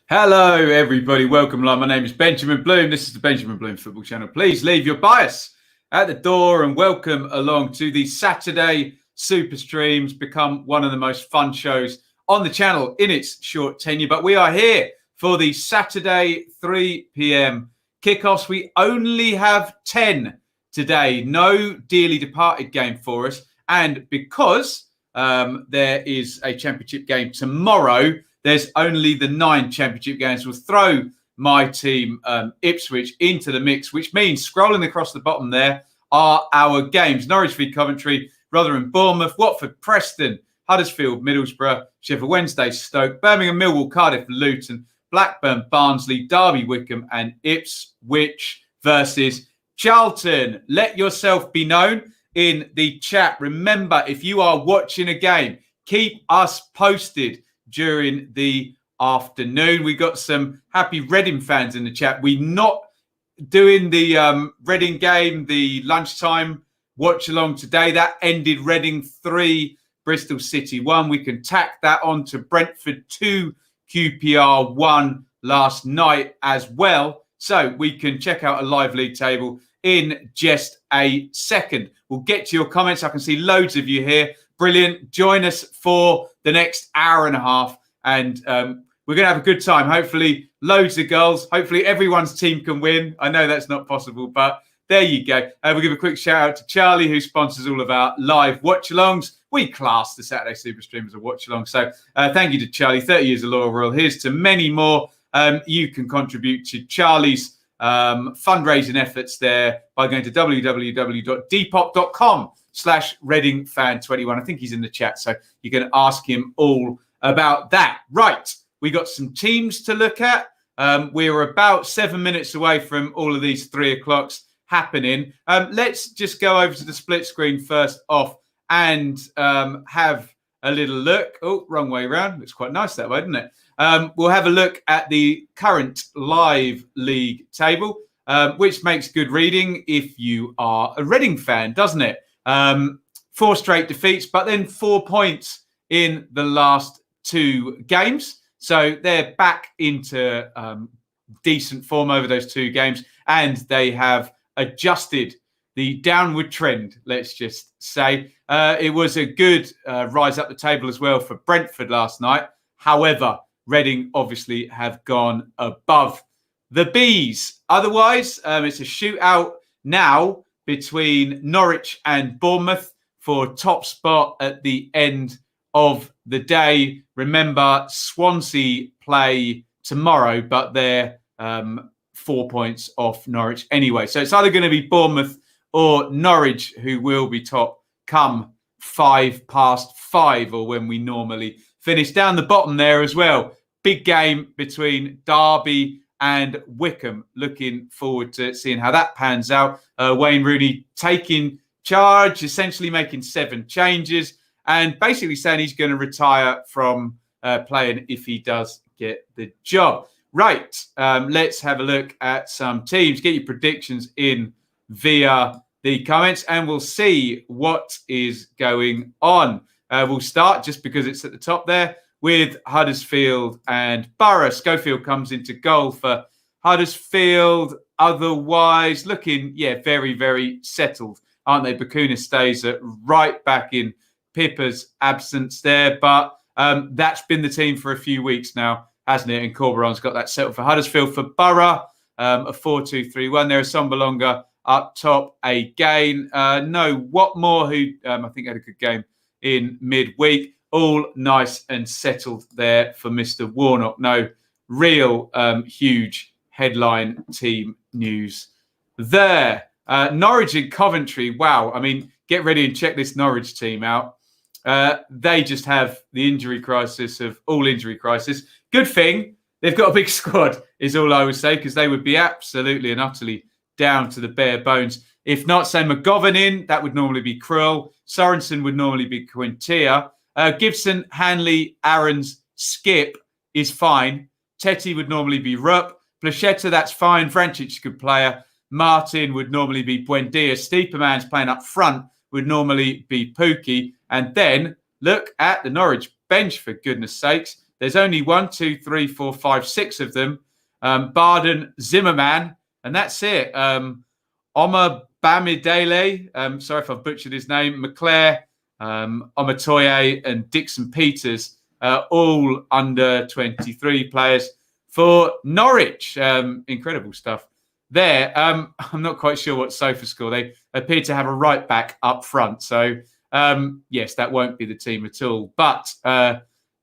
Hello, everybody. Welcome along. My name is Benjamin Bloom. This is the Benjamin Bloom Football Channel. Please leave your bias at the door and welcome along to the Saturday Super Streams. Become one of the most fun shows on the channel in its short tenure. But we are here for the Saturday 3 p.m. kickoffs. We only have 10 today. No dearly departed game for us. And because there is a championship game tomorrow, there's only the 9 championship games. We'll throw my team, Ipswich, into the mix, which means scrolling across the bottom there are our games. Norwich v Coventry, Rotherham, Bournemouth, Watford, Preston, Huddersfield, Middlesbrough, Sheffield Wednesday, Stoke, Birmingham, Millwall, Cardiff, Luton, Blackburn, Barnsley, Derby, Wycombe, and Ipswich versus Charlton. Let yourself be known in the chat. Remember, if you are watching a game, keep us posted during the afternoon. We got some happy Reading fans in the chat. We're not doing the Reading game, the lunchtime watch along today. That ended Reading 3, Bristol City 1. We can tack that on to Brentford 2, QPR 1 last night as well. So we can check out a live league table in just a second. We'll get to your comments. I can see loads of you here. Brilliant. Join us for the next hour and a half. And we're going to have a good time. Hopefully, loads of goals. Hopefully, everyone's team can win. I know that's not possible, but there you go. We'll give a quick shout out to Charlie, who sponsors all of our live watch-alongs. We class the Saturday Super Stream as a watch-along. So thank you to Charlie. 30 years of loyal royal. Here's to many more. You can contribute to Charlie's fundraising efforts there by going to www.depop.com/ReadingFan21. I think he's in the chat, so you can ask him all about that. Right, we got some teams to look at. We're about 7 minutes away from all of these 3 o'clocks happening. Let's just go over to the split screen first off and have a little look. Oh, wrong way around. Looks quite nice that way, doesn't it? We'll have a look at the current live league table, which makes good reading if you are a Reading fan, doesn't it? 4 straight defeats, but then 4 points in the last 2 games. So they're back into decent form over those 2 games, and they have adjusted the downward trend, let's just say. It was a good rise up the table as well for Brentford last night. However, Reading obviously have gone above the Bees. Otherwise, it's a shootout now between Norwich and Bournemouth for top spot at the end of the day. Remember, Swansea play tomorrow, but they're 4 points off Norwich anyway. So it's either going to be Bournemouth or Norwich who will be top come 5:05, or when we normally finish. Down the bottom there as well, big game between Derby and Wycombe. Looking forward to seeing how that pans out. Wayne Rooney taking charge, essentially making 7 changes and basically saying he's going to retire from playing if he does get the job. Right, let's have a look at some teams. Get your predictions in via the comments and we'll see what is going on. We'll start, just because it's at the top there, with Huddersfield and Borough. Schofield comes into goal for Huddersfield. Otherwise, looking, very, very settled, aren't they? Bakuna stays right back in Pippa's absence there. But that's been the team for a few weeks now, hasn't it? And Corberan's got that settled for Huddersfield. For Borough, a 4-2-3-1. There is Sombalonga up top again. No, Watmore, who I think had a good game in midweek. All nice and settled there for Mr. Warnock. No real huge headline team news there. Norwich and Coventry. Wow. I mean, get ready and check this Norwich team out. They just have the injury crisis of all injury crisis. Good thing they've got a big squad, is all I would say, because they would be absolutely and utterly down to the bare bones. If not, say McGovern in, that would normally be Krul. Sorensen would normally be Quintia. Gibson, Hanley, Aarons, Skip is fine. Tetty would normally be Rupp. Plachetta, that's fine. Vrancic, good player. Martin would normally be Buendia. Steeperman's playing up front, would normally be Pookie. And then look at the Norwich bench, for goodness sakes. There's only 1, 2, 3, 4, 5, 6 of them. Barden, Zimmerman, and that's it. Omar Bamidele, sorry if I've butchered his name, McClare, Omatoye, and Dixon Peters, all under 23 players for Norwich. Incredible stuff there. I'm not quite sure what Sofa score. They appear to have a right back up front. So, yes, that won't be the team at all. But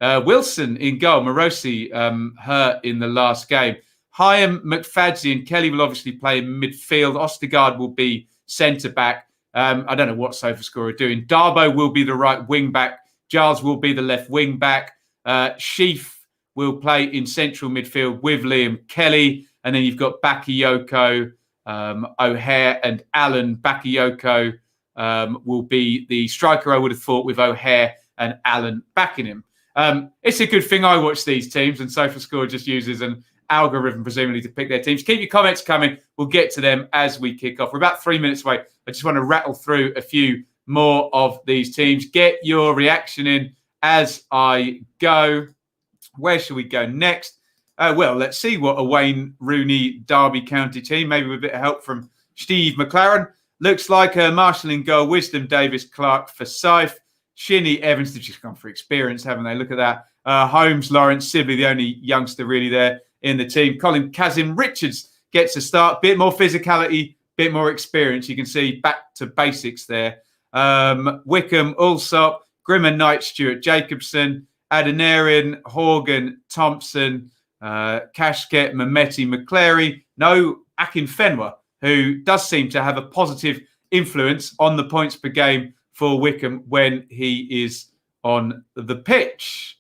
Wilson in goal. Morosi hurt in the last game. Hyam, McFadze and Kelly will obviously play in midfield. Ostergaard will be centre-back. I don't know what SofaScore are doing. Darbo will be the right wing-back. Giles will be the left wing-back. Sheaf will play in central midfield with Liam Kelly. And then you've got Bakayoko, O'Hare and Allen. Bakayoko will be the striker, I would have thought, with O'Hare and Allen backing him. It's a good thing I watch these teams, and SofaScore just uses an algorithm, presumably, to pick their teams. Keep your comments coming. We'll get to them as we kick off. We're about 3 minutes away. I just want to rattle through a few more of these teams. Get your reaction in as I go. Where should we go next? Well, let's see what a Wayne Rooney Derby County team, maybe with a bit of help from Steve McLaren. Looks like Marshall in goal, Wisdom, Davis, Clark, Forsyth, Shinnie, Evans. They've just gone for experience, haven't they? Look at that. Holmes, Lawrence, Sibley, the only youngster really there in the team. Colin Kazim Richards gets a start. Bit more physicality, bit more experience. You can see back to basics there. Wycombe, Allsop, Grimmer, Knight, Stewart, Jacobson, Adenarian, Horgan, Thompson, Kashket, Mehmeti, McClary. No Akinfenwa, who does seem to have a positive influence on the points per game for Wycombe when he is on the pitch.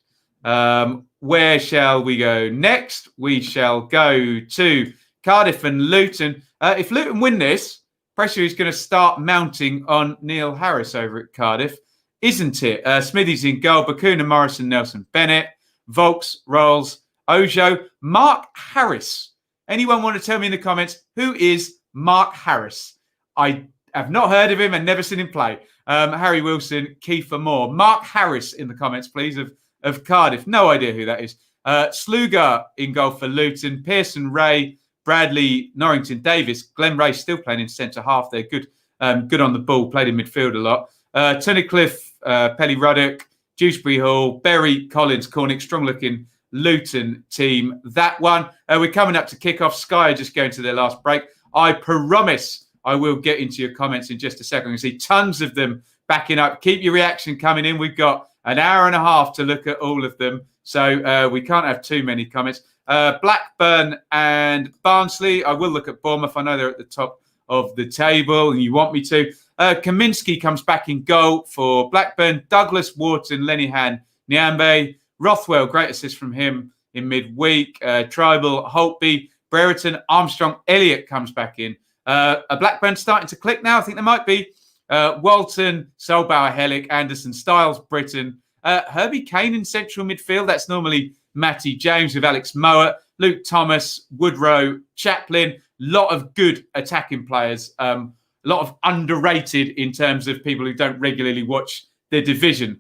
Where shall we go next? We shall go to Cardiff and Luton. If Luton win this, pressure is going to start mounting on Neil Harris over at Cardiff, isn't it? Smithies in goal, Bakuna, Morrison, Nelson, Bennett, Volks, Rolls, Ojo, Mark Harris. Anyone want to tell me in the comments who is Mark Harris? I have not heard of him and never seen him play. Harry Wilson, Kiefer Moore. Mark Harris in the comments, please, of Cardiff. No idea who that is. Sluga in goal for Luton. Pearson, Ray, Bradley, Norrington, Davis. Glenn Ray still playing in centre half. They're good on the ball. Played in midfield a lot. Tunnicliffe, Pelly Ruddock, Dewsbury Hall, Berry, Collins, Cornick. Strong-looking Luton team. That one. We're coming up to kick off. Sky are just going to their last break. I promise I will get into your comments in just a second. You see tons of them backing up. Keep your reaction coming in. We've got an hour and a half to look at all of them. So we can't have too many comments. Blackburn and Barnsley. I will look at Bournemouth. I know they're at the top of the table and you want me to. Kaminsky comes back in goal for Blackburn. Douglas, Wharton, Lenihan, Nyambe. Rothwell, great assist from him in midweek. Tribal, Holtby, Brereton, Armstrong, Elliott comes back in. A Blackburn starting to click now. I think there might be. Walton, Solbauer, Hellick, Anderson, Styles, Britton. Herbie Kane in central midfield. That's normally Matty James with Alex Mowat, Luke Thomas, Woodrow, Chaplin. Lot of good attacking players. A lot of underrated in terms of people who don't regularly watch the division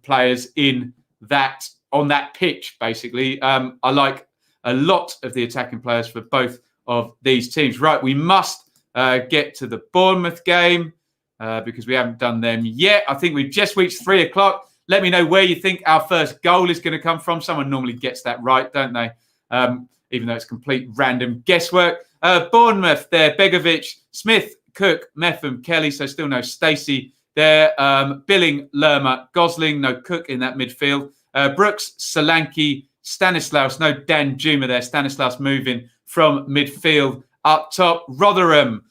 players on that pitch, basically. I like a lot of the attacking players for both of these teams. Right, we must get to the Bournemouth game because we haven't done them yet. I think we've just reached 3 o'clock. Let me know where you think our first goal is going to come from. Someone normally gets that right, don't they? Even though it's complete random guesswork. Bournemouth there, Begovic, Smith, Cook, Metham, Kelly, so still no Stacey there. Billing, Lerma, Gosling, no Cook in that midfield. Brooks, Solanke, Stanislaus, no Dan Juma there. Stanislaus moving from midfield up top. Rotherham,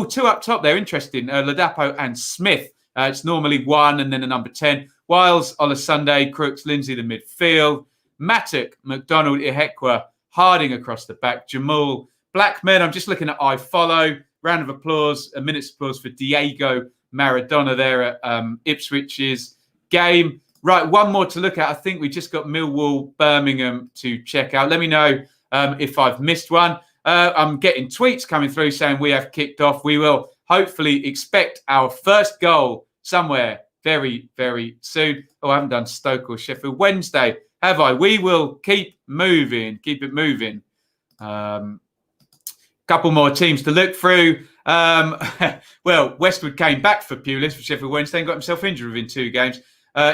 two up top there, interesting. Ladapo and Smith. It's normally 1 and then a number 10. Wiles, Olasunde, Crooks, Lindsay, the midfield. Mattock, McDonald, Ihekwa, Harding across the back. Jamal, Blackman. I'm just looking at iFollow. Round of applause, a minute's applause for Diego Maradona there at Ipswich's game. Right, one more to look at. I think we just got Millwall, Birmingham to check out. Let me know if I've missed one. I'm getting tweets coming through saying we have kicked off. We will hopefully expect our first goal somewhere very, very soon. Oh, I haven't done Stoke or Sheffield Wednesday. have I? We will keep moving. Keep it moving. Couple more teams to look through. Well, Westwood came back for Pulis for Sheffield Wednesday and got himself injured within 2 games.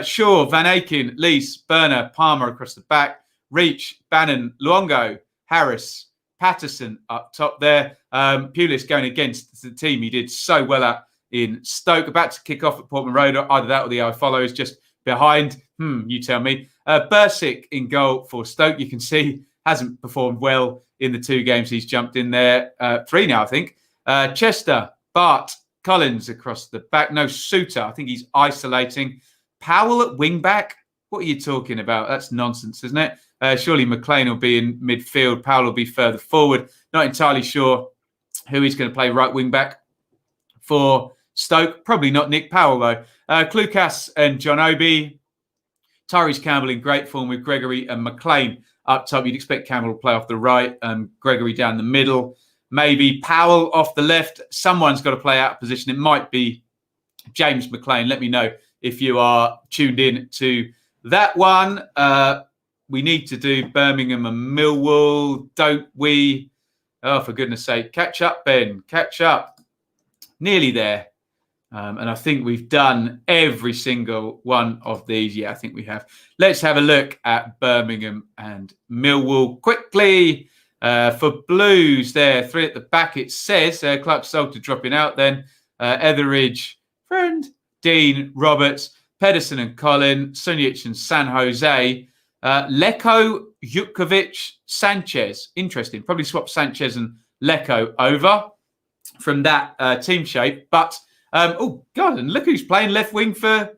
Shaw, Van Aken, Lees, Burner, Palmer across the back. Reach, Bannon, Luongo, Harris, Patterson up top there. Pulis going against the team he did so well at in Stoke. About to kick off at Portman Road. Either that or the I Follow is just behind. You tell me. Bursic in goal for Stoke. You can see hasn't performed well in the 2 games he's jumped in there. 3 now, I think. Chester, Bart, Collins across the back. No Suter. I think he's isolating. Powell at wing back. What are you talking about? That's nonsense, isn't it? Surely McLean will be in midfield. Powell will be further forward. Not entirely sure who he's going to play right wing back for Stoke. Probably not Nick Powell, though. Klukas and John Obi. Tyrese Campbell in great form with Gregory and McLean up top. You'd expect Campbell to play off the right and Gregory down the middle. Maybe Powell off the left. Someone's got to play out of position. It might be James McLean. Let me know if you are tuned in to that one. We need to do Birmingham and Millwall, don't we? Oh, for goodness sake. Catch up, Ben. Catch up. Nearly there. And I think we've done every single one of these. Yeah, I think we have. Let's have a look at Birmingham and Millwall quickly. For Blues there, 3 at the back, it says. Clark Salter dropping out then. Etheridge, Friend, Dean, Roberts, Pedersen and Colin, Sunic and San Jose. Leko, Jukovic, Sanchez. Interesting. Probably swap Sanchez and Leko over from that team shape. But, oh, God, and look who's playing left wing for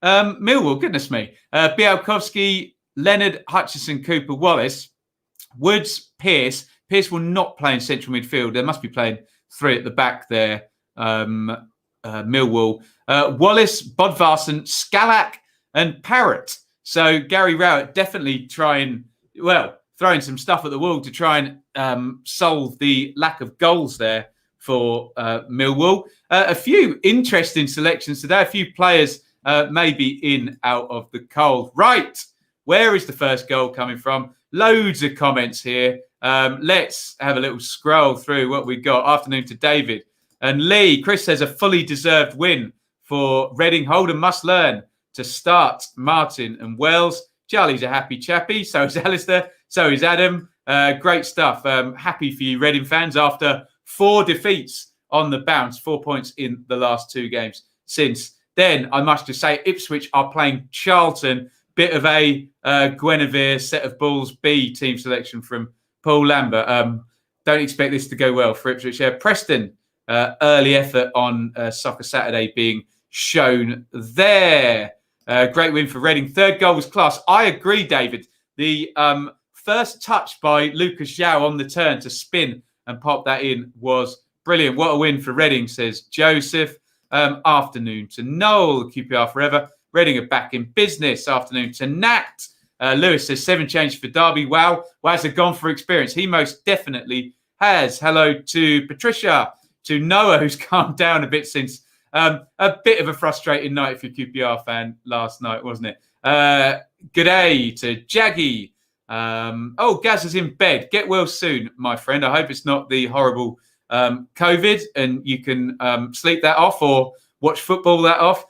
Millwall. Goodness me. Białkowski, Leonard, Hutchison, Cooper, Wallace, Woods, Pearce. Pearce will not play in central midfield. They must be playing 3 at the back there. Millwall. Wallace, Bodvarsson, Scalak and Parrott. So Gary Rowett definitely throwing some stuff at the wall to try and solve the lack of goals there for Millwall. A few interesting selections today. A few players maybe in out of the cold. Right, where is the first goal coming from? Loads of comments here. Let's have a little scroll through what we've got. Afternoon to David and Lee. Chris says a fully deserved win for Reading. Holden must learn to start Martin and Wells. Charlie's a happy chappy. So is Alistair. So is Adam. Great stuff. Happy for you, Reading fans, after 4 defeats on the bounce, 4 points in the last 2 games since then. I must just say, Ipswich are playing Charlton. Bit of a Guinevere set of balls B team selection from Paul Lambert. Don't expect this to go well for Ipswich. Preston, early effort on Soccer Saturday being shown there. Great win for Reading. 3rd goal was class. I agree, David. The first touch by Lucas João on the turn to spin and pop that in was brilliant. What a win for Reading, says Joseph. Afternoon to Noel, QPR forever. Reading are back in business. Afternoon to Nat. Lewis says 7 changes for Derby. Wow. Wow's have gone for experience. He most definitely has. Hello to Patricia, to Noah, who's calmed down a bit since a bit of a frustrating night for a QPR fan last night, wasn't it? Good day to Jaggy. Gaz is in bed. Get well soon, my friend. I hope it's not the horrible COVID and you can sleep that off or watch football that off.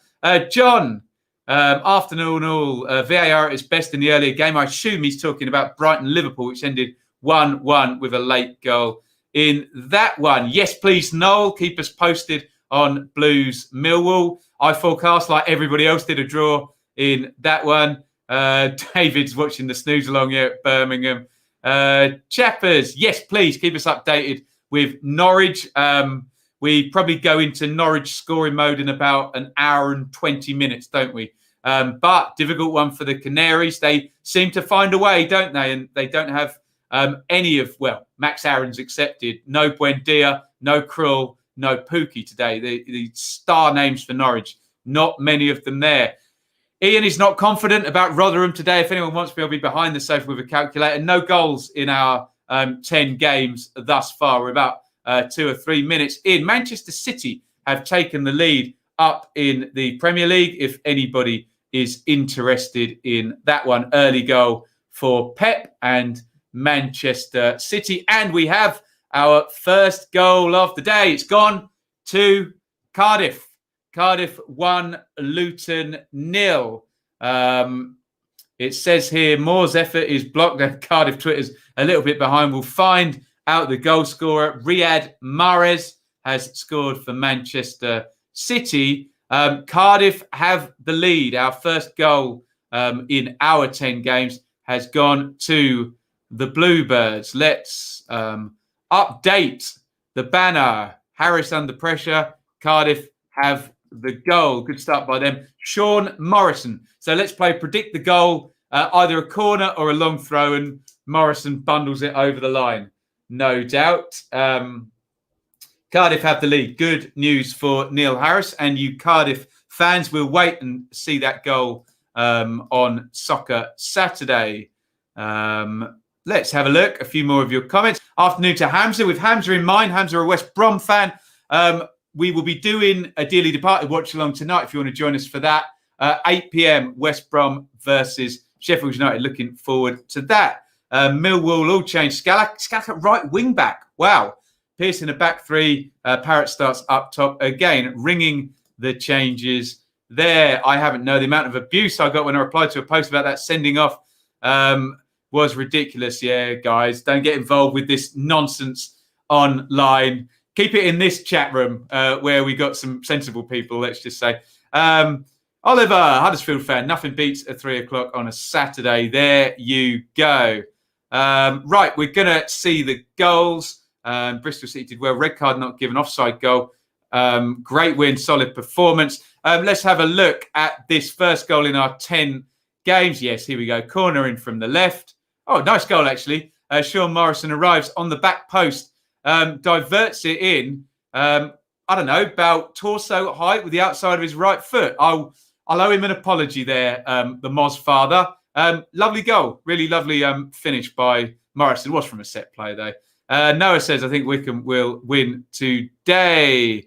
John, afternoon all. VAR at its best in the earlier game. I assume he's talking about Brighton-Liverpool, which ended 1-1 with a late goal in that one. Yes, please, Noel, keep us posted on Blues Millwall. I forecast, like everybody else, did a draw in that one. David's watching the snooze along here at Birmingham. Chappers, yes, please keep us updated with Norwich. We probably go into Norwich scoring mode in about an hour and 20 minutes, don't we? But difficult one for the Canaries. They seem to find a way, don't they? And they don't have any of, Max Aaron's accepted. No Buendia, no Krull, no Pookie today. The star names for Norwich, not many of them there. Ian is not confident about Rotherham today. If anyone wants me, I'll be behind the sofa with a calculator. No goals in our 10 games thus far. We're about 2 or 3 minutes in. Manchester City have taken the lead up in the Premier League, if anybody is interested in that one. Early goal for Pep and Manchester City. And we have our first goal of the day. It's gone to Cardiff. Cardiff 1, Luton 0. It says here, Moore's effort is blocked. Cardiff Twitter's a little bit behind. We'll find out the goal scorer. Riyad Mahrez has scored for Manchester City. Cardiff have the lead. Our first goal in our 10 games has gone to the Bluebirds. Let's update the banner. Harris under pressure. Cardiff have the goal. Good start by them. Sean Morrison. So let's play predict the goal, either a corner or a long throw, and Morrison bundles it over the line. No doubt. Cardiff have the lead. Good news for Neil Harris, and you Cardiff fans will wait and see that goal on Soccer Saturday. Let's have a look. A few more of your comments. Afternoon to Hamza. With Hamza in mind, Hamza, a West Brom fan. We will be doing a Dearly Departed watch along tonight if you want to join us for that. 8 p.m. West Brom versus Sheffield United. Looking forward to that. Millwall all changed. Scalak at right wing back. Wow. Pearce in a back three. Parrott starts up top again, ringing the changes there. I haven't known the amount of abuse I got when I replied to a post about that sending off was ridiculous. Yeah, guys, don't get involved with this nonsense online. Keep it in this chat room where we got some sensible people, let's just say. Oliver, Huddersfield fan, nothing beats a 3 o'clock on a Saturday. There you go. Right, we're going to see the goals. Bristol City did well. Red card not given, offside goal. Great win, solid performance. Let's have a look at this first goal in our 10 games. Yes, here we go. Corner in from the left. Oh, nice goal, actually. Sean Morrison arrives on the back post, diverts it in, I don't know, about torso height with the outside of his right foot. I'll owe him an apology there, the Moz father. Lovely goal. Really lovely finish by Morrison. It was from a set play, though. Noah says, I think Wycombe will win today.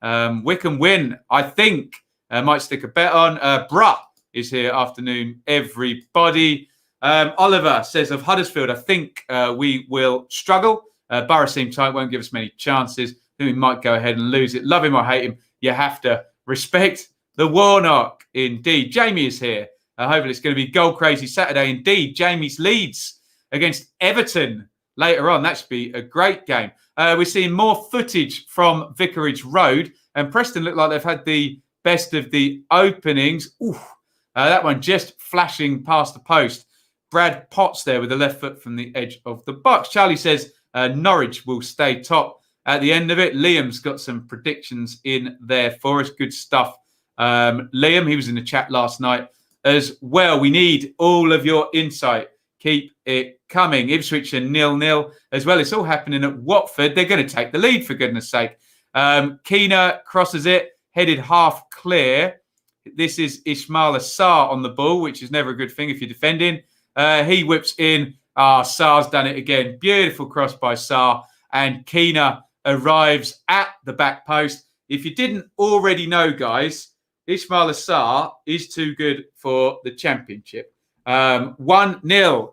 Wycombe win, I think. Might stick a bet on. Bruh is here. Afternoon, everybody. Oliver says, of Huddersfield, I think we will struggle. Borough seem tight, won't give us many chances. I think we might go ahead and lose it. Love him or hate him, you have to respect the Warnock. Indeed. Jamie is here. Hopefully it's going to be goal crazy Saturday. Indeed. Jamie's Leeds against Everton later on. That should be a great game. We're seeing more footage from Vicarage Road, and Preston look like they've had the best of the openings. That one just flashing past the post. Brad Potts there with the left foot from the edge of the box. Charlie says Norwich will stay top at the end of it. Liam's got some predictions in there for us. Good stuff. Liam, he was in the chat last night as well. We need all of your insight. Keep it coming. Ipswich are 0-0 as well. It's all happening at Watford. They're going to take the lead, for goodness sake. Keena crosses it, headed half clear. This is Ismail Assar on the ball, which is never a good thing if you're defending. He whips in. Sar's done it again. Beautiful cross by Sar. And Keena arrives at the back post. If you didn't already know, guys, Ismail Assar is too good for the Championship. 1-0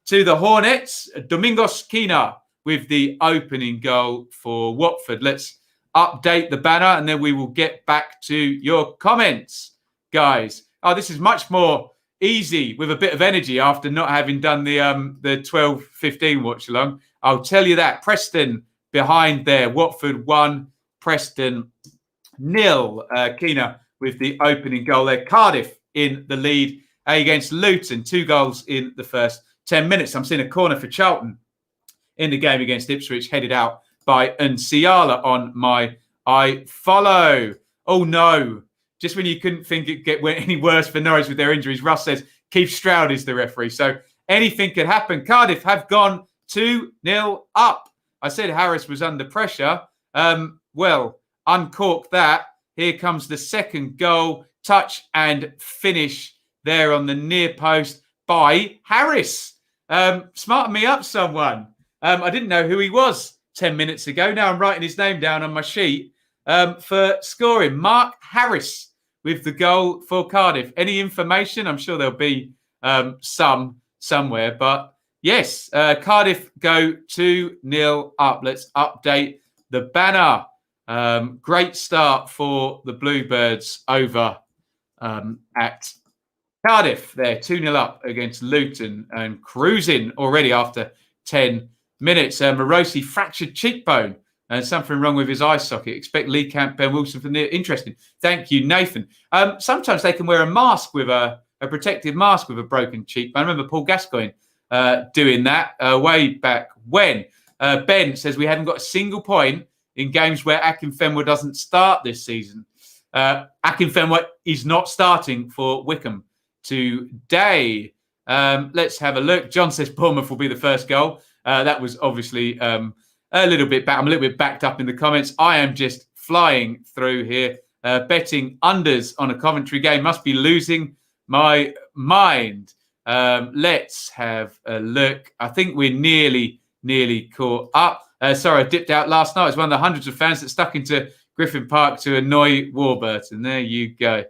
to the Hornets. Domingos Keena with the opening goal for Watford. Let's update the banner and then we will get back to your comments, guys. Oh, this is much more easy with a bit of energy after not having done the 12-15 watch along. I'll tell you that. Preston behind there. Watford 1, Preston 0. Keena with the opening goal there. Cardiff in the lead against Luton. 2 goals in the first 10 minutes. I'm seeing a corner for Charlton in the game against Ipswich, headed out by Nsiala on my iFollow. Oh, no. Just when you couldn't think it get any worse for Norwich with their injuries, Russ says Keith Stroud is the referee. So anything could happen. Cardiff have gone 2-0 up. I said Harris was under pressure. Well, uncork that. Here comes the second goal. Touch and finish there on the near post by Harris. Smarten me up, someone. I didn't know who he was 10 minutes ago. Now I'm writing his name down on my sheet for scoring. Mark Harris with the goal for Cardiff. Any information? I'm sure there'll be some somewhere. But yes, Cardiff go 2-0 up. Let's update the banner. Great start for the Bluebirds over at Cardiff. They're 2-0 up against Luton and cruising already after 10 minutes. Morosi fractured cheekbone and something wrong with his eye socket. Expect Lee Camp, Ben Wilson from the interesting. Thank you, Nathan. Sometimes they can wear a mask with a protective mask with a broken cheekbone. I remember Paul Gascoigne doing that way back when. Ben says we haven't got a single point in games where Akinfenwa doesn't start this season. Akinfenwa is not starting for Wycombe today. Let's have a look. John says Bournemouth will be the first goal. That was obviously a little bit back. I'm a little bit backed up in the comments. I am just flying through here. Betting unders on a Coventry game. Must be losing my mind. Let's have a look. I think we're nearly caught up. Sorry, I dipped out last night. I was one of the hundreds of fans that stuck into Griffin Park to annoy Warburton. There you go.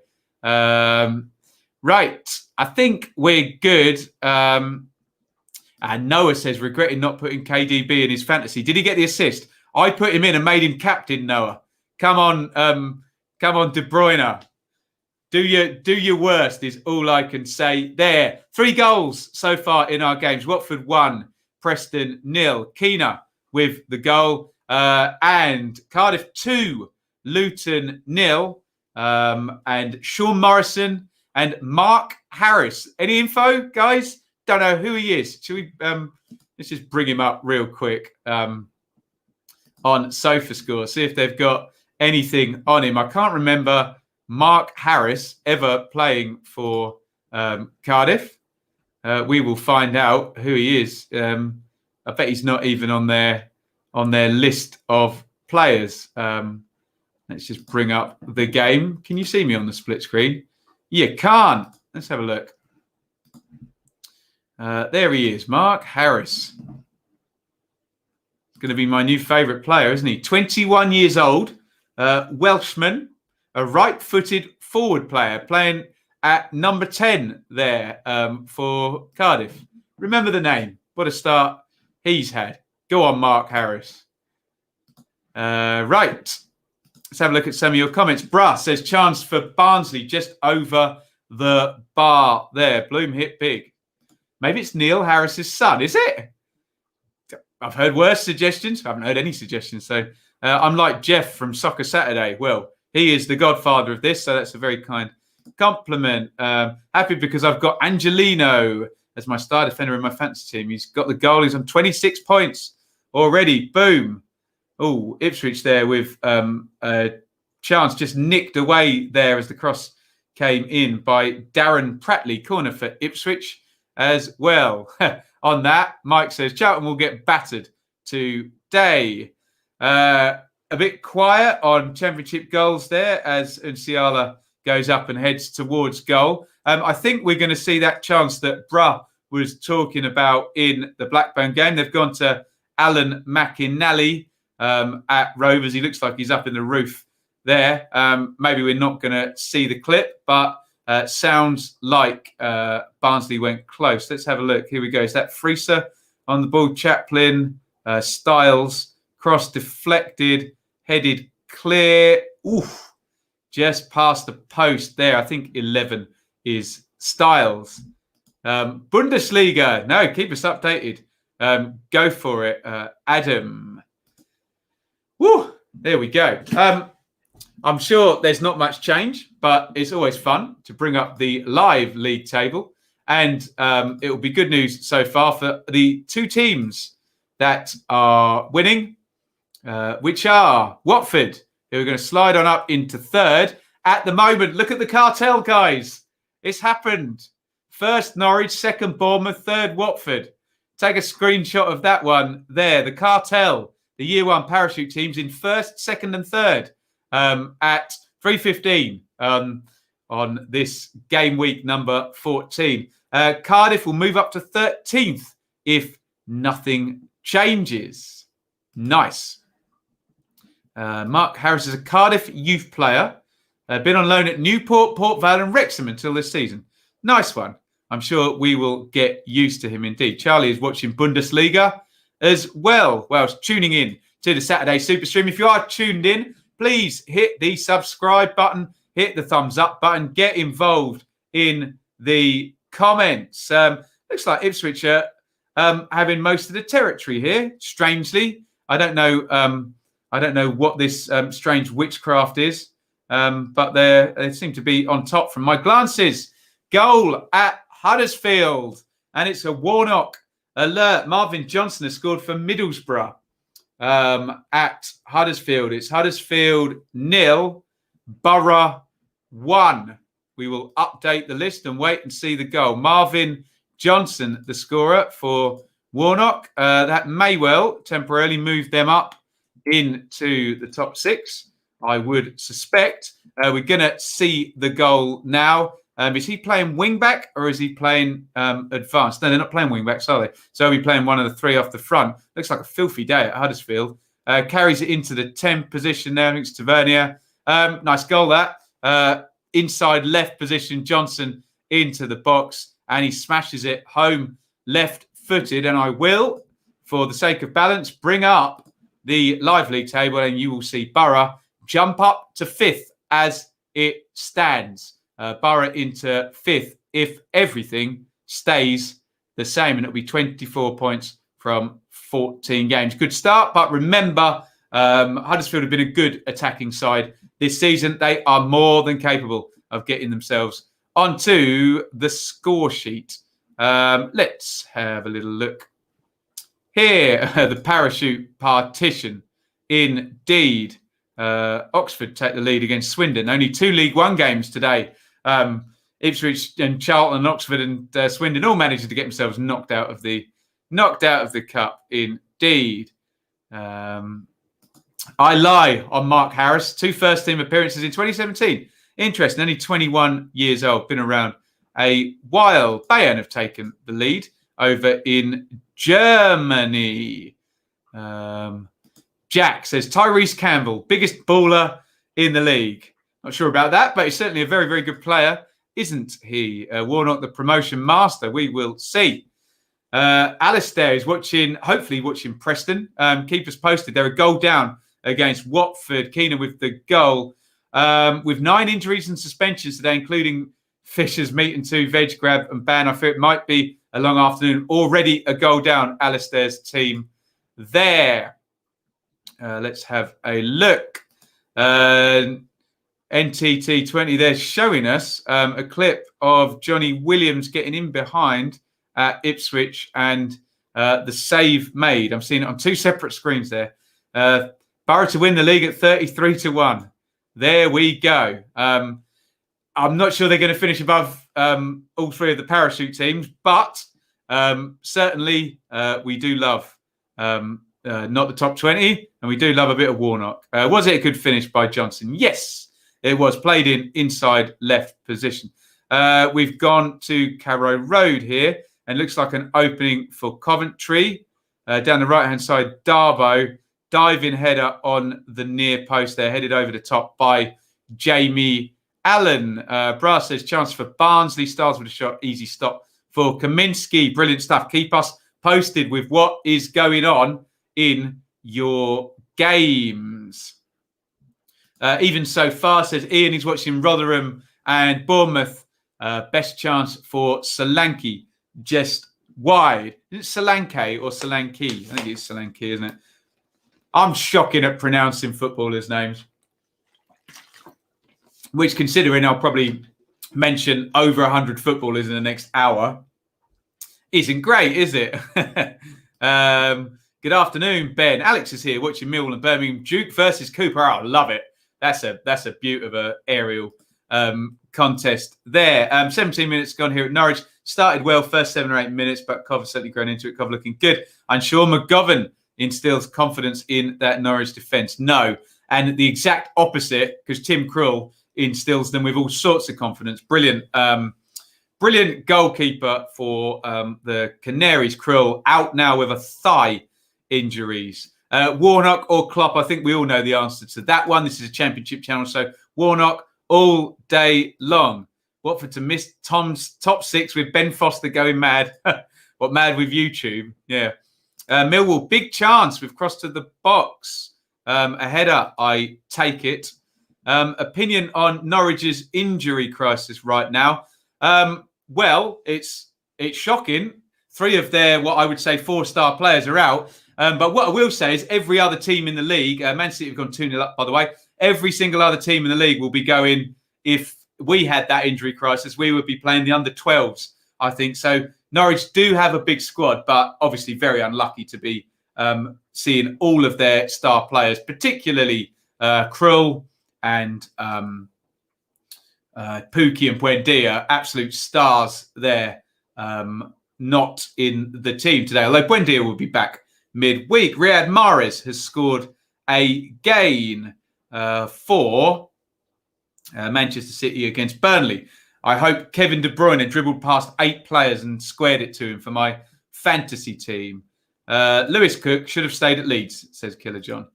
Right. I think we're good. And Noah says, regretting not putting KDB in his fantasy. Did he get the assist? I put him in and made him captain, Noah. Come on, De Bruyne. Do your worst is all I can say there. 3 goals so far in our games. Watford 1, Preston 0. Keena with the goal. And Cardiff 2, Luton 0. And Sean Morrison and Mark Harris. Any info, guys? Don't know who he is. Should we let's just bring him up real quick on SofaScore, see if they've got anything on him. I can't remember Mark Harris ever playing for Cardiff. We will find out who he is. I bet he's not even on their list of players. Let's just bring up the game. Can you see me on the split screen? You can't. Let's have a look. There he is, Mark Harris. It's going to be my new favourite player, isn't he? 21 years old, Welshman, a right-footed forward player, playing at number 10 there for Cardiff. Remember the name. What a start he's had. Go on, Mark Harris. Right. Let's have a look at some of your comments. Bruh says chance for Barnsley just over the bar there. Bloom hit big. Maybe it's Neil Harris's son, is it? I've heard worse suggestions. I haven't heard any suggestions. So I'm like Jeff from Soccer Saturday. Well, he is the godfather of this, so that's a very kind compliment. Happy because I've got Angelino as my star defender in my fantasy team. He's got the goal. He's on 26 points already. Boom. Oh, Ipswich there with a chance just nicked away there as the cross came in by Darren Pratley. Corner for Ipswich as well. On that, Mike says Charlton will get battered today. A bit quiet on championship goals there as Unciala goes up and heads towards goal. I think we're going to see that chance that Bruh was talking about in the Blackburn game. They've gone to Alan McInally at Rovers. He looks like he's up in the roof there. Maybe we're not going to see the clip, but sounds like Barnsley went close. Let's have a look. Here we go. Is that Freeser on the ball? Chaplin, Styles, cross deflected, headed clear. Oof, just past the post there. I think 11 is Styles. Bundesliga. No, keep us updated. Go for it, Adam. Woo, there we go. I'm sure there's not much change, but it's always fun to bring up the live league table. And it will be good news so far for the 2 teams that are winning, which are Watford, who are going to slide on up into 3rd. At the moment, look at the cartel, guys. It's happened. 1st Norwich, 2nd Bournemouth, 3rd Watford. Take a screenshot of that one there. The cartel, the year 1 parachute teams in 1st, 2nd and 3rd. At 3:15 on this game week number 14. Cardiff will move up to 13th if nothing changes. Nice. Mark Harris is a Cardiff youth player Been on loan at Newport, Port Vale and Wrexham until this season. Nice one. I'm sure we will get used to him indeed. Charlie is watching Bundesliga as well. Well, tuning in to the Saturday Super Stream. If you are tuned in, please hit the subscribe button, hit the thumbs up button, get involved in the comments. Looks like Ipswich are having most of the territory here. Strangely, I don't know what this strange witchcraft is, but they seem to be on top from my glances. Goal at Huddersfield, and it's a Warnock alert. Marvin Johnson has scored for Middlesbrough at Huddersfield. It's Huddersfield 0, Borough 1. We will update the list and wait and see the goal. Marvin Johnson, the scorer for Warnock. That may well temporarily move them up into the top 6, I would suspect. We're going to see the goal now. Is he playing wing-back or is he playing advanced? No, they're not playing wing-backs, are they? So he's playing one of the 3 off the front. Looks like a filthy day at Huddersfield. Carries it into the 10th position now. I think it's Tavernier. Nice goal, that. Inside left position, Johnson into the box, and he smashes it home left-footed. And I will, for the sake of balance, bring up the live league table, and you will see Borough jump up to 5th as it stands. Borough into 5th if everything stays the same, and it'll be 24 points from 14 games. Good start, but remember, Huddersfield have been a good attacking side this season. They are more than capable of getting themselves onto the score sheet. Let's have a little look here. The parachute partition, indeed. Oxford take the lead against Swindon. Only 2 League One games today. Ipswich and Charlton and Oxford and Swindon all managed to get themselves knocked out of the cup. Indeed, I lie on Mark Harris. 2 first-team appearances in 2017. Interesting. Only 21 years old. Been around a while. Bayern have taken the lead over in Germany. Jack says Tyrese Campbell, biggest baller in the league. Not sure about that, but he's certainly a very, very good player, isn't he? Warnock, the promotion master. We will see. Alistair is hopefully watching Preston. Keep us posted. They're a goal down against Watford. Keenan with the goal. With 9 injuries and suspensions today, including Fisher's meat and 2 veg grab and ban. I fear it might be a long afternoon. Already a goal down, Alistair's team there. Let's have a look. NTT20, they're showing us a clip of Johnny Williams getting in behind at Ipswich and the save made. I'm seeing it on 2 separate screens there. Borough to win the league at 33-1. There we go. I'm not sure they're going to finish above all 3 of the parachute teams, but certainly we do love not the top 20, and we do love a bit of Warnock. Was it a good finish by Johnson? Yes, it was. Played in inside left position. We've gone to Carrow Road here, and looks like an opening for Coventry. Down the right-hand side, Darbo, diving header on the near post there, headed over the top by Jamie Allen. Brass says chance for Barnsley, starts with a shot, easy stop for Kaminski. Brilliant stuff. Keep us posted with what is going on in your games. Even so far, says Ian, he's watching Rotherham and Bournemouth. Best chance for Solanke, just wide. Is it Solanke or Solanke? I think it's Solanke, isn't it? I'm shocking at pronouncing footballers' names, which, considering I'll probably mention over 100 footballers in the next hour, isn't great, is it? Good afternoon, Ben. Alex is here watching Millwall and Birmingham. Duke versus Cooper. Oh, I love it. That's a beaut of an aerial contest there. 17 minutes gone here at Norwich. Started well, first 7 or 8 minutes, but Cov has certainly grown into it. Cov looking good. I'm sure McGovern instills confidence in that Norwich defence. No. And the exact opposite, because Tim Krul instills them with all sorts of confidence. Brilliant. Brilliant goalkeeper for the Canaries. Krul out now with a thigh injuries. Warnock or Klopp? I think we all know the answer to that one. This is a championship channel, so Warnock all day long. Watford to miss Tom's top 6 with Ben Foster going mad. What, mad with YouTube? Yeah. Millwall, big chance. We've crossed to the box. A header, I take it. Opinion on Norwich's injury crisis right now. Well, it's shocking. 3 of their, what I would say, 4-star players are out. But what I will say is every other team in the league, Man City have gone 2-0 up, by the way. Every single other team in the league will be going, if we had that injury crisis, we would be playing the under-12s, I think. So Norwich do have a big squad, but obviously very unlucky to be seeing all of their star players, particularly Krul and Pukki and Buendia, absolute stars there, not in the team today. Although Buendia will be back midweek. Riyad Mahrez has scored again for Manchester City against Burnley. I hope Kevin De Bruyne dribbled past 8 players and squared it to him for my fantasy team. Lewis Cook should have stayed at Leeds, says Killer John.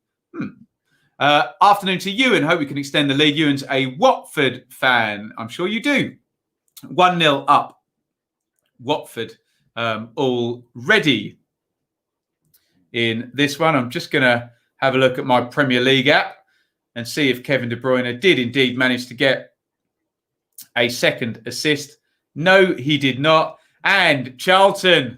Afternoon to Ewan. Hope we can extend the lead. Ewan's a Watford fan. I'm sure you do. 1-0 up. Watford already in this one. I'm just going to have a look at my Premier League app and see if Kevin De Bruyne did indeed manage to get a second assist. No, he did not. And Charlton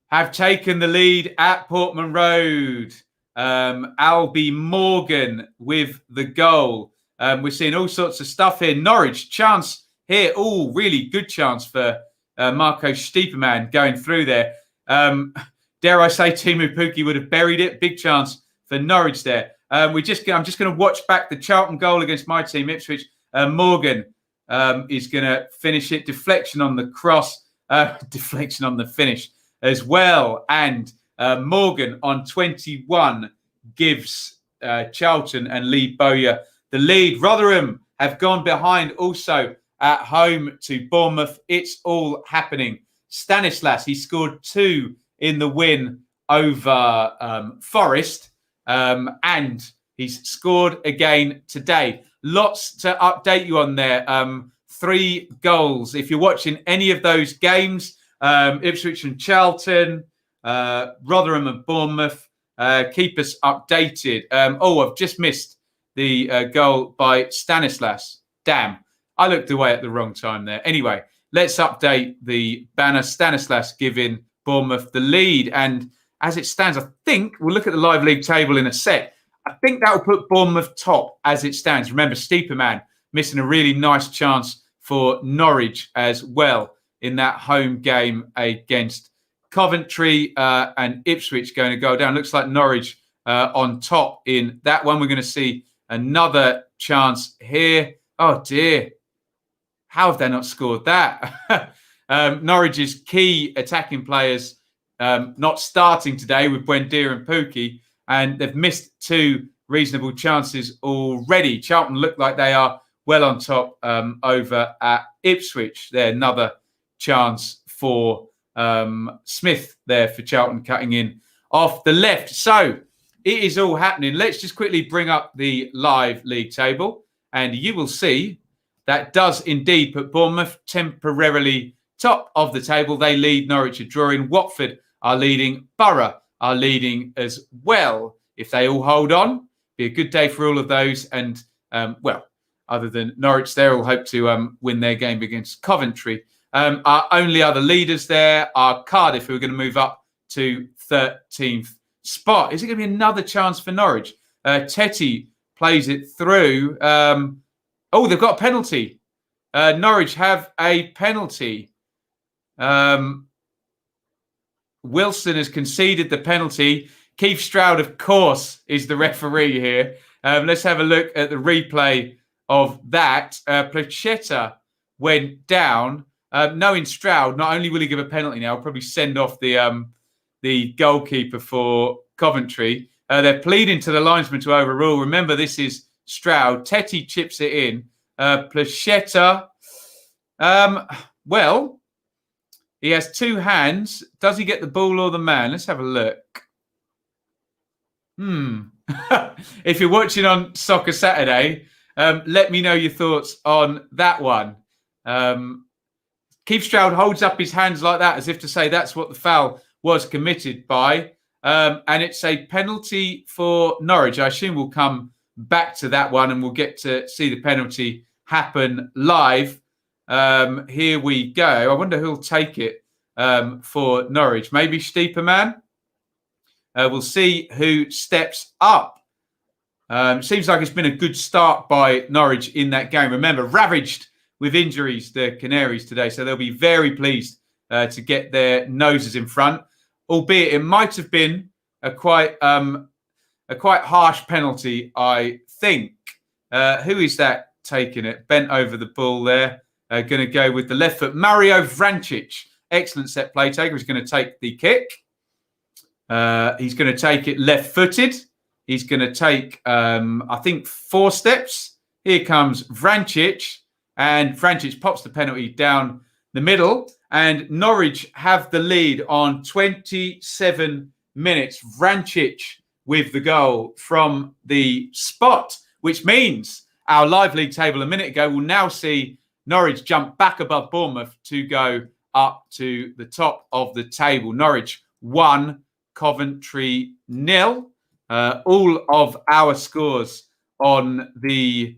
have taken the lead at Portman Road. Albie Morgan with the goal. We're seeing all sorts of stuff here. Norwich, chance here. Oh, really good chance for Marco Stiepermann going through there. Dare I say Timu Pukki would have buried it. Big chance for Norwich there. I'm just going to watch back the Charlton goal against my team, Ipswich. Morgan is going to finish it. Deflection on the cross. Deflection on the finish as well. And Morgan on 21 gives Charlton and Lee Bowyer the lead. Rotherham have gone behind also at home to Bournemouth. It's all happening. Stanislas, he scored 2 in the win over Forest. And he's scored again today. Lots to update you on there. 3 goals. If you're watching any of those games, Ipswich and Charlton, Rotherham and Bournemouth, keep us updated. I've just missed the goal by Stanislas. Damn, I looked away at the wrong time there. Anyway, let's update the banner. Stanislas giving Bournemouth the lead. And as it stands, I think, we'll look at the live league table in a sec. I think that will put Bournemouth top as it stands. Remember, Stiepermann missing a really nice chance for Norwich as well in that home game against Coventry, and Ipswich going to go down. Looks like Norwich on top in that one. We're going to see another chance here. Oh, dear. How have they not scored that? Norwich's key attacking players not starting today with Buendia and Pukki, and they've missed 2 reasonable chances already. Charlton look like they are well on top over at Ipswich. There, another chance for Smith there for Charlton cutting in off the left. So it is all happening. Let's just quickly bring up the live league table, and you will see that does indeed put Bournemouth temporarily top of the table. They lead. Norwich are drawing. Watford are leading. Borough are leading as well. If they all hold on, be a good day for all of those. And, other than Norwich, they all hope to win their game against Coventry. Our only other leaders there are Cardiff, who are going to move up to 13th spot. Is it going to be another chance for Norwich? Tetty plays it through. They've got a penalty. Norwich have a penalty. Wilson has conceded the penalty. Keith Stroud, of course, is the referee here. Let's have a look at the replay of that. Plachetta went down. Knowing Stroud, not only will he give a penalty now, he'll probably send off the goalkeeper for Coventry. They're pleading to the linesman to overrule. Remember, this is Stroud. Tetty chips it in. Plachetta, he has 2 hands. Does he get the ball or the man? Let's have a look. If you're watching on Soccer Saturday, Let me know your thoughts on that one. Keith Stroud holds up his hands like that as if to say that's what the foul was committed by. And it's a penalty for Norwich. I assume we'll come back to that one and we'll get to see the penalty happen live. Here we go. I wonder who'll take it for Norwich. Maybe Stieperman. We'll see who steps up. Seems like it's been a good start by Norwich in that game. Remember, ravaged with injuries, the Canaries today. So they'll be very pleased to get their noses in front. Albeit it might have been a quite harsh penalty, I think. Who is that taking it? Bent over the ball there. Going to go with the left foot. Mario Vrancic. Excellent set play taker. He's going to take the kick. He's going to take it left-footed. He's going to take, I think, 4 steps. Here comes Vrancic. And Vrancic pops the penalty down the middle. And Norwich have the lead on 27 minutes. Vrancic with the goal from the spot, which means our live league table a minute ago will now see Norwich jump back above Bournemouth to go up to the top of the table. Norwich 1, Coventry 0. All of our scores on the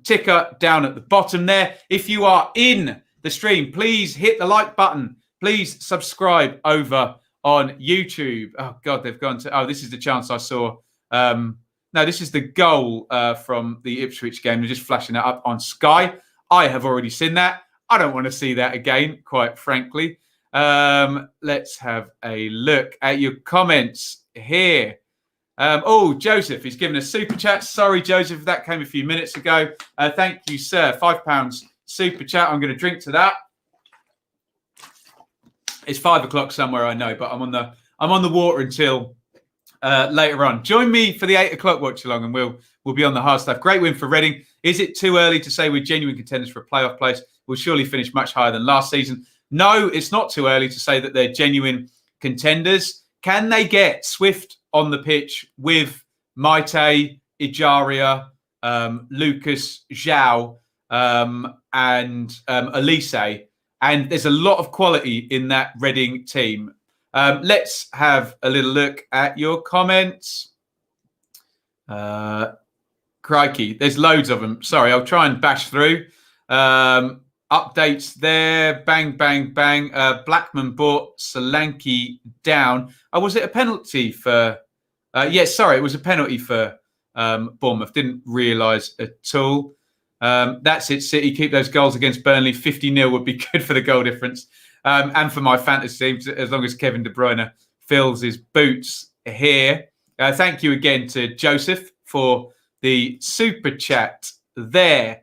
ticker down at the bottom there. If you are in the stream, please hit the like button. Please subscribe over on YouTube. Oh, God, they've gone to... Oh, this is the chance I saw. No, this is the goal from the Ipswich game. They're just flashing it up on Sky. I have already seen that. I don't want to see that again, quite frankly. Let's have a look at your comments here. Joseph, he's given a super chat. Sorry, Joseph, that came a few minutes ago. Thank you, sir. £5 super chat. I'm going to drink to that. It's 5 o'clock somewhere, I know, but I'm on the water until later on. Join me for the 8 o'clock watch along, and we'll be on the hard stuff. Great win for Reading. Is it too early to say we're genuine contenders for a playoff place? We'll surely finish much higher than last season. No, it's not too early to say that they're genuine contenders. Can they get Swift on the pitch with Maite, Ijaria, Lucas, Zhao, and Elise? And there's a lot of quality in that Reading team. Let's have a little look at your comments. Crikey, there's loads of them. Sorry, I'll try and bash through. Updates there. Bang, bang, bang. Blackman brought Solanke down. Oh, was it a penalty for... yes, sorry, it was a penalty for Bournemouth. Didn't realise at all. That's it, City. Keep those goals against Burnley. 50-0 would be good for the goal difference. And for my fantasy teams, as long as Kevin De Bruyne fills his boots here. Thank you again to Joseph for the super chat there.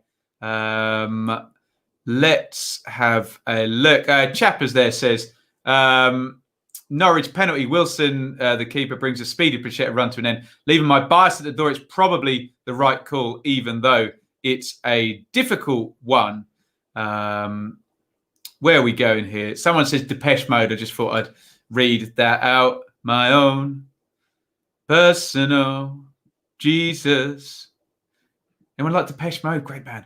Let's have a look. Chappers there says, Norwich penalty. Wilson, the keeper, brings a speedy Pachetta run to an end. Leaving my bias at the door, it's probably the right call, even though it's a difficult one. Where are we going here? Someone says Depeche Mode. I just thought I'd read that out. My own personal Jesus. Anyone like Depeche Mode? Great band.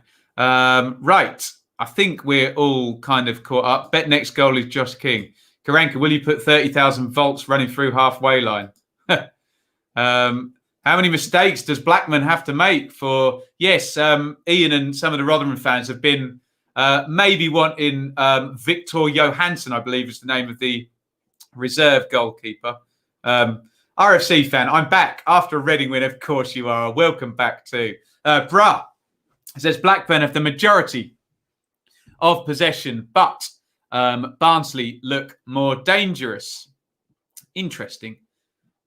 Right. I think we're all kind of caught up. Bet next goal is Josh King. Karanka, will you put 30,000 volts running through halfway line? How many mistakes does Blackman have to make for... Yes, Ian and some of the Rotherham fans have been maybe wanting Victor Johansson, I believe is the name of the reserve goalkeeper. RFC fan, I'm back after a Reading win. Of course you are. Welcome back too. Bruh says Blackburn have the majority of possession, but Barnsley look more dangerous. Interesting.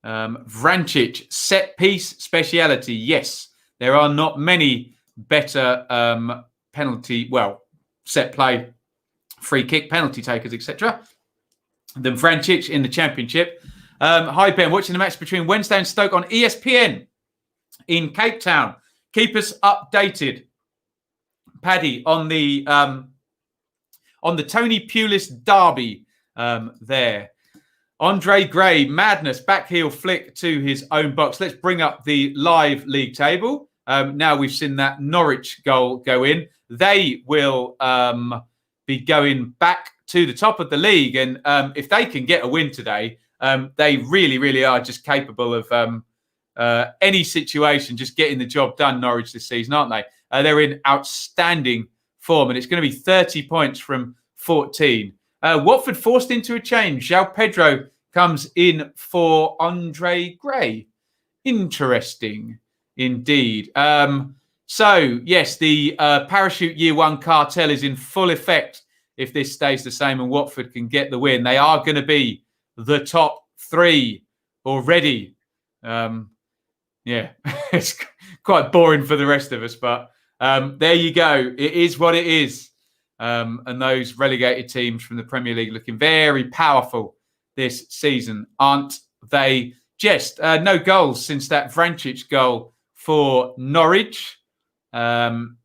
Vrancic, set piece speciality. Yes, there are not many better set play, free kick, penalty takers, etc. than Vrancic in the Championship. Hi, Ben. Watching the match between Wednesday and Stoke on ESPN in Cape Town. Keep us updated. Paddy, on the Tony Pulis derby there. Andre Gray, madness, back heel flick to his own box. Let's bring up the live league table. Now we've seen that Norwich goal go in. They will be going back to the top of the league. And if they can get a win today, they really, really are just capable of any situation, just getting the job done, Norwich, this season, aren't they? They're in outstanding form, and it's going to be 30 points from 14. Watford forced into a change. João Pedro comes in for Andre Gray. Interesting indeed. So, yes, the parachute year one cartel is in full effect if this stays the same and Watford can get the win. They are going to be the top three already. Yeah, it's quite boring for the rest of us, but there you go. It is what it is. And those relegated teams from the Premier League looking very powerful this season, aren't they? Just no goals since that Vrancic goal for Norwich. Down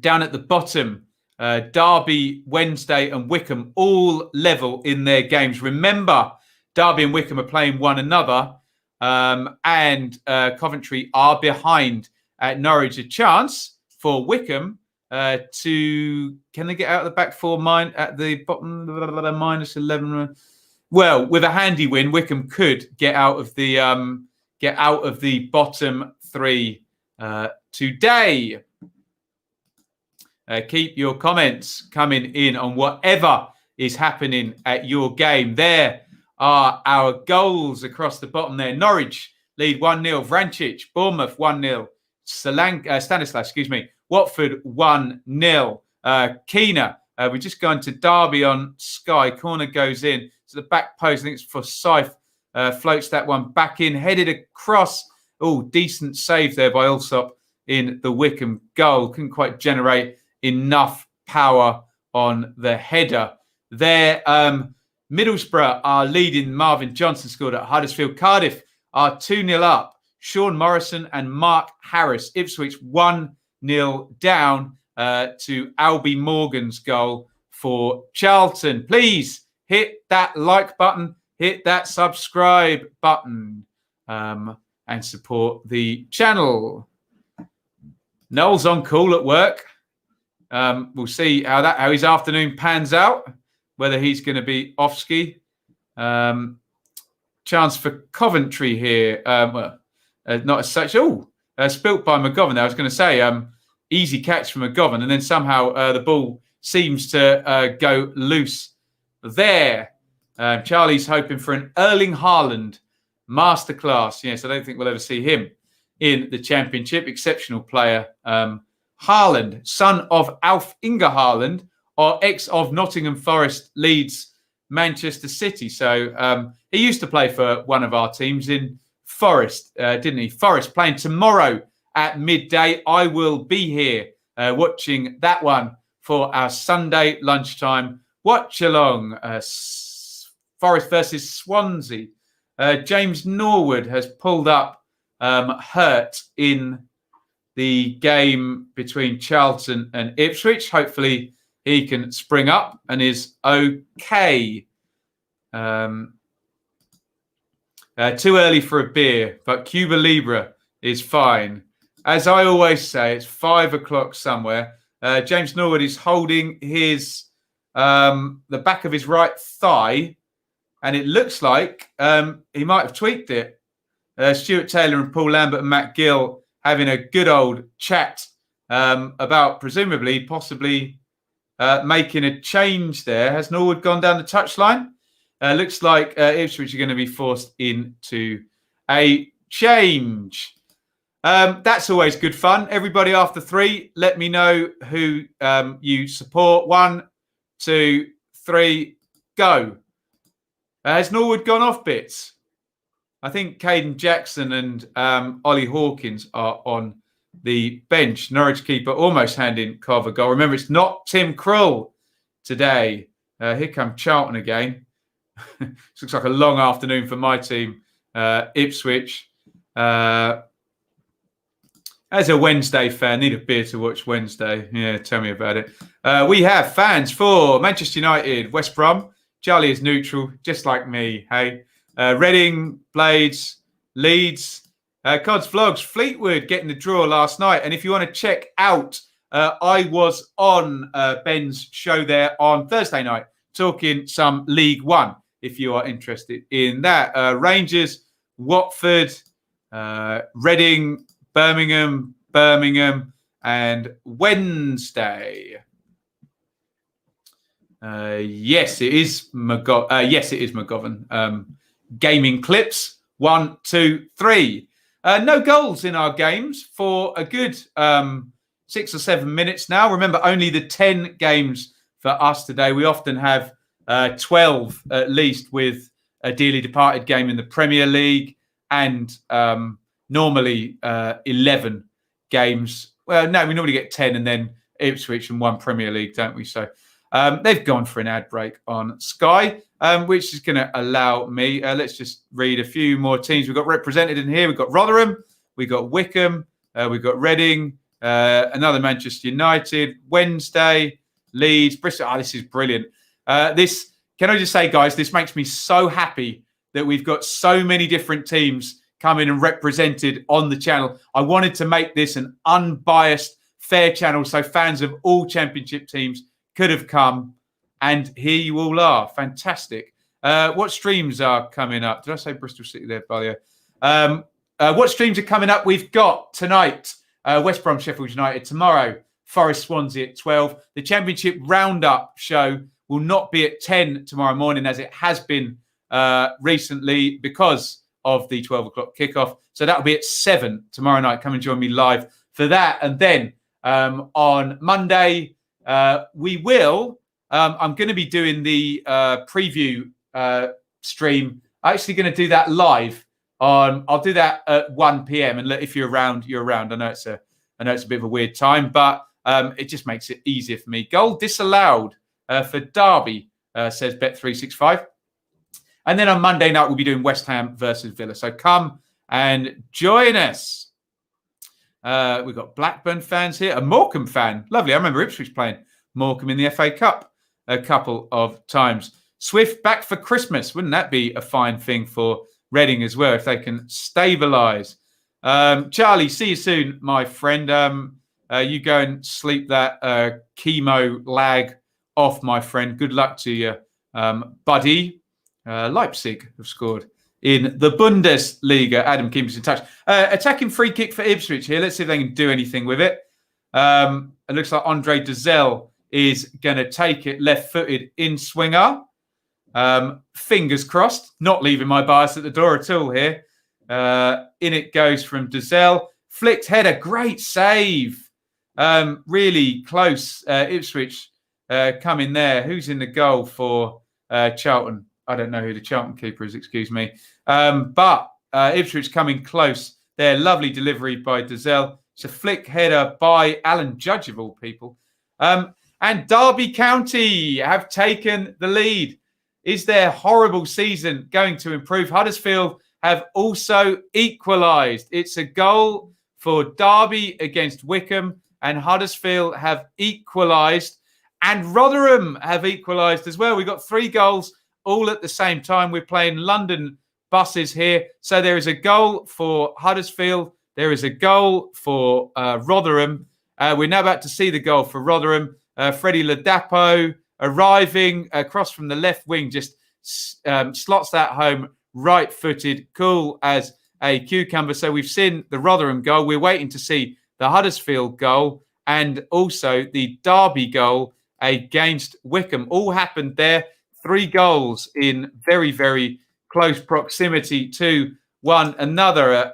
at the bottom, Derby, Wednesday and Wycombe all level in their games. Remember, Derby and Wycombe are playing one another, and Coventry are behind at Norwich. A chance for Wycombe to... Can they get out of the back four at the bottom, minus 11? Well, with a handy win, Wycombe could get out of the bottom three today. Keep your comments coming in on whatever is happening at your game. There are our goals across the bottom there. Norwich lead 1-0. Vrancic. Bournemouth 1-0. Stanislas, Watford 1-0. Keener. We're just going to Derby on Sky. Corner goes in to the back post. I think it's for Forsyth. Floats that one back in. Headed across. Oh, decent save there by Allsop in the Wycombe goal. Couldn't quite generate enough power on the header. There, Middlesbrough are leading. Marvin Johnson scored at Huddersfield. Cardiff are 2-0 up. Sean Morrison and Mark Harris. Ipswich 1-0 down to Albie Morgan's goal for Charlton. Please hit that like button, hit that subscribe button, and support the channel. Noel's on call at work. We'll see how his afternoon pans out, whether he's going to be off ski. Chance for Coventry here. Not as such. Spilt by McGovern. I was going to say easy catch from McGovern, and then somehow the ball seems to go loose there. Charlie's hoping for an Erling Haaland masterclass. Yes, I don't think we'll ever see him in the Championship. Exceptional player. Haaland, son of Alf Inge Haaland, or ex of Nottingham Forest, Leeds, Manchester City. So he used to play for one of our teams in Forest, didn't he? Forest playing tomorrow at midday. I will be here watching that one for our Sunday lunchtime watch-along. Forest versus Swansea. James Norwood has pulled up hurt in the game between Charlton and Ipswich. Hopefully he can spring up and is okay. Too early for a beer, but Cuba Libre is fine. As I always say, it's 5 o'clock somewhere. James Norwood is holding his the back of his right thigh, and it looks like he might have tweaked it. Stuart Taylor and Paul Lambert and Matt Gill having a good old chat about possibly making a change there. Has Norwood gone down the touchline? Looks like Ipswich are going to be forced into a change. That's always good fun. Everybody after 3, let me know who you support. 1, 2, 3, go. Has Norwood gone off bits? I think Caden Jackson and Ollie Hawkins are on the bench. Norwich keeper almost handing Cov a goal. Remember, it's not Tim Krul today. Here comes Charlton again. This looks like a long afternoon for my team, Ipswich. As a Wednesday fan, need a beer to watch Wednesday. Yeah, tell me about it. We have fans for Manchester United, West Brom. Charlie is neutral, just like me. Hey, Reading, Blades, Leeds, Cods Vlogs, Fleetwood getting the draw last night. And if you want to check out, I was on Ben's show there on Thursday night, talking some League One, if you are interested in that. Rangers, Watford, Reading, Birmingham, and Wednesday. Yes, it is McGovern. Gaming clips, 1, 2, 3. No goals in our games for a good 6 or 7 minutes now. Remember, only the 10 games for us today. We often have 12 at least, with a dearly departed game in the Premier League, and normally 11 games. Well, no, we normally get 10 and then Ipswich and 1 Premier League, don't we? So they've gone for an ad break on Sky, which is going to allow me. Let's just read a few more teams we've got represented in here. We've got Rotherham, we've got Wycombe, we've got Reading, another Manchester United, Wednesday, Leeds, Bristol. Oh, this is brilliant. Can I just say, guys, this makes me so happy that we've got so many different teams coming and represented on the channel. I wanted to make this an unbiased, fair channel so fans of all Championship teams could have come, and here you all are. Fantastic. What streams are coming up? Did I say Bristol City there, by the way? What streams are coming up? We've got tonight, West Brom, Sheffield United. Tomorrow, Forest, Swansea at 12. The Championship Roundup show will not be at 10 tomorrow morning, as it has been recently because of the 12 o'clock kickoff. So that'll be at 7 tomorrow night. Come and join me live for that. And then on Monday, we will... I'm going to be doing the preview stream. I'm actually going to do that live. I'll do that at 1 p.m. And if you're around, you're around. I know it's a bit of a weird time, but it just makes it easier for me. Goal disallowed for Derby, says Bet365. And then on Monday night, we'll be doing West Ham versus Villa. So come and join us. We've got Blackburn fans here, a Morecambe fan. Lovely. I remember Ipswich playing Morecambe in the FA Cup a couple of times. Swift back for Christmas. Wouldn't that be a fine thing for Reading as well, if they can stabilise? Charlie, see you soon, my friend. You go and sleep that chemo lag off, my friend. Good luck to you, buddy. Leipzig have scored in the Bundesliga. Adam keeps us in touch. Attacking free kick for Ipswich here. Let's see if they can do anything with it. It looks like Andre Dezelle is going to take it left-footed in swinger. Fingers crossed. Not leaving my bias at the door at all here. In it goes from Dezelle. Flicked header. Great save. Really close. Ipswich coming there. Who's in the goal for Charlton? I don't know who the Charlton keeper is, excuse me. But Ipswich coming close there. Lovely delivery by Dezelle. It's a flick header by Alan Judge, of all people. And Derby County have taken the lead. Is their horrible season going to improve? Huddersfield have also equalised. It's a goal for Derby against Wycombe, and Huddersfield have equalised. And Rotherham have equalised as well. We've got 3 goals all at the same time. We're playing London buses here. So there is a goal for Huddersfield. There is a goal for Rotherham. We're now about to see the goal for Rotherham. Freddie Ladapo arriving across from the left wing, just slots that home, right-footed, cool as a cucumber. So we've seen the Rotherham goal. We're waiting to see the Huddersfield goal and also the Derby goal against Wycombe. All happened there. 3 goals in very, very close proximity to one another.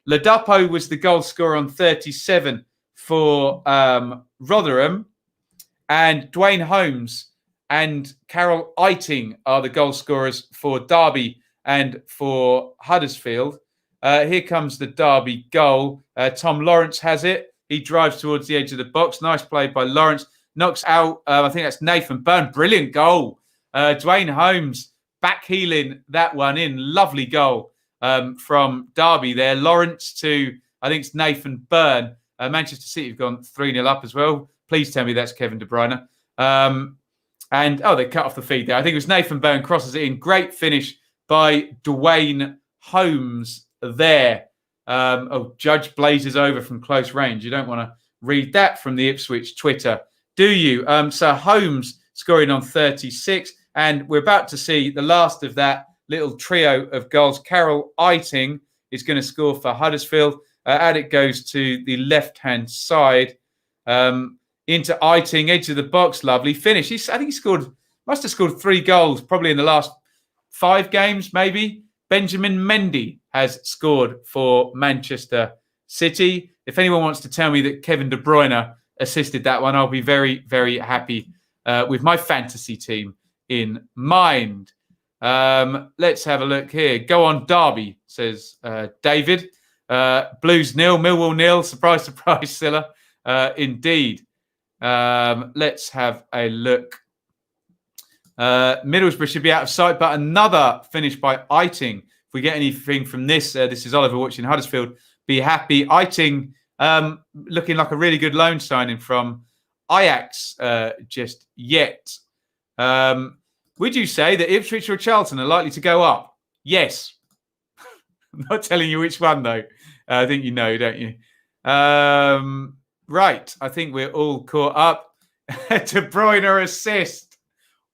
Ladapo was the goal scorer on 37 for Rotherham, and Dwayne Holmes and Carol Eiting are the goal scorers for Derby and for Huddersfield. Here comes the Derby goal. Tom Lawrence has it. He drives towards the edge of the box. Nice play by Lawrence. Knocks out, I think that's Nathan Byrne. Brilliant goal. Dwayne Holmes back-heeling that one in. Lovely goal from Derby there. Lawrence to, I think it's Nathan Byrne. Manchester City have gone 3-0 up as well. Please tell me that's Kevin De Bruyne. They cut off the feed there. I think it was Nathan Byrne crosses it in. Great finish by Dwayne Holmes there. Judge blazes over from close range. You don't want to read that from the Ipswich Twitter, do you? So Holmes scoring on 36. And we're about to see the last of that little trio of goals. Carol Eiting is going to score for Huddersfield. Out it goes to the left-hand side. Into Eiting, edge of the box. Lovely finish. I think he must have scored 3 goals probably in the last 5 games, maybe. Benjamin Mendy has scored for Manchester City. If anyone wants to tell me that Kevin De Bruyne assisted that one, I'll be very, very happy with my fantasy team in mind. Let's have a look here. Go on, Derby, says David. Blues 0, Millwall 0. Surprise, surprise, Silla. Indeed. Let's have a look. Middlesbrough should be out of sight, but another finish by Eiting. If we get anything from this, this is Oliver watching Huddersfield. Be happy. Eiting looking like a really good loan signing from Ajax just yet. Would you say that Ipswich or Charlton are likely to go up? Yes. I'm not telling you which one, though. I think you know, don't you? Right. I think we're all caught up. De Bruyne assist.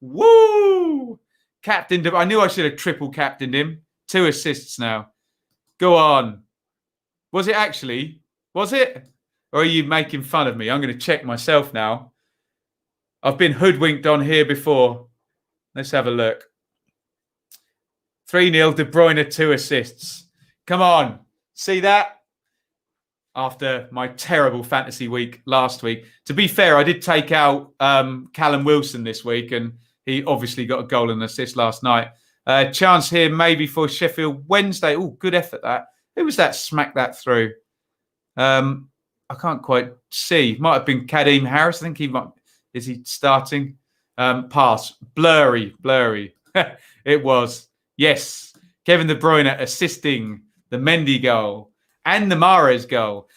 Woo! Captained him. I knew I should have triple captained him. 2 assists now. Go on. Was it actually? Was it? Or are you making fun of me? I'm going to check myself now. I've been hoodwinked on here before. Let's have a look. 3-0, De Bruyne, 2 assists. Come on. See that? After my terrible fantasy week last week. To be fair, I did take out Callum Wilson this week, and he obviously got a goal and assist last night. Chance here maybe for Sheffield Wednesday. Oh, good effort that. Who was that? Smack that through. I can't quite see. Might have been Kadeem Harris. I think he might. Is he starting? Pass. Blurry. It was. Yes. Kevin De Bruyne assisting the Mendy goal and the Mahrez goal.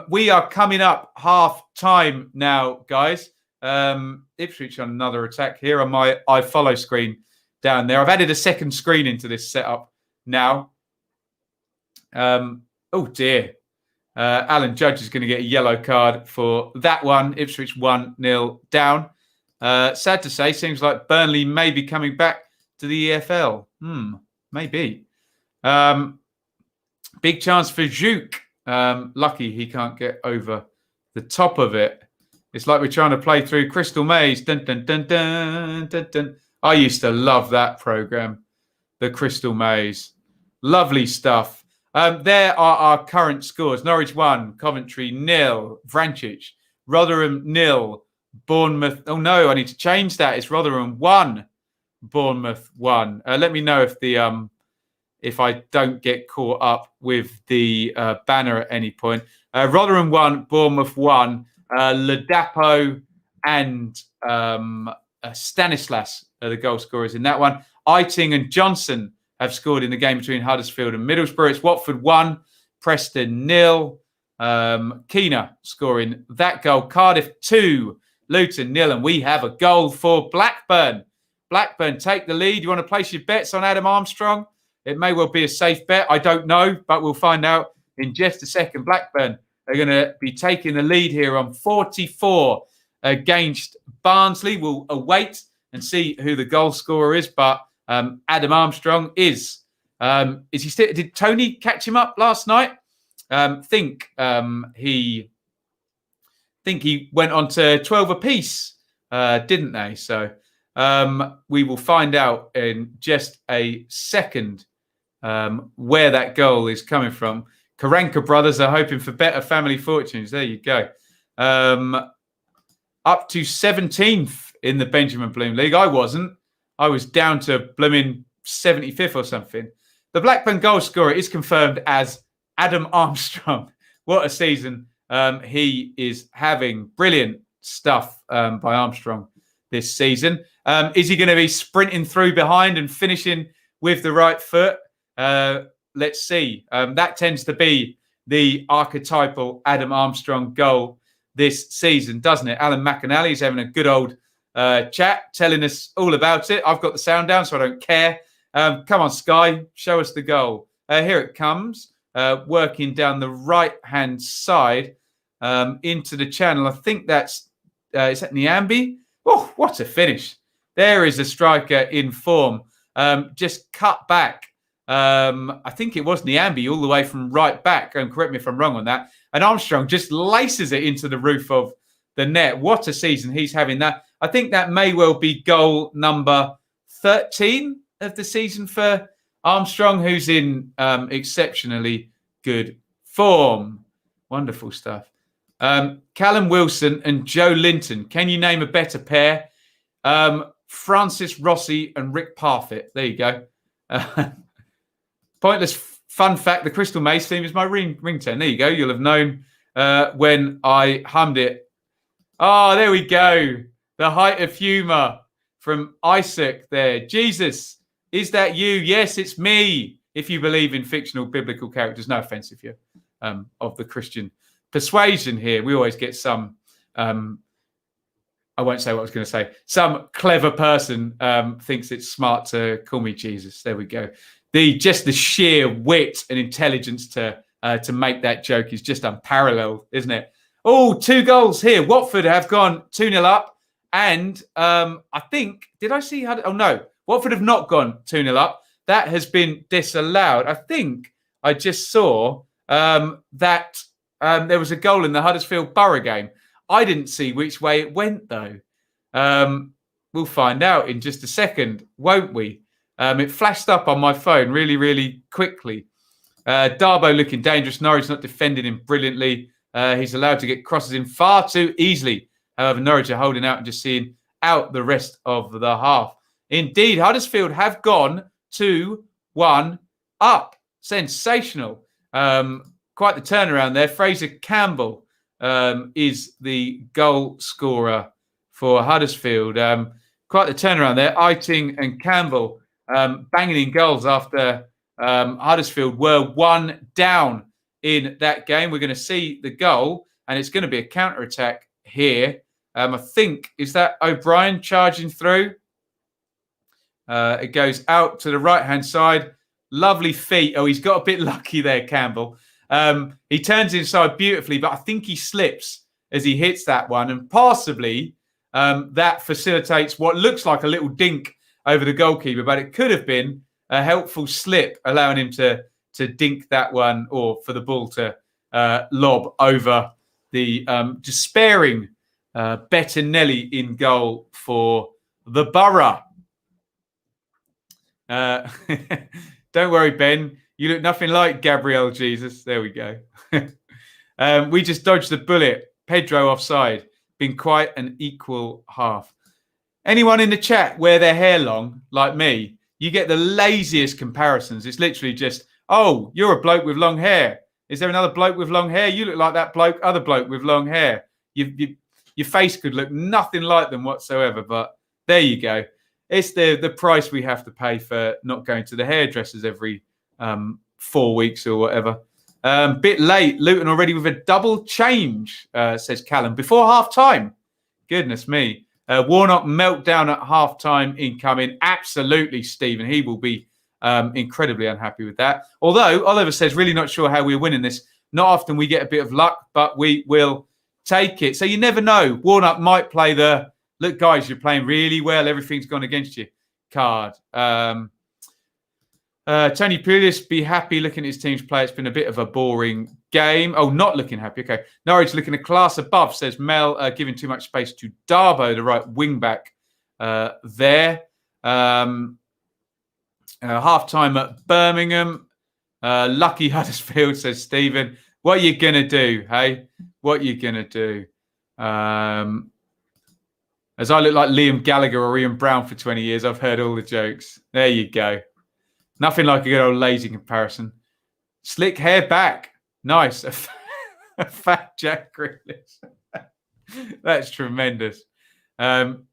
We are coming up half time now, guys. Ipswich on another attack here on my iFollow screen down there. I've added a second screen into this setup now. Oh, dear. Alan Judge is going to get a yellow card for that one. Ipswich 1-0 down. Sad to say, seems like Burnley may be coming back to the EFL. Maybe. Big chance for Juke. Lucky he can't get over the top of it. It's like we're trying to play through Crystal Maze. Dun, dun, dun, dun, dun, dun. I used to love that program, the Crystal Maze. Lovely stuff. There are our current scores. Norwich 1, Coventry 0, Vrancic, Rotherham 0, Bournemouth. Oh, no, I need to change that. It's Rotherham 1, Bournemouth 1. Let me know if I don't get caught up with the banner at any point. Rotherham 1, Bournemouth 1, Ladapo and Stanislas are the goal scorers in that one. Eiting and Johnson have scored in the game between Huddersfield and Middlesbrough. It's Watford 1, Preston 0. Keener scoring that goal. Cardiff 2, Luton 0. And we have a goal for Blackburn. Blackburn take the lead. You want to place your bets on Adam Armstrong? It may well be a safe bet. I don't know, but we'll find out in just a second. Blackburn are going to be taking the lead here on 44 against Barnsley. We'll await and see who the goal scorer is, but Adam Armstrong is he still? Did Tony catch him up last night? Think he went on to 12 apiece, didn't they? So we will find out in just a second where that goal is coming from. Karanka brothers are hoping for better family fortunes. There you go. Up to 17th in the Benjamin Bloom League. I wasn't. I was down to blooming 75th or something. The Blackburn goal scorer is confirmed as Adam Armstrong. What a season he is having. Brilliant stuff by Armstrong this season. Is he going to be sprinting through behind and finishing with the right foot? Let's see. That tends to be the archetypal Adam Armstrong goal this season, doesn't it? Alan McAnally is having a good old chat, telling us all about it. I've got the sound down, so I don't care. Come on, Sky, show us the goal. Here it comes. working down the right-hand side into the channel. I think that's, is that Nyambe? Oh, what a finish. There is a striker in form. Just cut back. I think it was Nyambe all the way from right back. Correct me if I'm wrong on that. And Armstrong just laces it into the roof of the net. What a season he's having. That I think that may well be goal number 13 of the season for Armstrong, who's in exceptionally good form. Wonderful stuff. Callum Wilson and Joe Linton. Can you name a better pair? Francis Rossi and Rick Parfitt. There you go. Pointless fun fact, the Crystal Maze theme is my ringtone. There you go. You'll have known when I hummed it. Oh, there we go. The height of humour from Isaac there. Jesus, is that you? Yes, it's me. If you believe in fictional biblical characters. No offence if you're of the Christian persuasion here. We always get some... I won't say what I was going to say. Some clever person thinks it's smart to call me Jesus. There we go. Just the sheer wit and intelligence to make that joke is just unparalleled, isn't it? Oh, 2 goals here. Watford have gone 2-0 up. And I think, did I see how... Oh, no. Watford have not gone 2-0 up. That has been disallowed. I think I just saw that there was a goal in the Huddersfield Borough game. I didn't see which way it went, though. We'll find out in just a second, won't we? It flashed up on my phone really, really quickly. Darbo looking dangerous. Norwich not defending him brilliantly. He's allowed to get crosses in far too easily. However, Norwich are holding out and just seeing out the rest of the half. Indeed, Huddersfield have gone 2-1 up. Sensational. Quite the turnaround there. Fraser Campbell is the goal scorer for Huddersfield. Quite the turnaround there. Eiting and Campbell banging in goals after Huddersfield were 1 down in that game. We're going to see the goal, and it's going to be a counter-attack here. I think, is that O'Brien charging through? It goes out to the right-hand side. Lovely feet. Oh, he's got a bit lucky there, Campbell. He turns inside beautifully, but I think he slips as he hits that one. And possibly that facilitates what looks like a little dink over the goalkeeper, but it could have been a helpful slip, allowing him to dink that one, or for the ball to lob over the despairing Bettinelli in goal for the Borough. Don't worry, Ben. You look nothing like Gabriel Jesus. There we go. We just dodged the bullet. Pedro offside. Been quite an equal half. Anyone in the chat wear their hair long, like me? You get the laziest comparisons. It's literally just, oh, you're a bloke with long hair. Is there another bloke with long hair? You look like that other bloke with long hair. Your face could look nothing like them whatsoever, but there you go. It's the price we have to pay for not going to the hairdressers every 4 weeks or whatever. Bit late. Luton already with a double change, says Callum, before half-time. Goodness me. Warnock meltdown at half-time incoming. Absolutely, Stephen. He will be incredibly unhappy with that. Although, Oliver says, really not sure how we're winning this. Not often we get a bit of luck, but we will take it. So you never know. Warnock might play the, look, guys, you're playing really well. Everything's gone against you card. Tony Pulis, be happy looking at his team's play. It's been a bit of a boring game. Oh, not looking happy. Okay. Norwich looking a class above, says Mel, giving too much space to Darbo, the right wing back there. Half-time at Birmingham. Lucky Huddersfield, says Stephen. What are you going to do, hey? What are you going to do? As I look like Liam Gallagher or Ian Brown for 20 years, I've heard all the jokes. There you go. Nothing like a good old lazy comparison. Slick hair back. Nice. A fat Jack Grealish. That's tremendous. I'm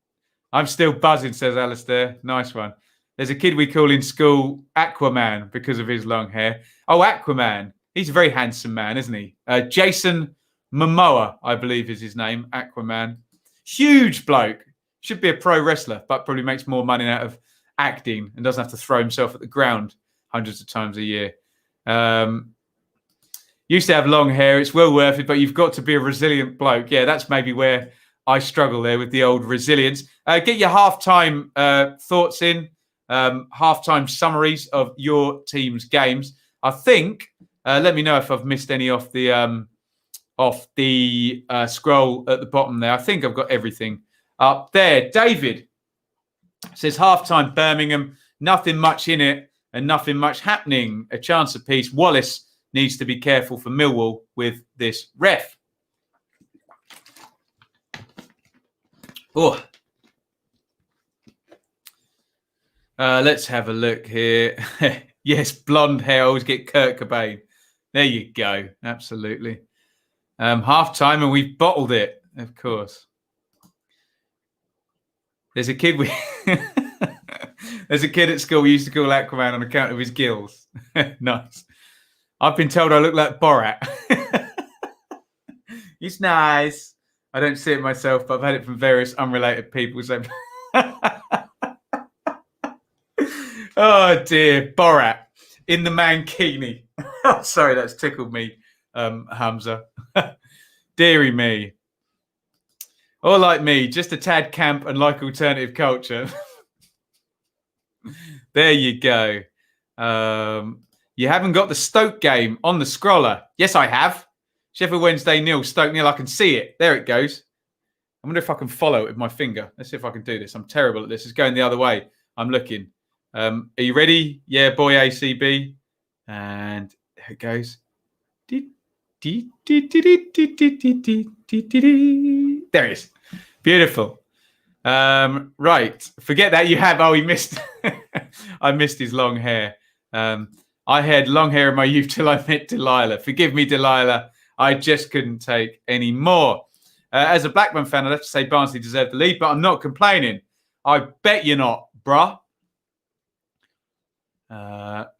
still buzzing, says Alistair. Nice one. There's a kid we call in school Aquaman because of his long hair. Oh, Aquaman. He's a very handsome man, isn't he? Jason Momoa, I believe is his name. Aquaman. Huge bloke. Should be a pro wrestler, but probably makes more money out of acting and doesn't have to throw himself at the ground hundreds of times a year. Used to have long hair. It's well worth it, but you've got to be a resilient bloke. Yeah, that's maybe where I struggle there with the old resilience. Get your halftime thoughts in, halftime summaries of your team's games. I think. Let me know if I've missed any off the scroll at the bottom there. I think I've got everything up there. David says halftime Birmingham, nothing much in it and nothing much happening. A chance apiece. Wallace needs to be careful for Millwall with this ref. Oh, let's have a look here. Yes, blonde hair. Always get Kurt Cobain. There you go. Absolutely. Half time and we've bottled it, of course. There's a kid there's a kid at school we used to call Aquaman on account of his gills. Nice. I've been told I look like Borat. It's nice. I don't see it myself, but I've had it from various unrelated people. So oh dear, Borat in the mankini. Sorry, that's tickled me, Hamza. Deary me. Or like me, just a tad camp and like alternative culture. There you go. You haven't got the Stoke game on the scroller. Yes, I have. Sheffield Wednesday 0, Stoke 0. I can see it. There it goes. I wonder if I can follow it with my finger. Let's see if I can do this. I'm terrible at this. It's going the other way. I'm looking. Are you ready? Yeah, boy, ACB. And there it goes. There it is. Beautiful. Right. Forget that you have. Oh, he missed. I missed his long hair. I had long hair in my youth till I met Delilah. Forgive me, Delilah. I just couldn't take any more. As a Blackburn fan, I'd have to say Barnsley deserved the lead, but I'm not complaining. I bet you're not, bruh.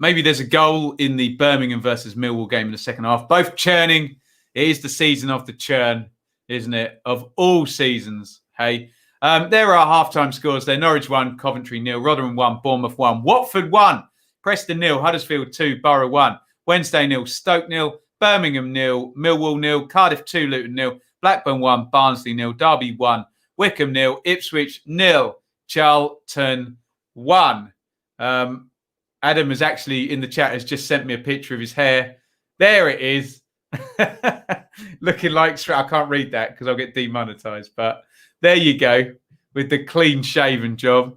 Maybe there's a goal in the Birmingham versus Millwall game in the second half. Both churning. It is the season of the churn, isn't it? Of all seasons. Hey, there are halftime scores there. Norwich 1, Coventry 0, Rotherham 1, Bournemouth 1, Watford 1, Preston 0, Huddersfield 2, Borough 1, Wednesday 0, Stoke 0, Birmingham 0, Millwall 0, Cardiff 2, Luton 0, Blackburn 1, Barnsley 0, Derby 1, Wycombe 0, Ipswich 0, Charlton 1. Adam has actually in the chat has just sent me a picture of his hair. There it is. Looking like I can't read that because I'll get demonetized. But there you go with the clean shaven job.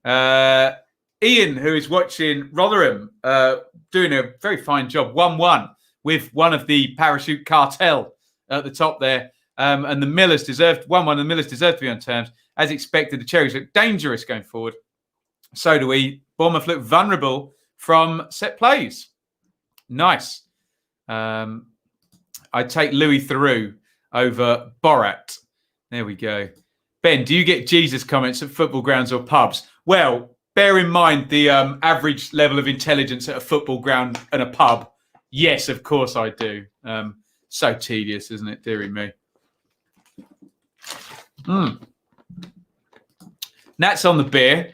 Ian, who is watching Rotherham, doing a very fine job. 1-1 with one of the parachute cartel at the top there. And the Millers deserved 1-1. The Millers deserved to be on terms. As expected, the Cherries look dangerous going forward. So do we. Bournemouth look vulnerable from set plays. Nice. I take Louis Theroux over Borat. There we go. Ben, do you get Jesus comments at football grounds or pubs? Well, bear in mind the average level of intelligence at a football ground and a pub. Yes, of course I do. So tedious, isn't it? Dearie me. Nat's on the beer.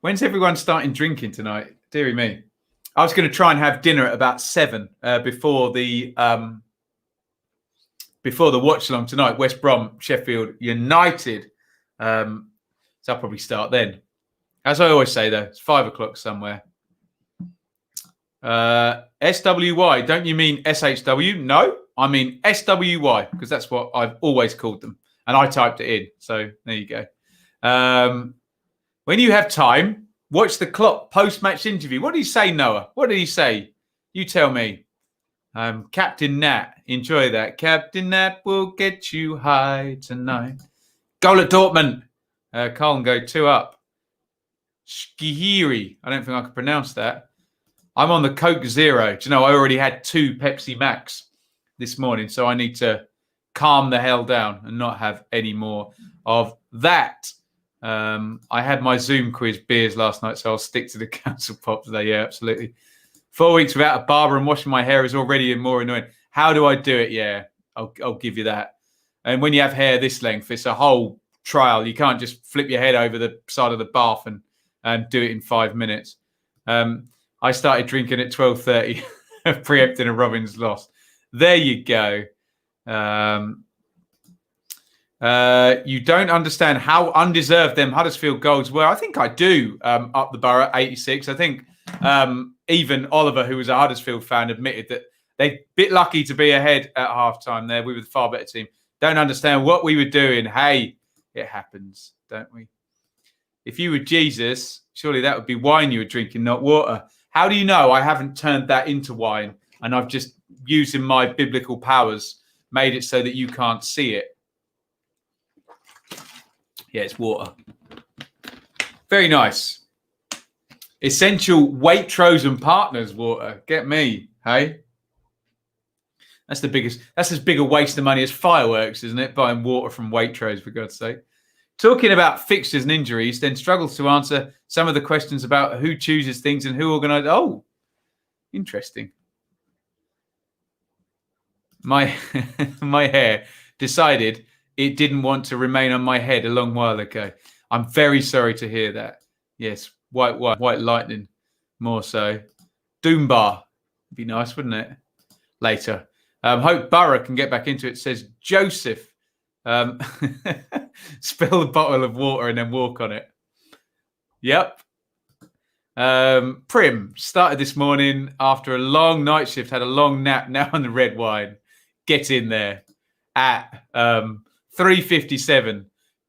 When's everyone starting drinking tonight? Dearie me. I was going to try and have dinner at about 7 before the watch along tonight. West Brom, Sheffield United. So I'll probably start then. As I always say, though, it's 5 o'clock somewhere. SWY. Don't you mean SHW? No, I mean SWY because that's what I've always called them. And I typed it in. So there you go. When you have time, watch the Klopp post-match interview. What did he say, Noah? What did he say? You tell me. Captain Nat. Enjoy that. Captain Nat will get you high tonight. Goal at Dortmund. Colin go 2 up. Skihiri. I don't think I can pronounce that. I'm on the Coke Zero. Do you know, I already had 2 Pepsi Max this morning, so I need to calm the hell down and not have any more of that. I had my Zoom quiz beers last night, so I'll stick to the council pop today. Yeah, absolutely. 4 weeks without a barber and washing my hair is already more annoying. How do I do it? Yeah, I'll give you that. And when you have hair this length, it's a whole trial. You can't just flip your head over the side of the bath and do it in 5 minutes. I started drinking at 12:30 preempting a Robins loss. There you go. You don't understand how undeserved them Huddersfield goals were. I think I do. Up the Borough, 86. I think even Oliver, who was a Huddersfield fan, admitted that they're a bit lucky to be ahead at half-time there. We were the far better team. Don't understand what we were doing. Hey, it happens, don't we? If you were Jesus, surely that would be wine you were drinking, not water. How do you know I haven't turned that into wine and I've just, using my biblical powers, made it so that you can't see it? Yeah, it's water. Very nice. Essential Waitrose and Partners water. Get me, hey? That's as big a waste of money as fireworks, isn't it? Buying water from Waitrose, for God's sake. Talking about fixtures and injuries, then struggles to answer some of the questions about who chooses things and who organises. Oh, interesting. My hair decided it didn't want to remain on my head a long while ago. I'm very sorry to hear that. Yes, white lightning, more so. Doombar. Would be nice, wouldn't it? Later. Hope Borough can get back into it, says Joseph. Spill the bottle of water and then walk on it. Yep. Prim started this morning after a long night shift, had a long nap, now on the red wine. Get in there at 3:57.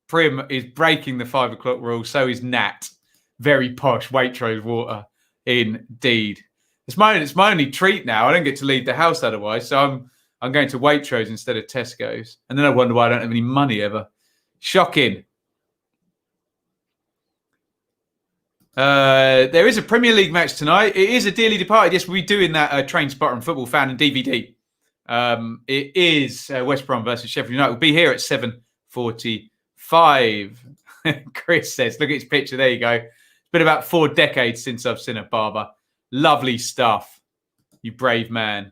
Prim is breaking the 5 o'clock rule, so is Nat. Very posh Waitrose water, indeed. It's my only treat now. I don't get to leave the house otherwise, so I'm going to Waitrose instead of Tesco's. And then I wonder why I don't have any money ever. Shocking. There is a Premier League match tonight. It is a dearly departed. Yes, we'll be doing that Train Spotter and Football Fan and DVD. It is West Brom versus Sheffield United. We'll be here at 7:45. Chris says, look at his picture. There you go. It's been about 4 decades since I've seen a barber. Lovely stuff. You brave man.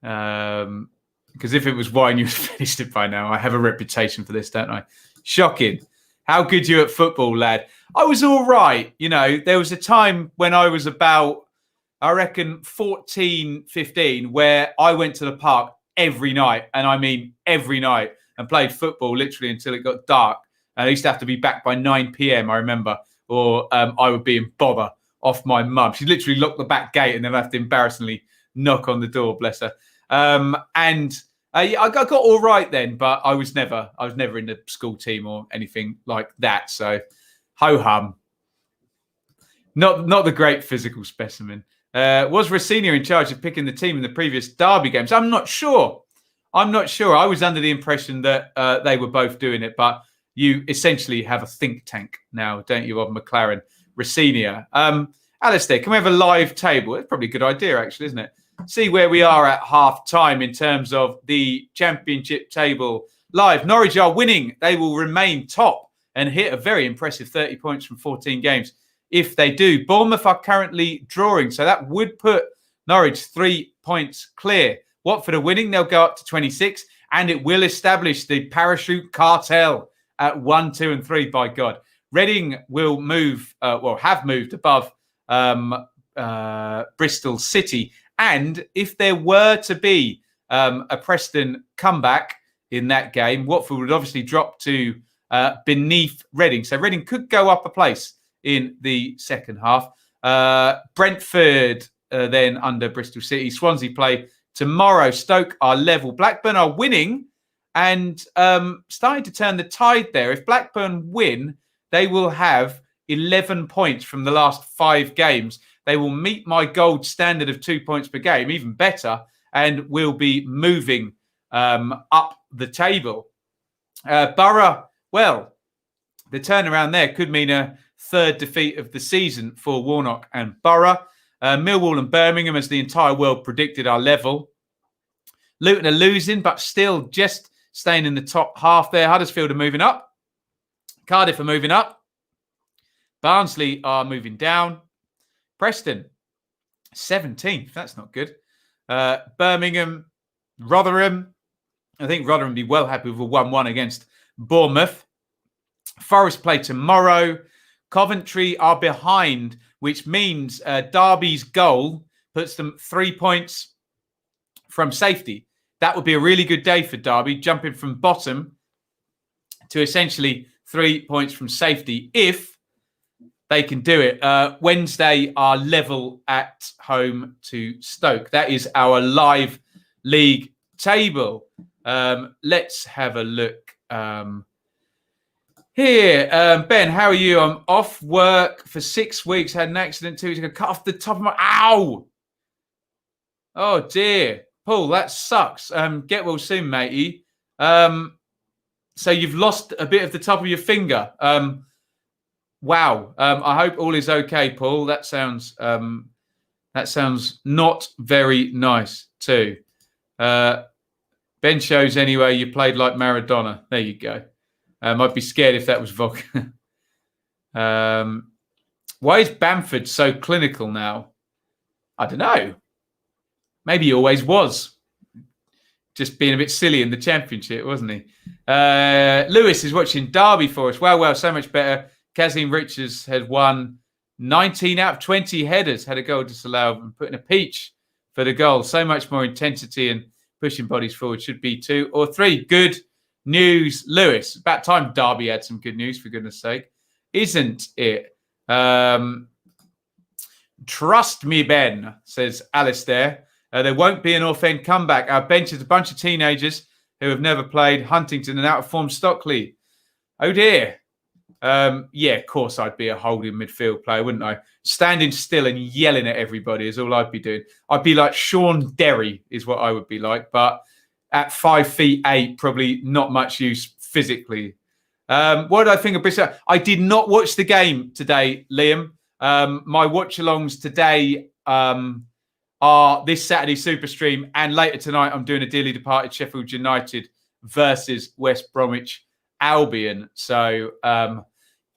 Because if it was wine, you'd have finished it by now. I have a reputation for this, don't I? Shocking. How good you at football, lad? I was all right. You know, there was a time when I was about, I reckon, 14, 15, where I went to the park every night. And I mean every night. And played football literally until it got dark. And I used to have to be back by 9 p.m., I remember. Or I would be in bother off my mum. She literally locked the back gate and then I have to embarrassingly knock on the door, bless her. I got all right then, but I was never in the school team or anything like that. So, ho-hum. Not the great physical specimen. Was Rossini in charge of picking the team in the previous derby games? I'm not sure. I was under the impression that they were both doing it, but you essentially have a think tank now, don't you, of McLaren? Rossini. Alistair, can we have a live table? It's probably a good idea, actually, isn't it? See where we are at half time in terms of the championship table live. Norwich are winning. They will remain top and hit a very impressive 30 points from 14 games if they do. Bournemouth are currently drawing, so that would put Norwich 3 points clear. Watford are winning. They'll go up to 26, and it will establish the parachute cartel at 1, 2, and 3, by God. Reading will move, have moved above Bristol City. And if there were to be a Preston comeback in that game, Watford would obviously drop to beneath Reading. So Reading could go up a place in the second half. Brentford then under Bristol City. Swansea play tomorrow. Stoke are level. Blackburn are winning and starting to turn the tide there. If Blackburn win, they will have 11 points from the last 5 games. They will meet my gold standard of 2 points per game, even better, and will be moving up the table. Borough, well, the turnaround there could mean a 3rd defeat of the season for Warnock and Borough. Millwall and Birmingham, as the entire world predicted, are level. Luton are losing, but still just staying in the top half there. Huddersfield are moving up. Cardiff are moving up. Barnsley are moving down. Preston, 17th. That's not good. Birmingham, Rotherham. I think Rotherham would be well happy with a 1-1 against Bournemouth. Forest play tomorrow. Coventry are behind, which means Derby's goal puts them 3 points from safety. That would be a really good day for Derby, jumping from bottom to essentially 3 points from safety if they can do it. Wednesday are level at home to Stoke. That is our live league table. Let's have a look here. Ben, how are you? I'm off work for 6 weeks. Had an accident 2 weeks ago. Cut off the top of my... Ow! Oh, dear. Paul, that sucks. Get well soon, matey. So you've lost a bit of the top of your finger. Wow. I hope all is okay, Paul. That sounds not very nice too. Ben shows anyway. You played like Maradona. There you go. I'd be scared if that was vodka. Why is Bamford so clinical now? I don't know. Maybe he always was. Just being a bit silly in the Championship, wasn't he? Lewis is watching Derby for us. Well, so much better. Kazim Richards had won 19 out of 20 headers, had a goal disallowed and put in a peach for the goal. So much more intensity and pushing bodies forward. Should be 2 or 3. Good news, Lewis. About time Derby had some good news, for goodness sake. Isn't it? Trust me, Ben, says Alistair. There won't be an off-end comeback. Our bench is a bunch of teenagers who have never played Huntington and out-of-form Stockley. Oh, dear. Yeah, of course I'd be a holding midfield player, wouldn't I? Standing still and yelling at everybody is all I'd be doing. I'd be like Sean Derry is what I would be like, but at 5'8", probably not much use physically. What did I think of Bristol? I did not watch the game today, Liam. My watch-alongs today are this Saturday Super Stream, and later tonight I'm doing a dearly departed Sheffield United versus West Bromwich Albion. So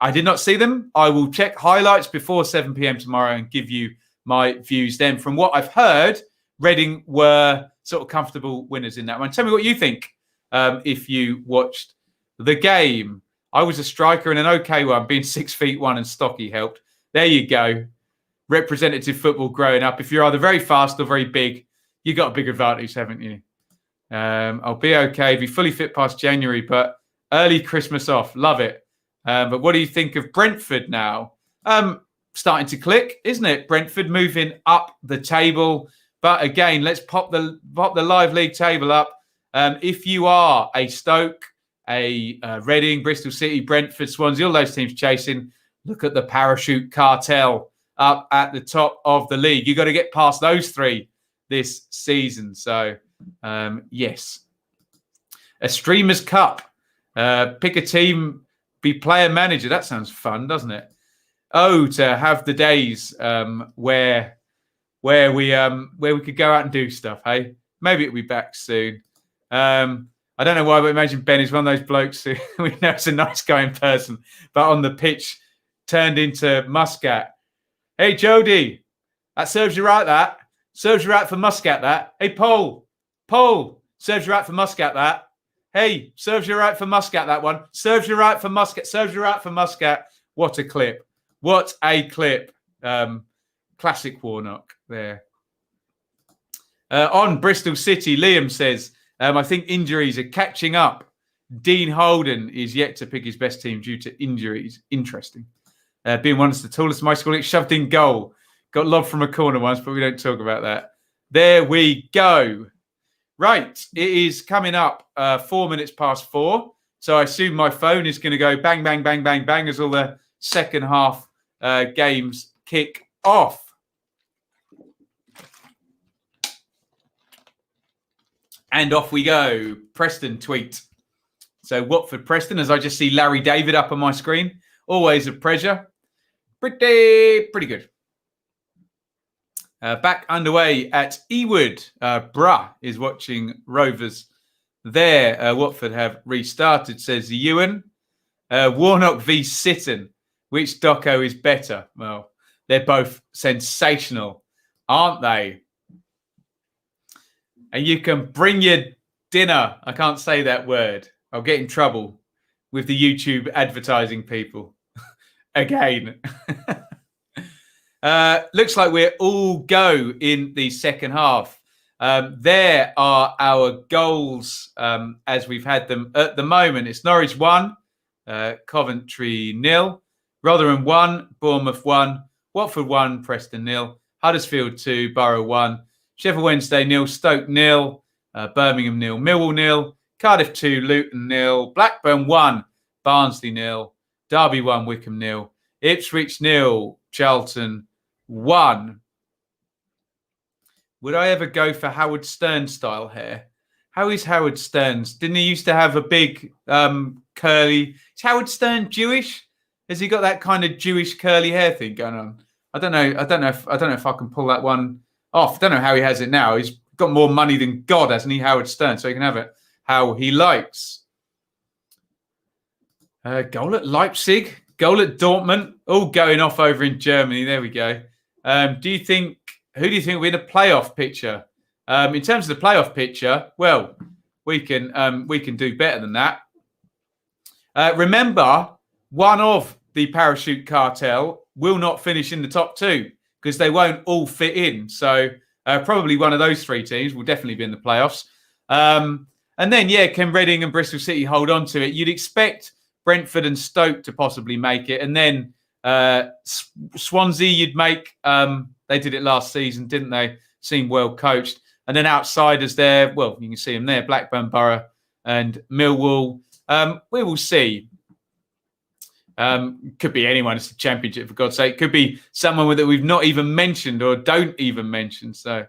I did not see them. I will check highlights before 7 p.m. tomorrow and give you my views then. From what I've heard, Reading were sort of comfortable winners in that one. Tell me what you think if you watched the game. I was a striker in an okay one, being 6'1" and stocky helped. There you go. Representative football growing up. If you're either very fast or very big, you got a big advantage, haven't you? I'll be okay. Be fully fit past January, but early Christmas off. Love it. But what do you think of Brentford now? Starting to click, isn't it? Brentford moving up the table. But again, let's pop the live league table up. If you are a Stoke, a Reading, Bristol City, Brentford, Swansea, all those teams chasing, look at the parachute cartel up at the top of the league. You've got to get past those 3 this season. So, yes. A Streamers Cup. Pick a team, be player manager. That sounds fun, doesn't it? Oh, to have the days where we could go out and do stuff, hey? Maybe it'll be back soon. I don't know why, but imagine Ben is one of those blokes who we know is a nice guy in person, but on the pitch turned into Muscat. Hey, Jody, that serves you right, that. Serves you right for Muscat, that. Hey, Paul, serves you right for Muscat, that. Hey, serves you right for Muscat, that one. Serves you right for Muscat. Serves you right for Muscat. What a clip. What a clip. Classic Warnock there. On Bristol City, Liam says, I think injuries are catching up. Dean Holden is yet to pick his best team due to injuries. Interesting. Being one of the tallest in my school, it's shoved in goal. Got lobbed from a corner once, but we don't talk about that. There we go. Right. It is coming up 4 minutes past 4. So I assume my phone is going to go bang, bang, bang, bang, bang as all the second half games kick off. And off we go. Preston tweet. So Watford Preston, as I just see Larry David up on my screen. Always a pleasure. Pretty good. Back underway at Ewood. Bruh is watching Rovers there. Watford have restarted, says Ewan. Warnock v Sitton. Which doco is better? Well, they're both sensational, aren't they? And you can bring your dinner. I can't say that word. I'll get in trouble with the YouTube advertising people. Again. Looks like we're all go in the second half. There are our goals as we've had them at the moment. It's Norwich 1, Coventry 0, Rotherham 1, Bournemouth 1, Watford 1, Preston 0, Huddersfield 2, Borough 1, Sheffield Wednesday 0, Stoke 0, Birmingham 0, Millwall 0, Cardiff 2, Luton 0, Blackburn 1, Barnsley 0, Derby 1, Wycombe 0, Ipswich 0, Charlton 1. Would I ever go for Howard Stern style hair? How is Howard Stern's? Didn't he used to have a big curly? Is Howard Stern Jewish? Has he got that kind of Jewish curly hair thing going on? I don't know. I don't know if I can pull that one off. I don't know how he has it now. He's got more money than God, hasn't he, Howard Stern? So he can have it how he likes. Goal at Leipzig, goal at Dortmund, all going off over in Germany. There we go. Who do you think will win a playoff picture? In terms of the playoff picture, well, we can do better than that. Remember, one of the parachute cartel will not finish in the top two because they won't all fit in. So probably one of those three teams will definitely be in the playoffs. And then, can Reading and Bristol City hold on to it? You'd expect Brentford and Stoke to possibly make it. And then Swansea, you'd make. They did it last season, didn't they? Seemed well coached. And then outsiders there, well, you can see them there, Blackburn, Borough and Millwall. We will see. Could be anyone. It's the Championship, for God's sake. Could be someone that we've not even mentioned or don't even mention. So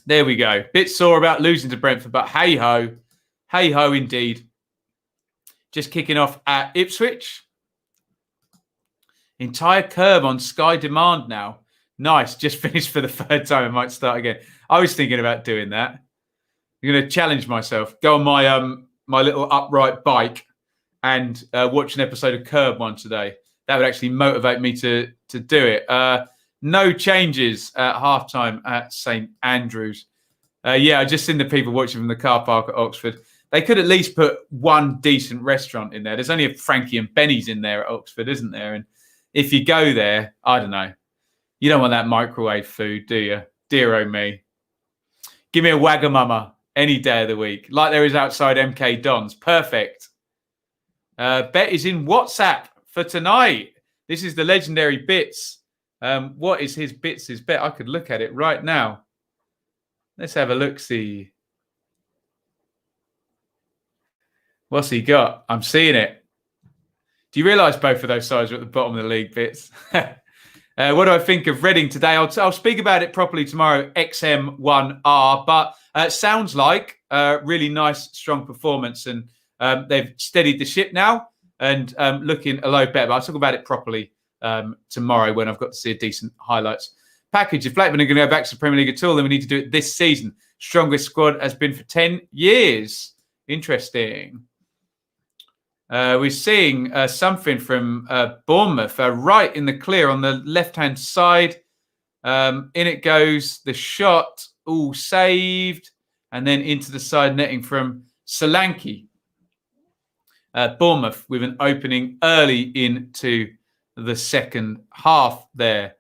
there we go. Bit sore about losing to Brentford, but hey-ho. Hey-ho indeed. Just kicking off at Ipswich. Entire curb on Sky Demand now. Nice. Just finished for the third time. I might start again. I was thinking about doing that. I'm going to challenge myself. Go on my little upright bike and watch an episode of Curb once a day. That would actually motivate me to do it. No changes at halftime at St Andrews. I just seen the people watching from the car park at Oxford. They could at least put one decent restaurant in there. There's only a Frankie and Benny's in there at Oxford, isn't there? And if you go there, I don't know. You don't want that microwave food, do you? Dear oh me. Give me a Wagamama any day of the week, like there is outside MK Don's. Perfect. Bet is in WhatsApp for tonight. This is the legendary Bits. What is his Bits' bet? I could look at it right now. Let's have a look-see. What's he got? I'm seeing it. Do you realise both of those sides are at the bottom of the league, Bits? What do I think of Reading today? I'll speak about it properly tomorrow, XM1R. But sounds like a really nice, strong performance. And they've steadied the ship now and looking a load better. But I'll talk about it properly tomorrow when I've got to see a decent highlights package. If Blackburn are going to go back to the Premier League at all, then we need to do it this season. Strongest squad has been for 10 years. Interesting. We're seeing something from Bournemouth right in the clear on the left-hand side. In it goes. The shot all saved. And then into the side netting from Solanke. Bournemouth with an opening early into the second half there.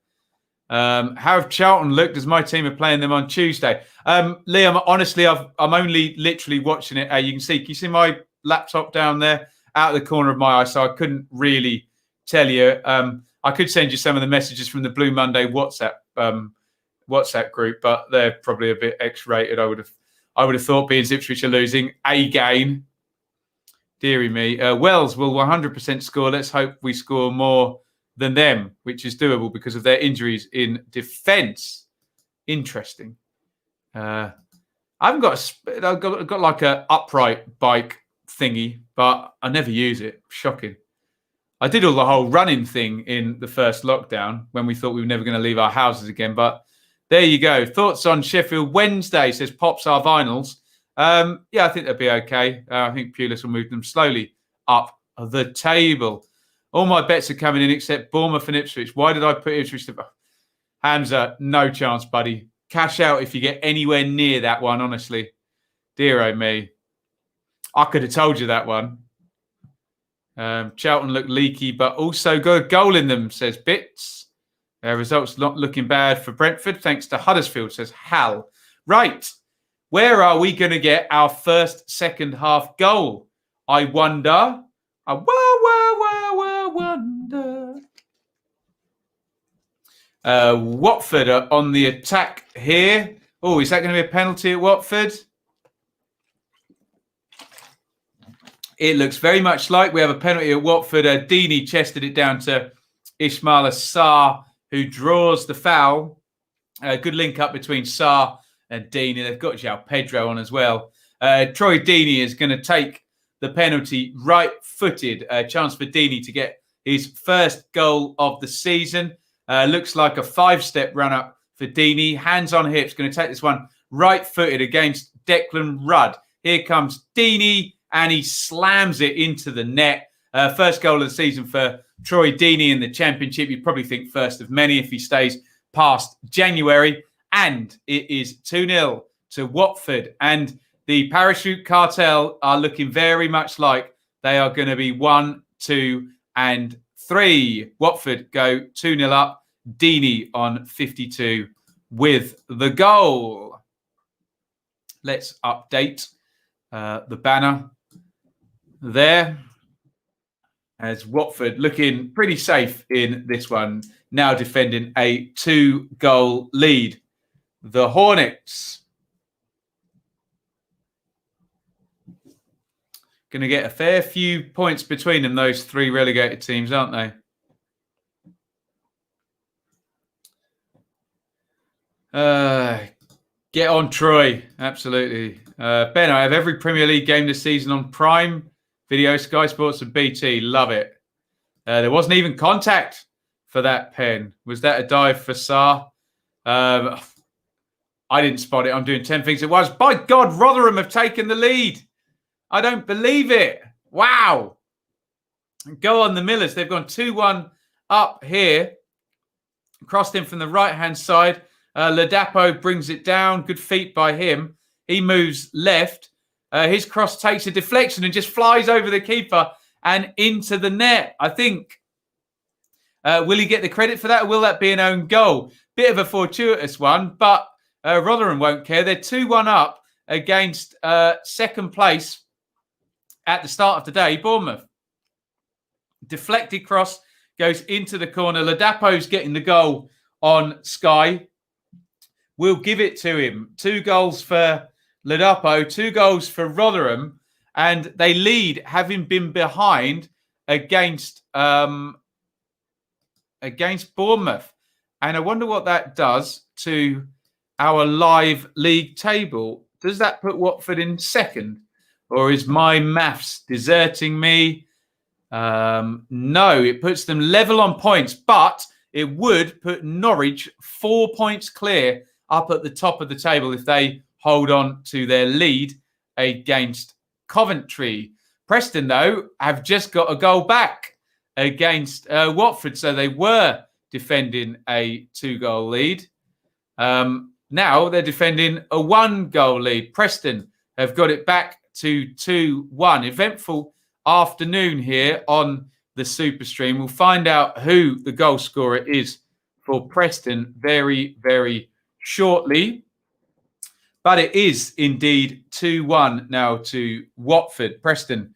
How have Charlton looked as my team are playing them on Tuesday? Liam, honestly, I'm only literally watching it. You can see my laptop down there out of the corner of my eye, so I couldn't really tell you. I could send you some of the messages from the Blue Monday WhatsApp group, but they're probably a bit X-rated. I would have thought, being Ipswich are losing again. Deary me. Wells will 100% score. Let's hope we score more than them, which is doable because of their injuries in defence. Interesting. I've got like a upright bike thingy, but I never use it. Shocking. I did all the whole running thing in the first lockdown when we thought we were never going to leave our houses again. But there you go. Thoughts on Sheffield Wednesday, says Pops Our Vinyls. I think they'll be okay. I think Pulis will move them slowly up the table. All my bets are coming in except Bournemouth and Ipswich. Why did I put Ipswich to... Hamza, no chance, buddy. Cash out if you get anywhere near that one, honestly. Dear oh me. I could have told you that one. Charlton look leaky, but also got a goal in them, says Bits. Results not looking bad for Brentford, thanks to Huddersfield, says Hal. Right. Where are we going to get our first second half goal? I wonder. I wonder. Watford are on the attack here. Oh, is that going to be a penalty at Watford? It looks very much like we have a penalty at Watford. Deeney chested it down to Ismaila Sarr, who draws the foul. Good link up between Sarr and Deeney. They've got João Pedro on as well. Troy Deeney is going to take the penalty right-footed. Chance for Deeney to get his first goal of the season. Looks like a five-step run-up for Deeney. Hands on hips. Going to take this one right-footed against Declan Rudd. Here comes Deeney, and he slams it into the net. First goal of the season for Troy Deeney in the Championship. You'd probably think first of many if he stays past January. And it is 2-0 to Watford. And the Parachute Cartel are looking very much like they are going to be 1, 2, and 3. Watford go 2-0 up. Deeney on 52 with the goal. Let's update the banner there. As Watford looking pretty safe in this one. Now defending a 2-goal lead. The Hornets going to get a fair few points between them, those three relegated teams, aren't they? Get on, Troy. Absolutely. Ben, I have every Premier League game this season on Prime Video, Sky Sports and BT. Love it. There wasn't even contact for that pen. Was that a dive for Sarr? I didn't spot it. I'm doing 10 things at once. By God, Rotherham have taken the lead. I don't believe it. Wow. Go on the Millers. They've gone 2-1 up here. Crossed in from the right-hand side. Ladapo brings it down. Good feet by him. He moves left. His cross takes a deflection and just flies over the keeper and into the net. I think, will he get the credit for that, or will that be an own goal? Bit of a fortuitous one, but Rotherham won't care. They're 2-1 up against second place at the start of the day, Bournemouth. Deflected cross goes into the corner. Ladapo's getting the goal on Sky. We'll give it to him. 2 goals for Ladapo, 2 goals for Rotherham, and they lead, having been behind against Bournemouth. And I wonder what that does to our live league table. Does that put Watford in second? Or is my maths deserting me? No, it puts them level on points, but it would put Norwich 4 points clear up at the top of the table if they hold on to their lead against Coventry. Preston, though, have just got a goal back against Watford, so they were defending a 2-goal lead. Now they're defending a 1-goal lead. Preston have got it back to 2-1. Eventful afternoon here on the Super Stream. We'll find out who the goal scorer is for Preston very, very shortly. But it is indeed 2-1 now to Watford. Preston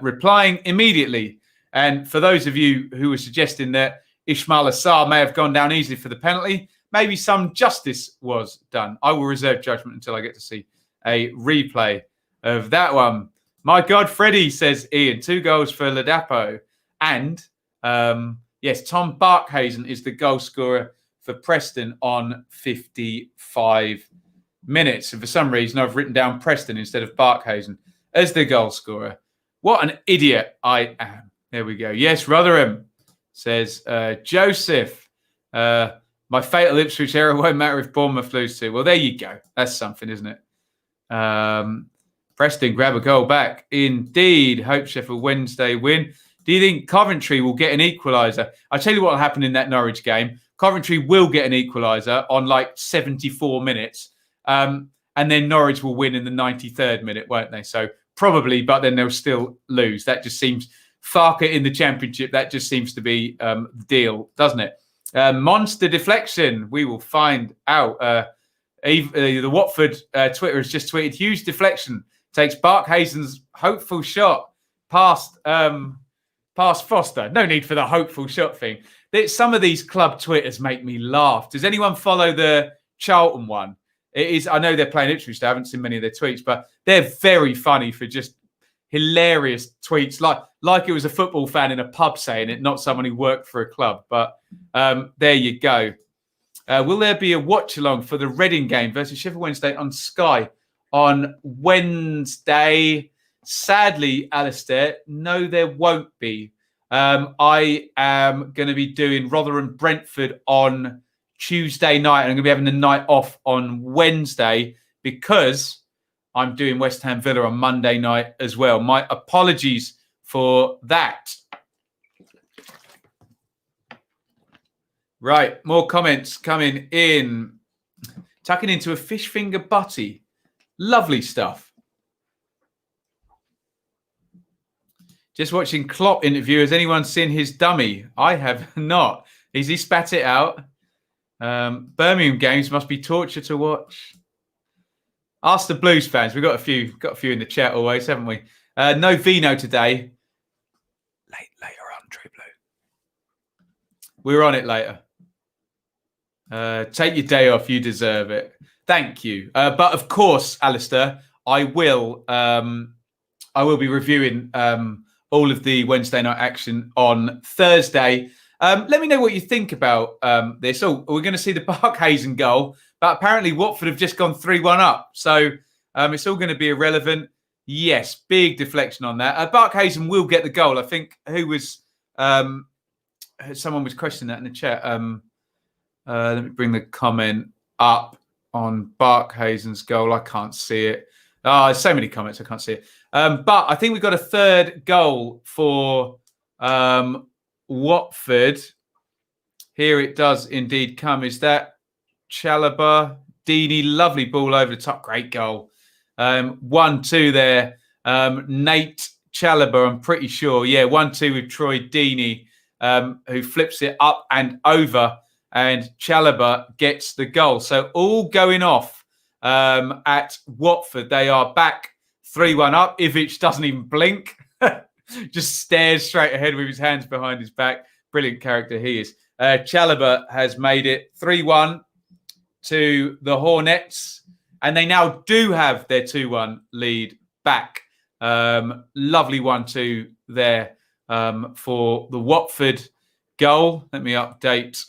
replying immediately. And for those of you who were suggesting that Ismaila Sarr may have gone down easily for the penalty, maybe some justice was done. I will reserve judgment until I get to see a replay of that one. My God, Freddie, says Ian. 2 goals for Ladapo. And, yes, Tom Barkhazen is the goal scorer for Preston on 55 minutes. And for some reason, I've written down Preston instead of Barkhazen as the goal scorer. What an idiot I am. There we go. Yes, Rotherham, says Joseph. My fatal Ipswich error won't matter if Bournemouth lose too. Well, there you go. That's something, isn't it? Preston grab a goal back. Indeed. Hope Sheffield Wednesday win. Do you think Coventry will get an equaliser? I'll tell you what will happen in that Norwich game. Coventry will get an equaliser on like 74 minutes. And then Norwich will win in the 93rd minute, won't they? So probably, but then they'll still lose. That just seems, Farker in the Championship, that just seems to be the deal, doesn't it? Monster deflection. We will find out. The Watford Twitter has just tweeted, huge deflection. Takes Barkhuizen's hopeful shot past Foster. No need for the hopeful shot thing. Some of these club Twitters make me laugh. Does anyone follow the Charlton one? It is. I know they're playing Ipswich. I haven't seen many of their tweets, but they're very funny for just hilarious tweets, like it was a football fan in a pub saying it, not someone who worked for a club. But there you go. Will there be a watch-along for the Reading game versus Sheffield Wednesday on Sky on Wednesday? Sadly, Alistair, no, there won't be. I am going to be doing Rotherham Brentford on Tuesday night, and I'm going to be having the night off on Wednesday because I'm doing West Ham Villa on Monday night as well. My apologies for that. Right, more comments coming in. Tucking into a fish finger butty. Lovely stuff. Just watching Klopp interview. Has anyone seen his dummy? I have not. Has he spat it out? Birmingham games must be torture to watch. Ask the Blues fans. We've got a few in the chat always, haven't we? No Vino today. Later on, True Blue. We're on it later. Take your day off. You deserve it. Thank you. But of course, Alistair, I will be reviewing all of the Wednesday night action on Thursday. Let me know what you think about this. Oh, we're going to see the Barkhuizen goal, but apparently Watford have just gone 3-1 up. So it's all going to be irrelevant. Yes, big deflection on that. Barkhuizen will get the goal. I think someone was questioning that in the chat. Let me bring the comment up on Barkhuizen's goal. I can't see it. There's so many comments, I can't see it. But I think we've got a third goal for Watford. Here it does indeed come. Is that Chalobah? Deeney, lovely ball over the top. Great goal. 1-2 there. Nate Chalobah, I'm pretty sure. Yeah, 1-2 with Troy Deeney, who flips it up and over. And Chalobah gets the goal. So all going off at Watford. They are back 3-1 up. Ivic doesn't even blink. Just stares straight ahead with his hands behind his back. Brilliant character he is. Chalobah has made it 3-1 to the Hornets. And they now do have their 2-1 lead back. Lovely 1-2 there for the Watford goal. Let me update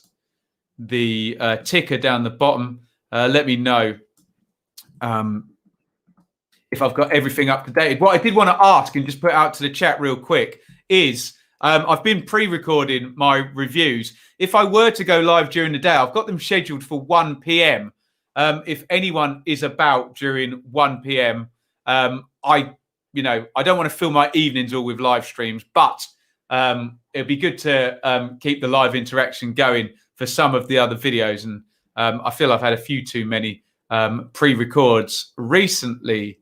the ticker down the bottom. Let me know if I've got everything up to date. What I did want to ask and just put out to the chat real quick is I've been pre-recording my reviews. If I were to go live during the day, I've got them scheduled for 1 p.m. If anyone is about during 1 p.m., I don't want to fill my evenings all with live streams, but it'd be good to keep the live interaction going for some of the other videos. And I feel I've had a few too many pre-records recently.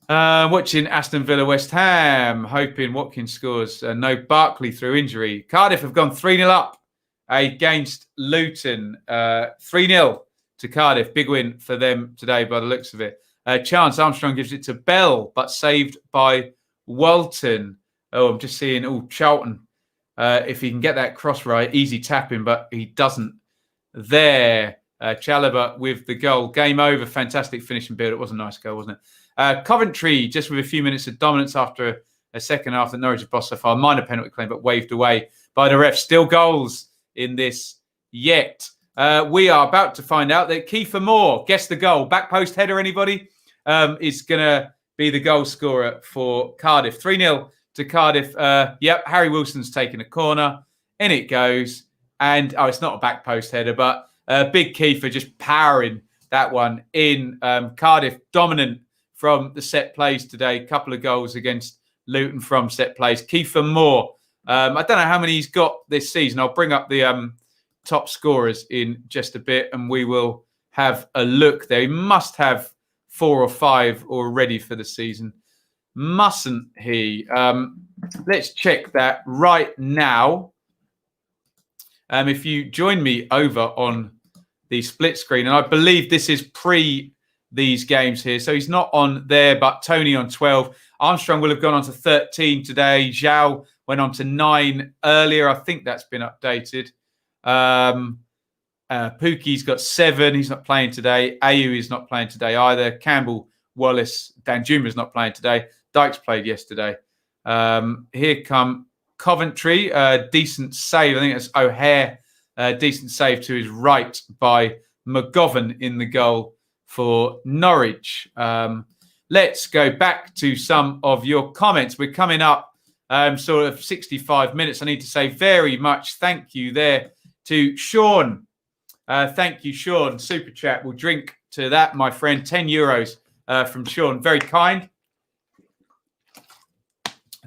Watching Aston Villa West Ham, hoping Watkins scores. No Barkley through injury. Cardiff have gone 3-0 up against Luton. 3-0 to Cardiff. Big win for them today by the looks of it. Chance Armstrong gives it to Bell, but saved by Walton. Oh, I'm just seeing, Charlton. If he can get that cross right, easy tapping, but he doesn't there. Chalobah with the goal. Game over. Fantastic finishing build. It was a nice goal, wasn't it? Coventry, just with a few minutes of dominance after a second half that Norwich have bossed so far. Minor penalty claim, but waved away by the ref. Still goals in this yet. We are about to find out that Kiefer Moore, guess the goal. Back post header, anybody? Is going to be the goal scorer for Cardiff. 3-0 to Cardiff. Yep, Harry Wilson's taking a corner. In it goes. And, it's not a back post header, but big Kiefer just powering that one in. Cardiff dominant from the set plays today. A couple of goals against Luton from set plays. Kiefer Moore. I don't know how many he's got this season. I'll bring up the top scorers in just a bit and we will have a look there. He must have 4 or 5 already for the season. Mustn't he? Let's check that right now. if you join me over on the split screen, and I believe this is pre these games here, so he's not on there, but Tony on 12. Armstrong will have gone on to 13 today. Zhao went on to 9 earlier. I think that's been updated. Pookie's got 7. He's not playing today. Ayu is not playing today either. Campbell, Wallace, Danjuma's not playing today. Dykes played yesterday. Here come Coventry. Decent save. I think it's O'Hare. Decent save to his right by McGovern in the goal for Norwich. Let's go back to some of your comments. We're coming up sort of 65 minutes. I need to say very much thank you there to Sean. Thank you, Sean. Super chat. We'll drink to that, my friend. €10 from Sean. Very kind.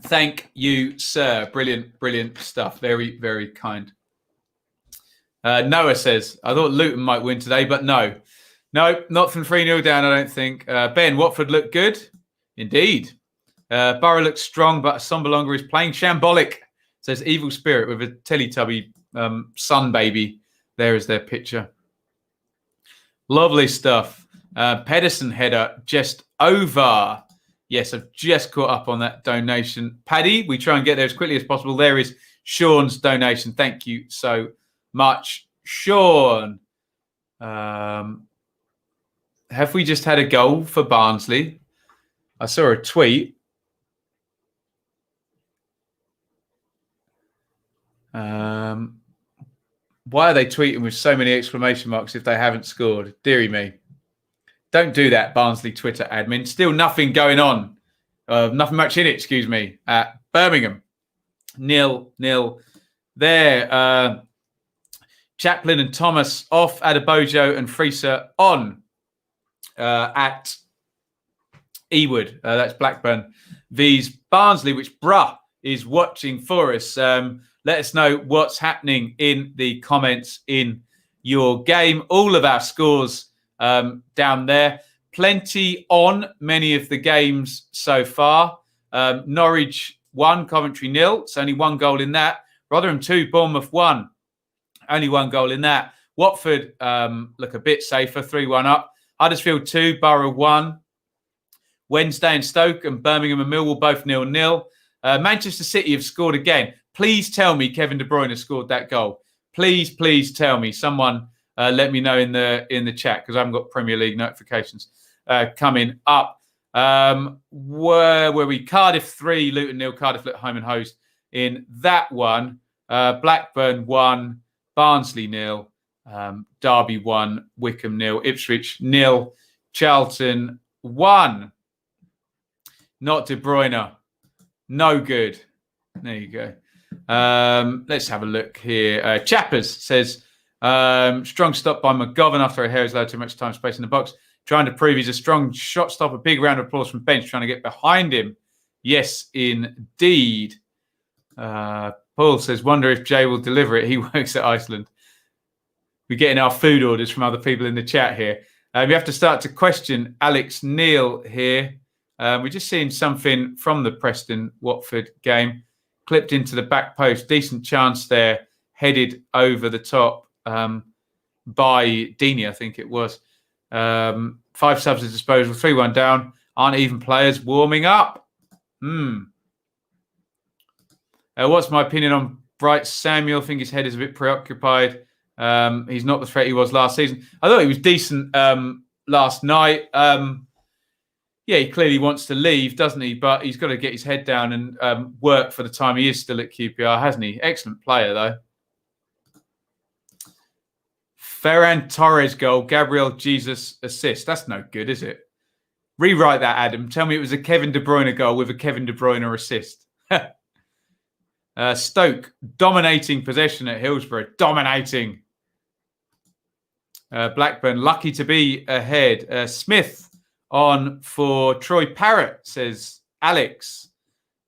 Thank you, sir. Brilliant, brilliant stuff. Very, very kind. Noah says, I thought Luton might win today, but no. No, not from 3-0 down, I don't think. Ben, Watford looked good. Indeed. Borough looks strong, but Assombalonga is playing shambolic, says Evil Spirit with a Teletubby sun baby. There is their picture. Lovely stuff. Pedersen header just over. Yes, I've just caught up on that donation. Paddy, we try and get there as quickly as possible. There is Sean's donation. Thank you so much, Sean. Have we just had a goal for Barnsley? I saw a tweet. Why are they tweeting with so many exclamation marks if they haven't scored? Deary me. Don't do that, Barnsley Twitter admin. Still nothing going on. Nothing much in it, excuse me, at Birmingham. 0-0 there. Chaplin and Thomas off. Adebayo and Frieser on at Ewood. That's Blackburn vs Barnsley, which is watching for us. Let us know what's happening in the comments in your game. All of our scores down there. Plenty on many of the games so far. Norwich 1, Coventry 0. It's only 1 goal in that. Rotherham 2, Bournemouth 1. Only 1 goal in that. Watford look a bit safer, 3-1 up. Huddersfield 2, Borough 1. Wednesday and Stoke and Birmingham and Millwall both 0-0. Manchester City have scored again. Please tell me Kevin De Bruyne has scored that goal. Please, please tell me. Someone let me know in the chat because I haven't got Premier League notifications coming up. Where were we? Cardiff 3, Luton 0. Cardiff look home and host in that one. Blackburn 1, Barnsley 0. Derby 1, Wycombe 0. Ipswich 0. Charlton 1. Not De Bruyne. No good. There you go. Let's have a look here. Chappers says, strong stop by McGovern after O'Hare has allowed too much time space in the box. Trying to prove he's a strong shot stopper. Big round of applause from bench trying to get behind him. Yes, indeed. Paul says, wonder if Jay will deliver it. He works at Iceland. We're getting our food orders from other people in the chat here. We have to start to question Alex Neil here. We're just seeing something from the Preston-Watford game. Clipped into the back post. Decent chance there. Headed over the top by Deeney, I think it was. 5 subs at disposal. 3-1 down. Aren't even players warming up. What's my opinion on Bright Samuel? I think his head is a bit preoccupied. He's not the threat he was last season. I thought he was decent last night. Yeah, he clearly wants to leave, doesn't he? But he's got to get his head down and work for the time he is still at QPR, hasn't he? Excellent player, though. Ferran Torres goal, Gabriel Jesus assist. That's no good, is it? Rewrite that, Adam. Tell me it was a Kevin De Bruyne goal with a Kevin De Bruyne assist. Stoke dominating possession at Hillsborough. Dominating. Blackburn lucky to be ahead. Smith on for Troy Parrott, says Alex.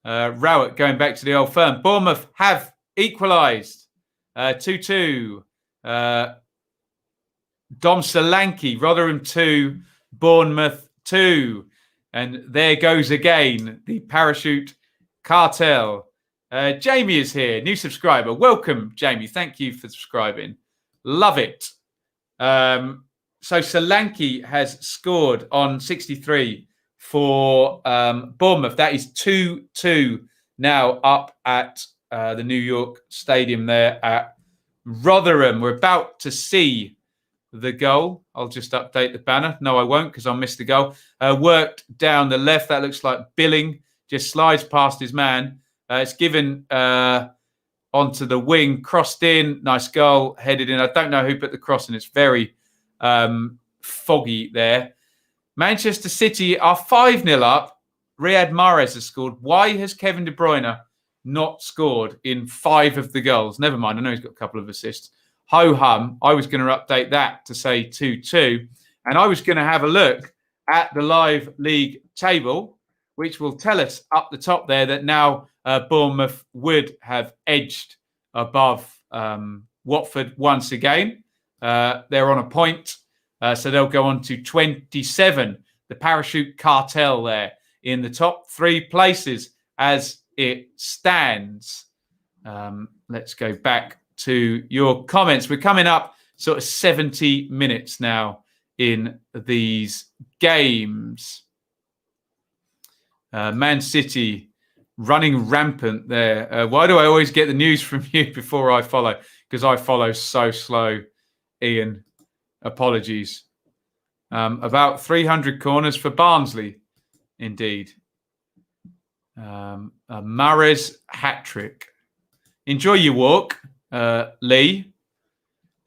Rowett going back to the old firm. Bournemouth have equalised. 2-2. Dom Solanke, Rotherham 2, Bournemouth 2. And there goes again the parachute cartel. Jamie is here, new subscriber. Welcome, Jamie. Thank you for subscribing. Love it. So Solanke has scored on 63 for Bournemouth. That is 2-2 now up at the New York Stadium there at Rotherham. We're about to see the goal. I'll just update the banner. No, I won't because I'll miss the goal. Worked down the left. That looks like Billing. Just slides past his man. It's given onto the wing. Crossed in. Nice goal. Headed in. I don't know who put the cross in. It's very foggy there. Manchester City are 5-0 up. Riyad Mahrez has scored. Why has Kevin De Bruyne not scored in 5 of the goals? Never mind. I know he's got a couple of assists. Ho-hum. I was going to update that to say 2-2. And I was going to have a look at the live league table, which will tell us up the top there that now Bournemouth would have edged above Watford once again. They're on a point. So they'll go on to 27. The parachute cartel there in the top 3 places as it stands. Let's go back to your comments. We're coming up sort of 70 minutes now in these games. Man City running rampant there. Why do I always get the news from you before I follow? Because I follow so slow, Ian. Apologies. About 300 corners for Barnsley, indeed. A Mahrez hat-trick. Enjoy your walk, Lee.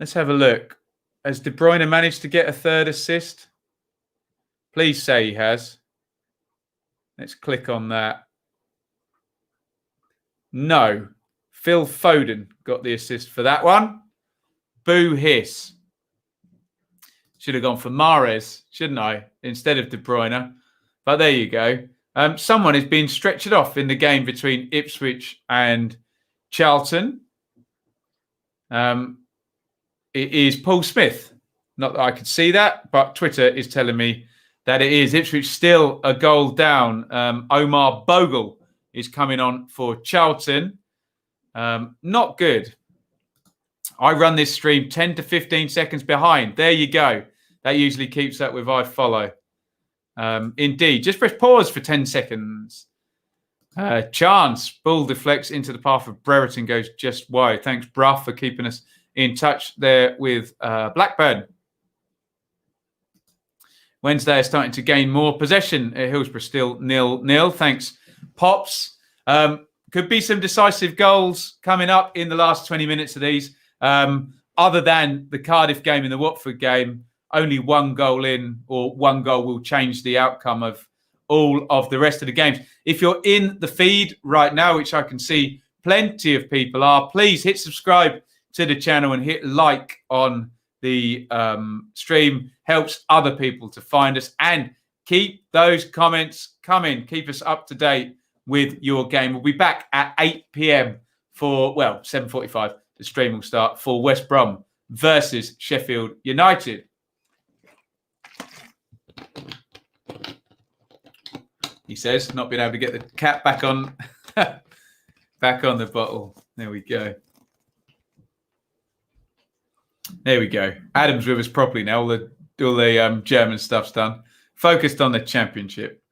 Let's have a look. Has De Bruyne managed to get a 3rd assist? Please say he has. Let's click on that. No. Phil Foden got the assist for that one. Boo hiss. Should have gone for Mahrez, shouldn't I, instead of De Bruyne? But there you go. Someone is being stretched off in the game between Ipswich and Charlton. It is Paul Smith. Not that I could see that, but Twitter is telling me that it is. Ipswich still a goal down. Omar Bogle is coming on for Charlton. Not good. I run this stream 10 to 15 seconds behind. There you go. That usually keeps up with I follow. Indeed. Just press pause for 10 seconds. Chance. Ball deflects into the path of Brereton, goes just wide. Thanks, Bruff, for keeping us in touch there with Blackburn. Wednesday is starting to gain more possession. Hillsborough still 0-0. Thanks, Pops. Could be some decisive goals coming up in the last 20 minutes of these. Other than the Cardiff game and the Watford game, only 1 goal in, or 1 goal will change the outcome of all of the rest of the games. If you're in the feed right now, which I can see plenty of people are, please hit subscribe to the channel and hit like on the stream. Helps other people to find us. And keep those comments coming. Keep us up to date with your game. We'll be back at 8 p.m. for, 7:45. The stream will start for West Brom versus Sheffield United. He says, not being able to get the cap back on back on the bottle. There we go. There we go. Adam's with us properly now. All the German stuff's done. Focused on the Championship.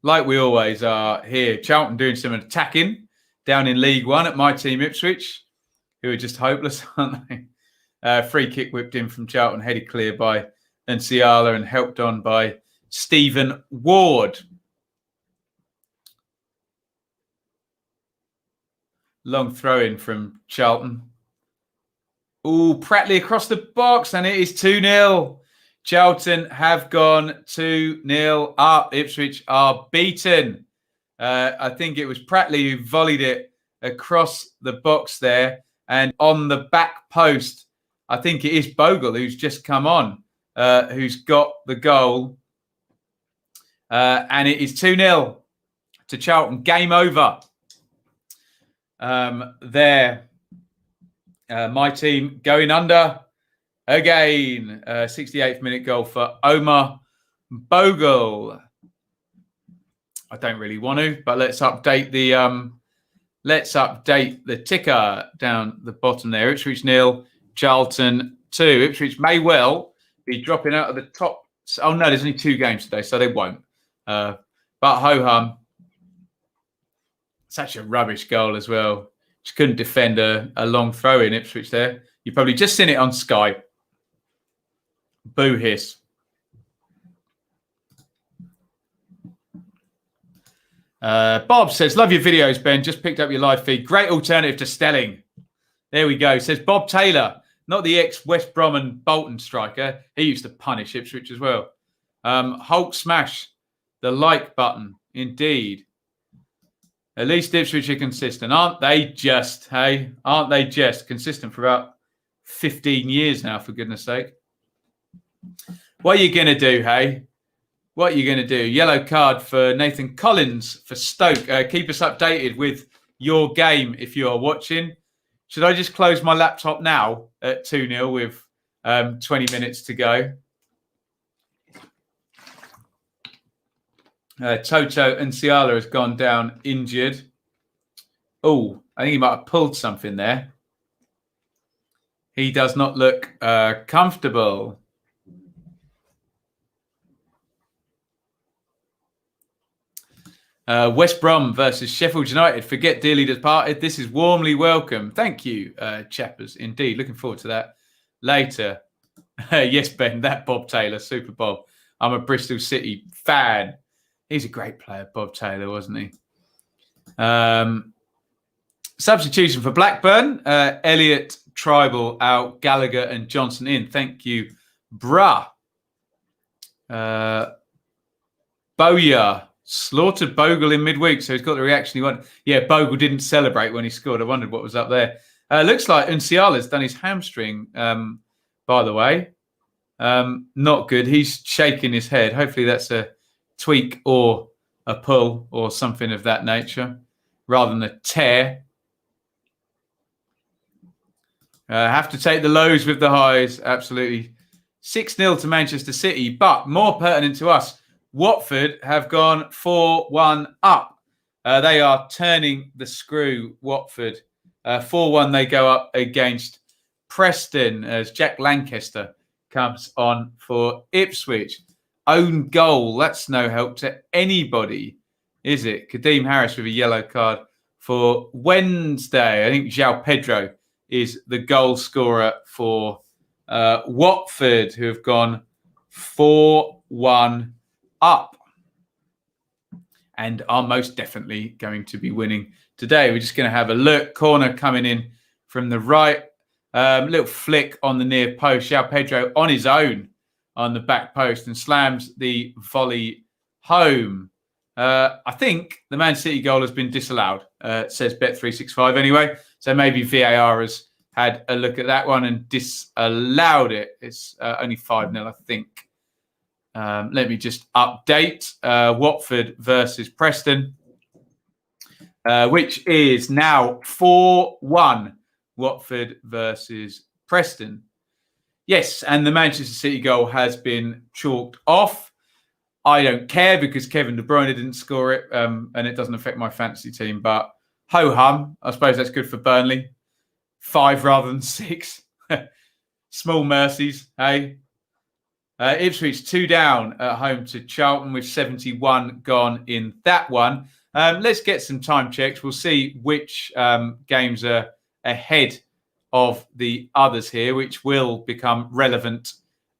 Like we always are here. Charlton doing some attacking down in League One at my team Ipswich, who are just hopeless, aren't they? Free kick whipped in from Charlton, headed clear by Nsiala and helped on by Stephen Ward. Long throw in from Charlton. Ooh, Pratley across the box, and it is 2-0. Charlton have gone 2-0 up. Ipswich are beaten. I think it was Pratley who volleyed it across the box there. And on the back post, I think it is Bogle who's just come on, who's got the goal. And it is 2-0 to Charlton. Game over. There. My team going under again. 68th minute goal for Omar Bogle. I don't really want to, but let's update let's update the ticker down the bottom there. Ipswich 0, Charlton 2. Ipswich may well be dropping out of the top. Oh, no, there's only 2 games today, so they won't. But ho-hum. Such a rubbish goal as well. Just couldn't defend a long throw in Ipswich there. You probably just seen it on Sky. Boo hiss. Bob says, love your videos, Ben. Just picked up your live feed. Great alternative to Stelling. There we go. Says Bob Taylor, not the ex-West Brom and Bolton striker. He used to punish Ipswich as well. Hulk smash the like button. Indeed. At least Ipswich are consistent. Aren't they just, hey? Aren't they just consistent for about 15 years now, for goodness sake? What are you going to do, hey? What are you going to do? Yellow card for Nathan Collins for Stoke. Keep us updated with your game if you are watching. Should I just close my laptop now at 2-0 with 20 minutes to go? Toto Nsiala has gone down injured. Oh, I think he might have pulled something there. He does not look comfortable. West Brom versus Sheffield United. Forget dearly departed. This is warmly welcome. Thank you, chappers. Indeed. Looking forward to that later. Yes, Ben, that Bob Taylor, super Bob. I'm a Bristol City fan. He's a great player, Bob Taylor, wasn't he? Substitution for Blackburn. Elliott, Tribal out, Gallagher and Johnson in. Thank you, bruh. Bowyer slaughtered Bogle in midweek, so he's got the reaction he wanted. Yeah, Bogle didn't celebrate when he scored. I wondered what was up there. Looks like Nsiala's done his hamstring, by the way. Not good. He's shaking his head. Hopefully that's a tweak or a pull or something of that nature rather than a tear. Have to take the lows with the highs. Absolutely. 6-0 to Manchester City, but more pertinent to us, Watford have gone 4-1 up. They are turning the screw, Watford. 4-1 they go up against Preston as Jack Lancaster comes on for Ipswich. Own goal, that's no help to anybody, is it? Kadeem Harris with a yellow card for Wednesday. I think João Pedro is the goal scorer for Watford, who have gone 4-1 up and are most definitely going to be winning today. We're just going to have a look. Corner coming in from the right. Little flick on the near post. João Pedro on his own on the back post and slams the volley home. I think the Man City goal has been disallowed, says Bet365 anyway. So maybe VAR has had a look at that one and disallowed it. It's only 5-0, I think. Let me just update Watford versus Preston, which is now 4-1. Watford versus Preston. Yes, and the Manchester City goal has been chalked off. I don't care because Kevin De Bruyne didn't score it, and it doesn't affect my fantasy team. But ho-hum, I suppose that's good for Burnley. 5 rather than 6. Small mercies, hey? Ipswich 2 down at home to Charlton with 71 gone in that one. Let's get some time checks. We'll see which games are ahead of the others here, which will become relevant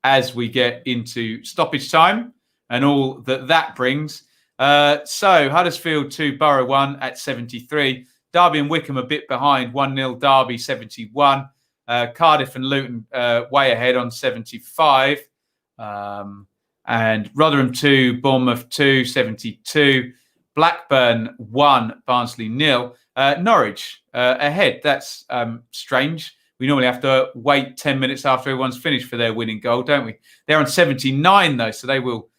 as we get into stoppage time and all that brings. So Huddersfield 2, Borough 1 at 73. Derby and Wycombe a bit behind, 1-0 Derby 71. Cardiff and Luton way ahead on 75. And Rotherham 2, Bournemouth 2, 72. Blackburn 1, Barnsley 0. Norwich ahead. That's strange. We normally have to wait 10 minutes after everyone's finished for their winning goal, don't we? They're on 79, though, so they will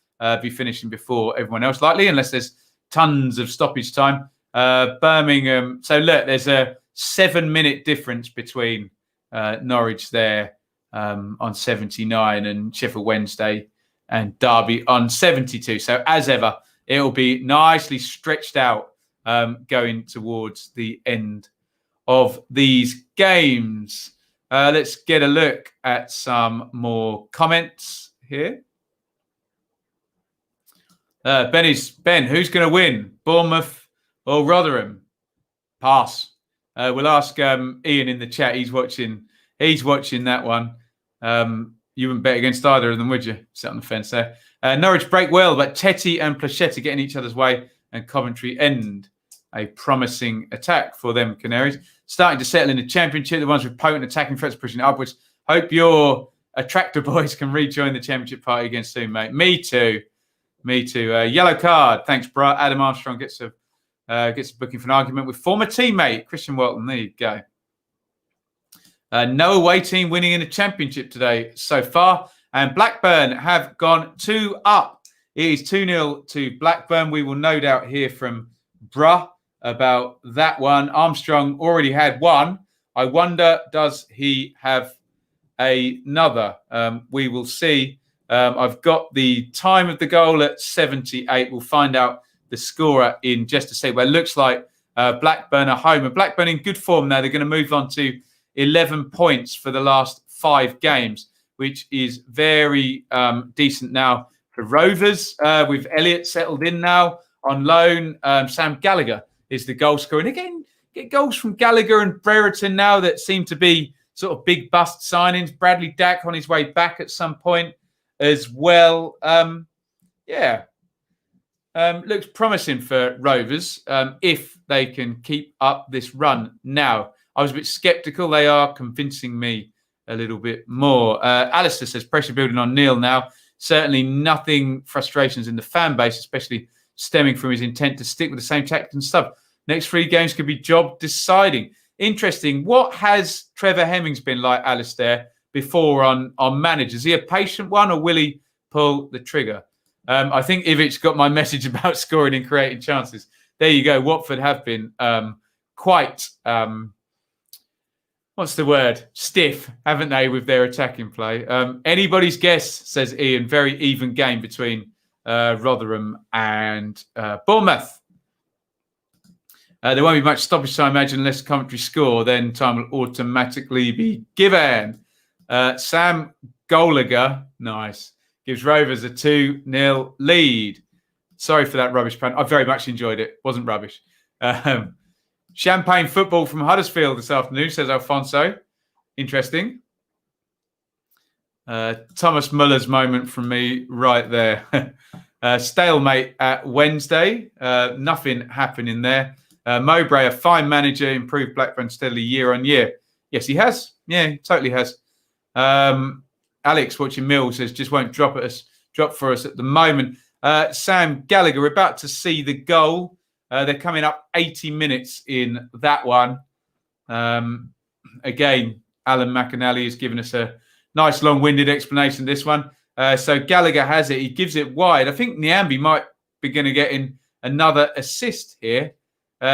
be finishing before everyone else, likely, unless there's tons of stoppage time. Birmingham. So, look, there's a 7-minute difference between Norwich there on 79 and Sheffield Wednesday and Derby on 72. So, as ever, it will be nicely stretched out going towards the end of these games. Let's get a look at some more comments here. Ben, who's going to win, Bournemouth or Rotherham? Pass. We'll ask Ian in the chat. He's watching that one. You wouldn't bet against either of them, would you? Sit on the fence there. Norwich break well, but Tetty and Plachetta get in each other's way, and Coventry end a promising attack for them Canaries. Starting to settle in the Championship, the ones with potent attacking threats pushing it upwards. Hope your attractor boys can rejoin the Championship party again soon, mate. Me too. Yellow card. Thanks, bro. Adam Armstrong gets a booking for an argument with former teammate Christian Walton. There you go. No away team winning in the Championship today so far. And Blackburn have gone 2 up. It is 2-0 to Blackburn. We will no doubt hear from Bruh about that one. Armstrong already had one. I wonder, does he have another? We will see. I've got the time of the goal at 78. We'll find out the scorer in just a second. Well, it looks like Blackburn are home. And Blackburn in good form now. They're going to move on to 11 points for the last 5 games, which is very decent now for Rovers. With Elliott settled in now on loan. Sam Gallagher is the goal scorer. And again, get goals from Gallagher and Brereton now that seem to be sort of big bust signings. Bradley Dack on his way back at some point as well. Looks promising for Rovers if they can keep up this run. Now, I was a bit sceptical. They are convincing me a little bit more. Alistair says pressure building on Neil now. Certainly nothing frustrations in the fan base, especially stemming from his intent to stick with the same tactics and stuff. Next 3 games could be job deciding. Interesting. What has Trevor Hemmings been like, Alistair, before on managers? Is he a patient one or will he pull the trigger? I think Ivic got my message about scoring and creating chances. There you go. Watford have been quite, what's the word? Stiff, haven't they, with their attacking play? Anybody's guess, says Ian. Very even game between Rotherham and Bournemouth. There won't be much stoppage time, I imagine, unless Coventry score. Then time will automatically be given. Sam Gallagher, nice, gives Rovers a 2-0 lead. Sorry for that rubbish pun. I very much enjoyed it. Wasn't rubbish. Champagne football from Huddersfield this afternoon, says Alfonso. Interesting. Thomas Muller's moment from me right there. Stalemate at Wednesday. Nothing happening there. Mowbray, a fine manager, improved Blackburn steadily year on year. Yes, he has. Yeah, he totally has. Alex, watching Mill, says just won't drop for us at the moment. Sam Gallagher, we're about to see the goal. They're coming up 80 minutes in that one. Again, Alan McAnally has given us a nice long-winded explanation of this one. So Gallagher has it. He gives it wide. I think Nyambi might be going to get in another assist here.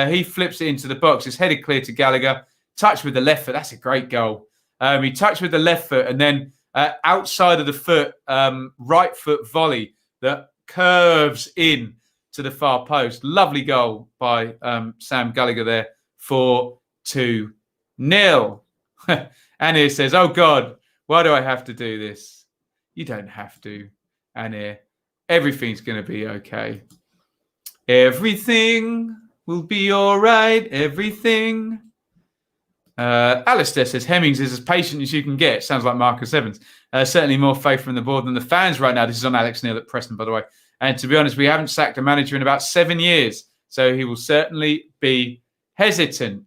He flips it into the box. It's headed clear to Gallagher. Touch with the left foot. That's a great goal. He touched with the left foot and then outside of the foot, right foot volley that curves in to the far post. Lovely goal by Sam Gallagher there for 2-0. Anir says, oh, God, why do I have to do this? You don't have to, Anir. Everything's going to be okay. Everything will be all right. Everything. Alistair says, Hemmings is as patient as you can get. Sounds like Marcus Evans. Certainly more faith from the board than the fans right now. This is on Alex Neil at Preston, by the way. And to be honest, we haven't sacked a manager in about 7 years. So he will certainly be hesitant.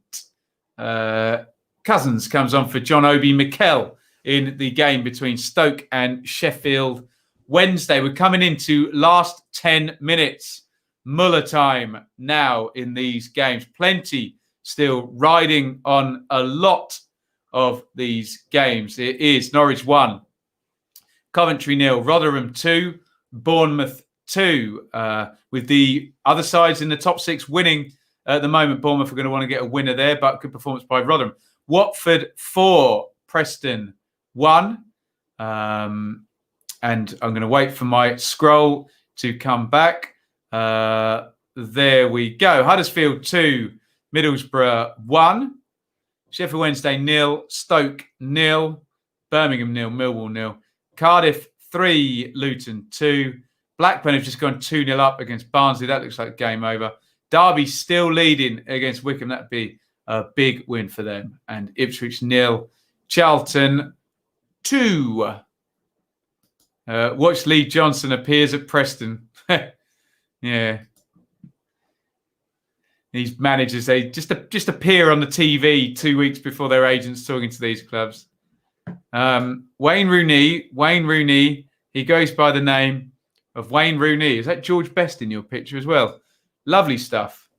Cousins comes on for John Obi Mikel in the game between Stoke and Sheffield Wednesday. We're coming into last 10 minutes. Muller time now in these games. Plenty still riding on a lot of these games. It is Norwich 1, Coventry 0, Rotherham 2, Bournemouth 2. With the other sides in the top 6 winning at the moment, Bournemouth are going to want to get a winner there, but good performance by Rotherham. Watford 4, Preston 1. And I'm going to wait for my scroll to come back. there we go. Huddersfield 2, Middlesbrough 1. Sheffield Wednesday 0, Stoke 0, Birmingham 0, Millwall 0. Cardiff 3, Luton 2. Blackburn have just gone 2-0 up against Barnsley. That looks like game over. Derby still leading against Wycombe. That'd be a big win for them. And Ipswich 0, Charlton 2. Watch Lee Johnson appears at Preston. Yeah. These managers, they just appear on the TV 2 weeks before their agents talking to these clubs. Wayne Rooney, he goes by the name of Wayne Rooney. Is that George Best in your picture as well? Lovely stuff.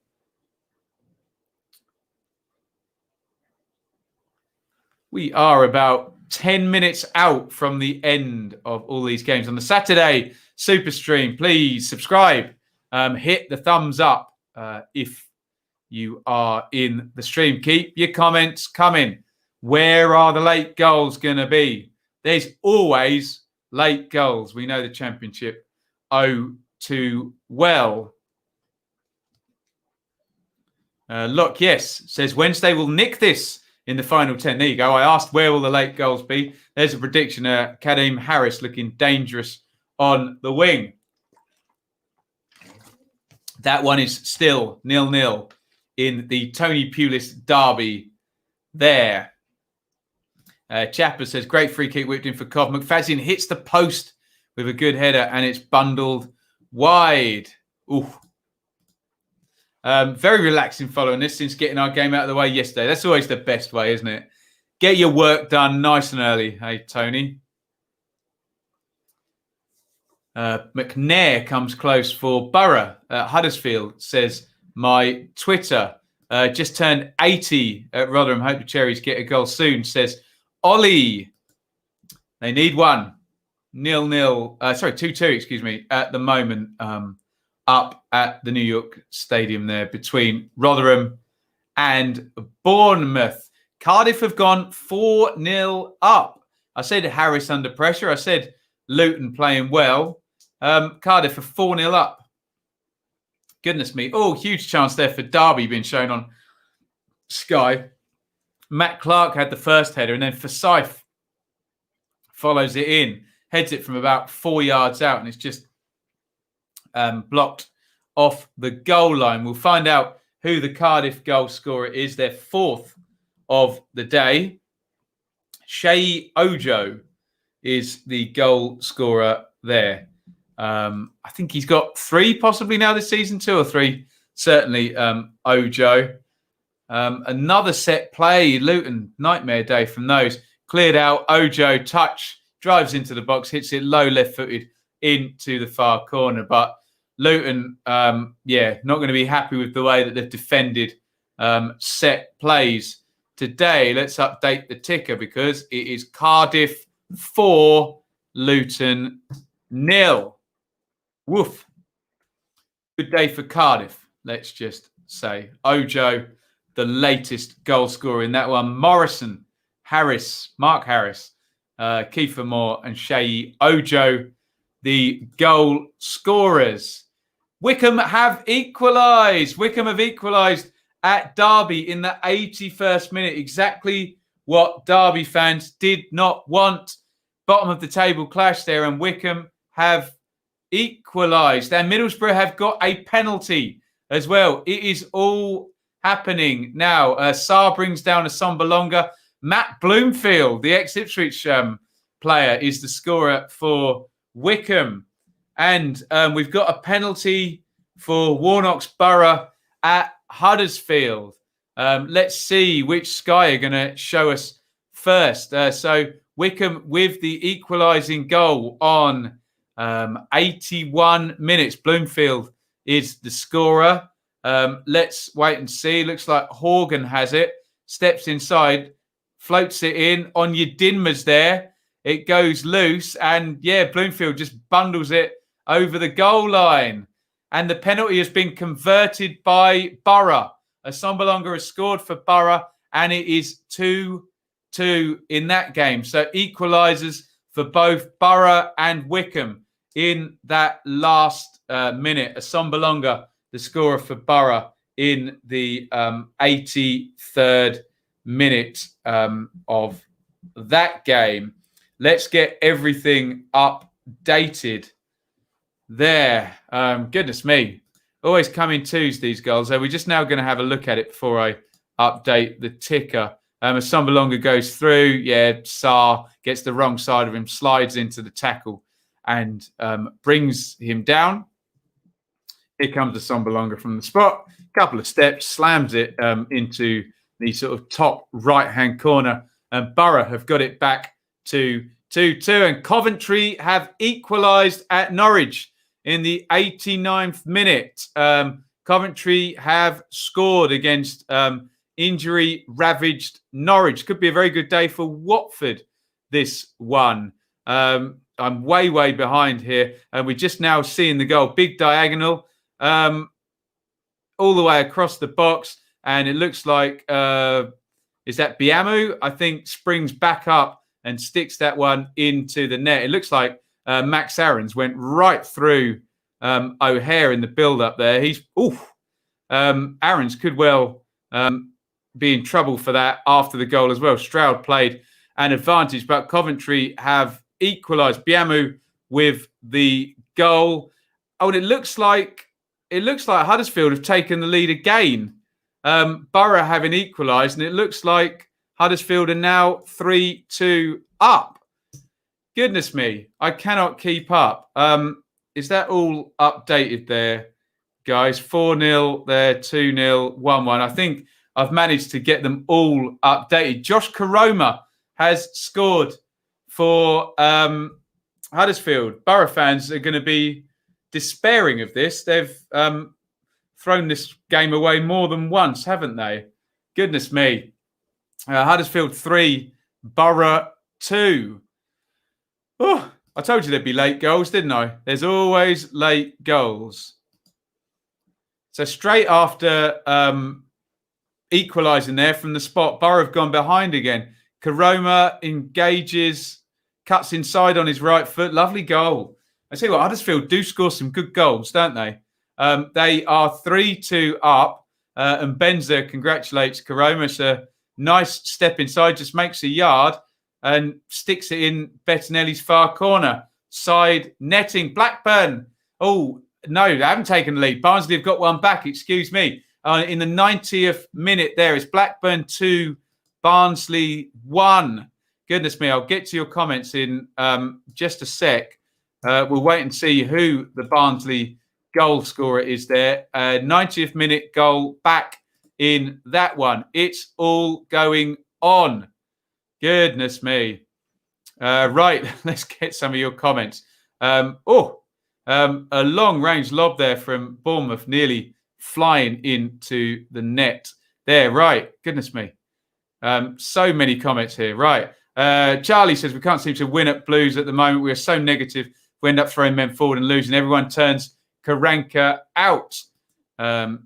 We are about 10 minutes out from the end of all these games. On the Saturday Super Stream, please subscribe. Hit the thumbs up if you are in the stream. Keep your comments coming. Where are the late goals going to be? There's always late goals. We know the Championship too well. Look, yes, says Wednesday will nick this in the final 10. There you go. I asked where will the late goals be. There's a prediction. Kadeem Harris looking dangerous on the wing. That one is still 0-0 in the Tony Pulis derby there. Chapper says, great free kick whipped in for Cov. McFadzean hits the post with a good header and it's bundled wide. Ooh. Very relaxing following this since getting our game out of the way yesterday. That's always the best way, isn't it? Get your work done nice and early. Hey, Tony. McNair comes close for Borough. Huddersfield says, my Twitter just turned 80 at Rotherham. Hope the Cherries get a goal soon, says Ollie. They need one. 2-2, excuse me, at the moment. Up at the New York Stadium there between Rotherham and Bournemouth. Cardiff have gone 4-0 up. I said Harris under pressure. I said Luton playing well. Cardiff are 4-0 up. Goodness me. Oh, huge chance there for Derby being shown on Sky. Matt Clark had the first header and then Forsyth follows it in. Heads it from about 4 yards out and it's just blocked off the goal line. We'll find out who the Cardiff goal scorer is. Their fourth of the day. Shea Ojo is the goal scorer there. I think he's got 3 possibly now this season, 2 or 3. Certainly Ojo. Another set play. Luton, nightmare day from those. Cleared out. Ojo, touch, drives into the box, hits it low left-footed into the far corner. But Luton, not going to be happy with the way that they've defended set plays today. Let's update the ticker because it is Cardiff 4, Luton 0. Woof. Good day for Cardiff, let's just say. Ojo, the latest goal scorer in that one. Morrison, Harris, Mark Harris, Kiefer Moore and Shea Ojo, the goal scorers. Wycombe have equalised. Wycombe have equalised at Derby in the 81st minute. Exactly what Derby fans did not want. Bottom of the table clash there, and Wycombe have equalised. And Middlesbrough have got a penalty as well. It is all happening now. Sarr brings down a Sombalonga. Matt Bloomfield, the ex-Ipswich player, is the scorer for Wycombe. And we've got a penalty for Warnock's Borough at Huddersfield. Let's see which Sky are going to show us first. So Wycombe with the equalising goal on 81 minutes. Bloomfield is the scorer. Let's wait and see. Looks like Horgan has it. Steps inside, floats it in. Onyedinma's there. It goes loose. And Bloomfield just bundles it over the goal line. And the penalty has been converted by Borough. Sombalonga has scored for Borough. And it is 2-2 in that game. So equalisers for both Borough and Wycombe in that last minute. Sombalonga the scorer for Borough in the 83rd minute of that game. Let's get everything updated there. Goodness me. Always come in twos, these goals. So we're just now going to have a look at it before I update the ticker. As Sambalonga goes through, Sarr gets the wrong side of him, slides into the tackle and brings him down. Here comes the Sambalonga from the spot. Couple of steps, slams it into the sort of top right-hand corner. And Borough have got it back to 2-2. And Coventry have equalised at Norwich in the 89th minute. Coventry have scored against injury-ravaged Norwich. Could be a very good day for Watford, this one. I'm way behind here. And we're just now seeing the goal. Big diagonal all the way across the box. And it looks like, is that Biamu? I think springs back up and sticks that one into the net. It looks like Max Aarons went right through O'Hare in the build-up there. Aarons could well be in trouble for that after the goal as well. Stroud played an advantage, but Coventry have equalised. Biamu with the goal. Oh, and it looks like Huddersfield have taken the lead again. Borough having equalised, and it looks like Huddersfield are now 3-2 up. Goodness me, I cannot keep up. Is that all updated there, guys? 4-0 there, 2-0, 1-1. I think I've managed to get them all updated. Josh Karoma has scored for Huddersfield. Borough fans are going to be despairing of this. They've thrown this game away more than once, haven't they? Goodness me. Huddersfield 3, Borough 2. Oh, I told you there'd be late goals, didn't I? There's always late goals. So straight after equalising there from the spot, Borough have gone behind again. Karoma engages, cuts inside on his right foot. Lovely goal. I tell you what, Huddersfield do score some good goals, don't they? They are 3-2 up, and Benza congratulates Karoma. It's a nice step inside, just makes a yard and sticks it in Bettinelli's far corner. Side netting. Blackburn. Oh, no, they haven't taken the lead. Barnsley have got one back, excuse me. In the 90th minute there, it's Blackburn 2, Barnsley 1. Goodness me, I'll get to your comments in just a sec. We'll wait and see who the Barnsley goal scorer is there. 90th minute goal back in that one. It's all going on. Goodness me. Right, let's get some of your comments. A long range lob there from Bournemouth, nearly flying into the net there. Right, goodness me. So many comments here. Right. Charlie says we can't seem to win at Blues at the moment. We are so negative. We end up throwing men forward and losing. Everyone turns Karanka out.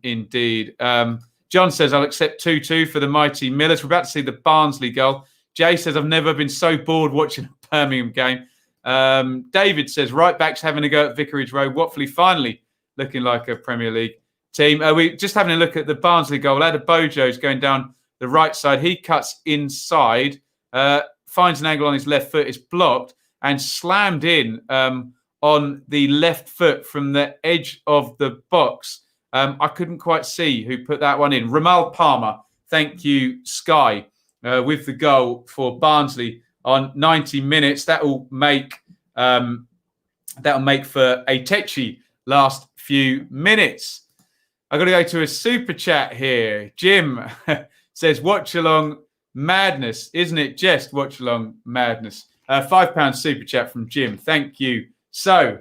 Indeed. John says I'll accept 2-2 for the mighty Millers. We're about to see the Barnsley goal. Jay says I've never been so bored watching a Birmingham game. David says right backs having a go at Vicarage Road. Watford finally looking like a Premier League team. We're just having a look at the Barnsley goal. Adebayo's going down the right side. He cuts inside, finds an angle on his left foot. It's blocked and slammed in on the left foot from the edge of the box. I couldn't quite see who put that one in. Ramal Palmer, thank you, Sky, with the goal for Barnsley on 90 minutes. That will make for a tetchy last few minutes. I've got to go to a super chat here. Jim says, watch along madness. Isn't it just watch along madness? £5 super chat from Jim. Thank you so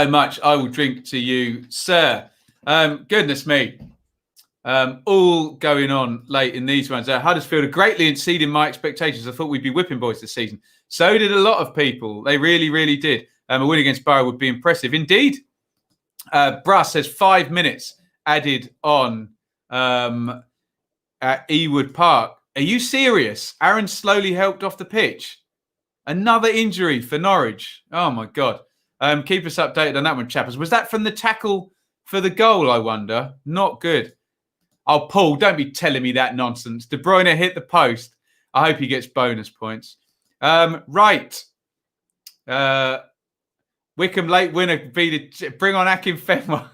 much. I will drink to you, sir. Goodness me. All going on late in these ones. Huddersfield are greatly exceeding my expectations. I thought we'd be whipping boys this season. So did a lot of people. They really, really did. A win against Borough would be impressive. Indeed. Bruss says 5 minutes added on at Ewood Park. Are you serious? Aaron slowly helped off the pitch. Another injury for Norwich. Oh, my God. Keep us updated on that one, chappers. Was that from the tackle for the goal, I wonder? Not good. Oh, Paul, don't be telling me that nonsense. De Bruyne hit the post. I hope he gets bonus points. Right. Wycombe late winner. Bring on Akin Fenwa.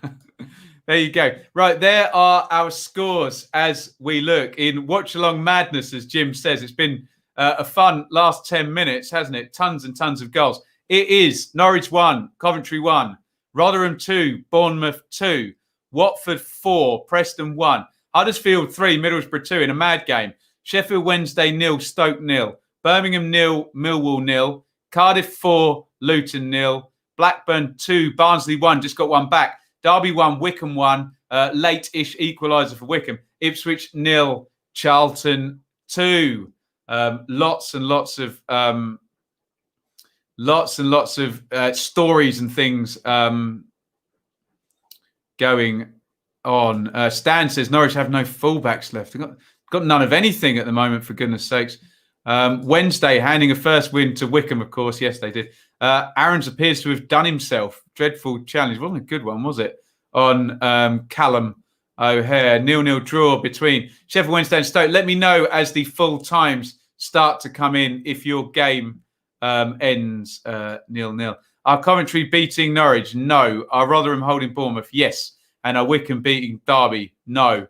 There you go. Right, there are our scores as we look in watch-along madness, as Jim says. It's been a fun last 10 minutes, hasn't it? Tons and tons of goals. It is Norwich 1, Coventry 1, Rotherham 2, Bournemouth 2, Watford 4, Preston 1, Huddersfield 3, Middlesbrough 2 in a mad game. Sheffield Wednesday 0, Stoke 0, Birmingham 0, Millwall 0, Cardiff 4, Luton 0, Blackburn 2, Barnsley 1, just got one back. Derby 1, Wycombe 1, late-ish equaliser for Wycombe. Ipswich 0, Charlton 2. Lots and lots of stories and things going on. Stan says Norwich have no fullbacks left. They've got none of anything at the moment, for goodness sakes. Wednesday handing a first win to Wycombe, of course. Yes, they did. Aaron's appears to have done himself. Dreadful challenge. Wasn't a good one, was it? On Callum O'Hare. 0-0 draw between Sheffield Wednesday and Stoke. Let me know as the full times start to come in if your game ends 0-0. Are Coventry beating Norwich? No. Are Rotherham holding Bournemouth? Yes. And are Wycombe beating Derby? No.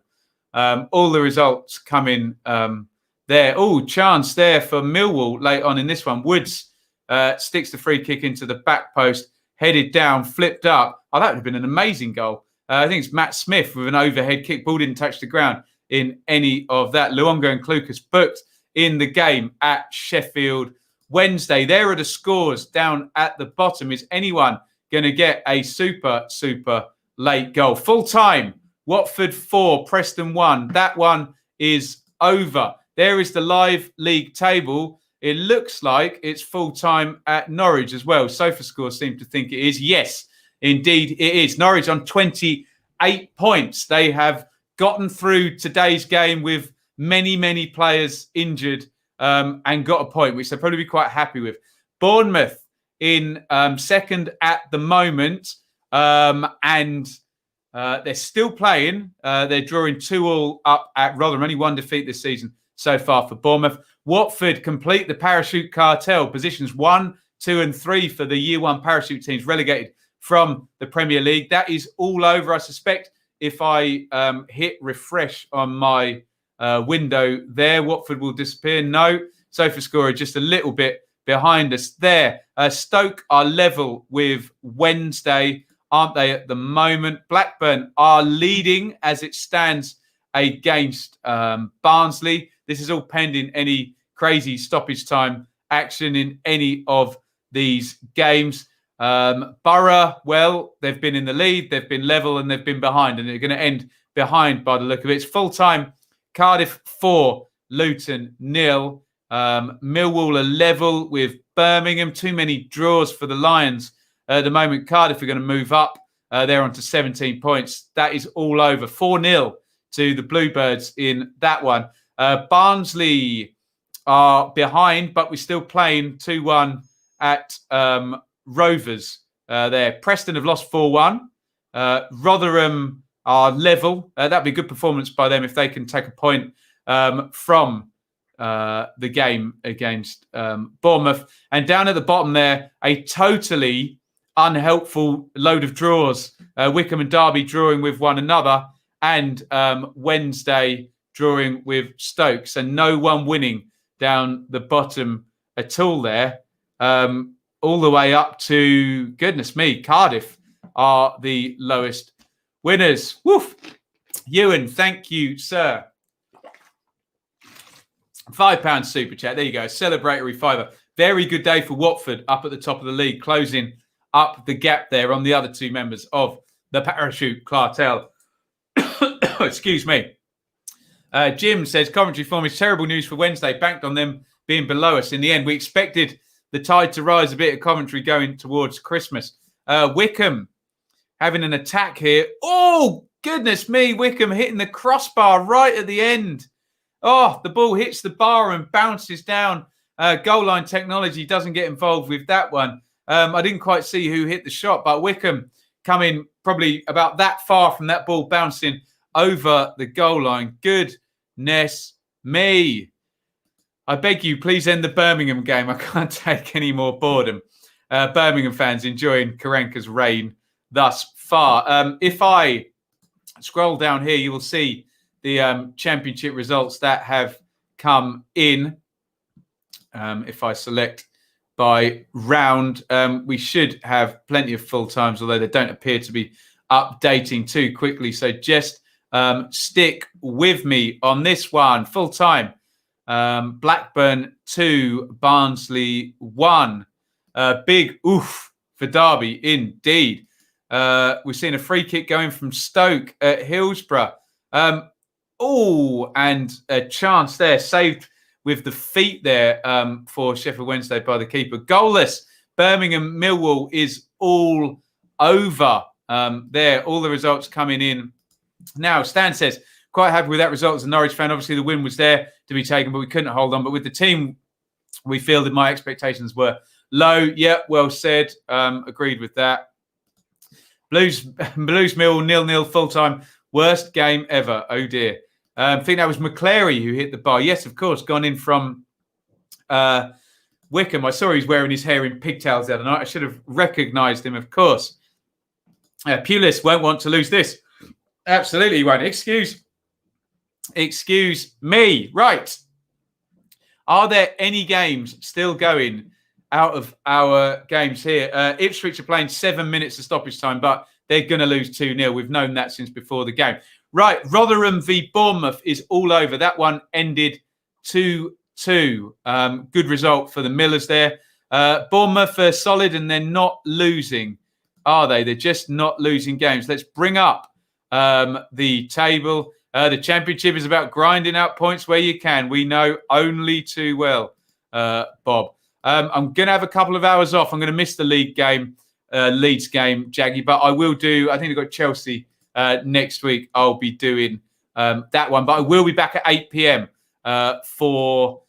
All the results come in there. Oh, chance there for Millwall late on in this one. Woods sticks the free kick into the back post, headed down, flipped up. Oh, that would have been an amazing goal. I think it's Matt Smith with an overhead kick. Ball didn't touch the ground in any of that. Luongo and Klukas booked in the game at Sheffield Wednesday. There are the scores down at the bottom. Is anyone going to get a super, super late goal? Full time, Watford 4, Preston 1. That one is over. There is the live league table. It looks like it's full time at Norwich as well. SofaScore seem to think it is. Yes, indeed it is. Norwich on 28 points. They have gotten through today's game with many, many players injured and got a point, which they'll probably be quite happy with. Bournemouth in second at the moment, and they're still playing. They're drawing 2-2 up at Rotherham. Only one defeat this season so far for Bournemouth. Watford complete the parachute cartel. Positions 1, 2 and 3 for the year one parachute teams relegated from the Premier League. That is all over. I suspect if I hit refresh on my window there, Watford will disappear. No, SofaScore just a little bit behind us there. Stoke are level with Wednesday, aren't they, at the moment? Blackburn are leading as it stands against Barnsley. This is all pending any crazy stoppage time action in any of these games. Borough, well, they've been in the lead, they've been level, and they've been behind, and they're going to end behind by the look of it. It's full-time. Cardiff 4, Luton 0. Millwall are level with Birmingham. Too many draws for the Lions at the moment. Cardiff are going to move up. They're on to 17 points. That is all over. 4-0 to the Bluebirds in that one. Barnsley are behind, but we're still playing 2-1 at Rovers there. Preston have lost 4-1. Rotherham are level. That'd be a good performance by them if they can take a point from the game against Bournemouth. And down at the bottom there, a totally unhelpful load of draws. Wycombe and Derby drawing with one another, and Wednesday drawing with Stoke. So no one winning down the bottom at all there. All the way up to, goodness me, Cardiff are the lowest winners. Woof. Ewan, thank you, sir. £5 super chat. There you go. Celebratory fiver. Very good day for Watford up at the top of the league, closing up the gap there on the other two members of the parachute cartel. Excuse me. Jim says Coventry form is terrible news for Wednesday. Banked on them being below us. In the end, we expected the tide to rise a bit at Coventry going towards Christmas. Wycombe having an attack here. Oh, goodness me. Wycombe hitting the crossbar right at the end. Oh, the ball hits the bar and bounces down. Goal line technology doesn't get involved with that one. I didn't quite see who hit the shot, but Wycombe coming probably about that far from that ball bouncing over the goal line. Goodness me. I beg you, please end the Birmingham game. I can't take any more boredom. Birmingham fans enjoying Karanka's reign thus far. If I scroll down here, you will see the championship results that have come in. If I select by round, we should have plenty of full times, although they don't appear to be updating too quickly. So just stick with me on this one. Full time. Blackburn 2, Barnsley 1. Big oof for Derby, indeed. We've seen a free kick going from Stoke at Hillsborough. And a chance there, saved with the feet there for Sheffield Wednesday by the keeper. Goalless. Birmingham Millwall is all over there. All the results coming in. Now, Stan says, quite happy with that result as a Norwich fan. Obviously, the win was there to be taken, but we couldn't hold on. But with the team, we feel that my expectations were low. Yeah, well said. Agreed with that. Blues Mill 0-0 full-time. Worst game ever. Oh, dear. I think that was McClary who hit the bar. Yes, of course, gone in from Wycombe. I saw he was wearing his hair in pigtails the other night. I should have recognised him, of course. Pulis won't want to lose this. Absolutely, he won't. Excuse me. Right. Are there any games still going out of our games here? Ipswich are playing 7 minutes of stoppage time, but they're going to lose 2-0. We've known that since before the game. Right. Rotherham v Bournemouth is all over. That one ended 2-2. Good result for the Millers there. Bournemouth are solid and they're not losing, are they? They're just not losing games. Let's bring up the table. The championship is about grinding out points where you can. We know only too well, Bob. I'm going to have a couple of hours off. I'm going to miss the Leeds game, Jaggy, but I will do, I think I've got Chelsea next week. I'll be doing that one, but I will be back at 8 p.m. For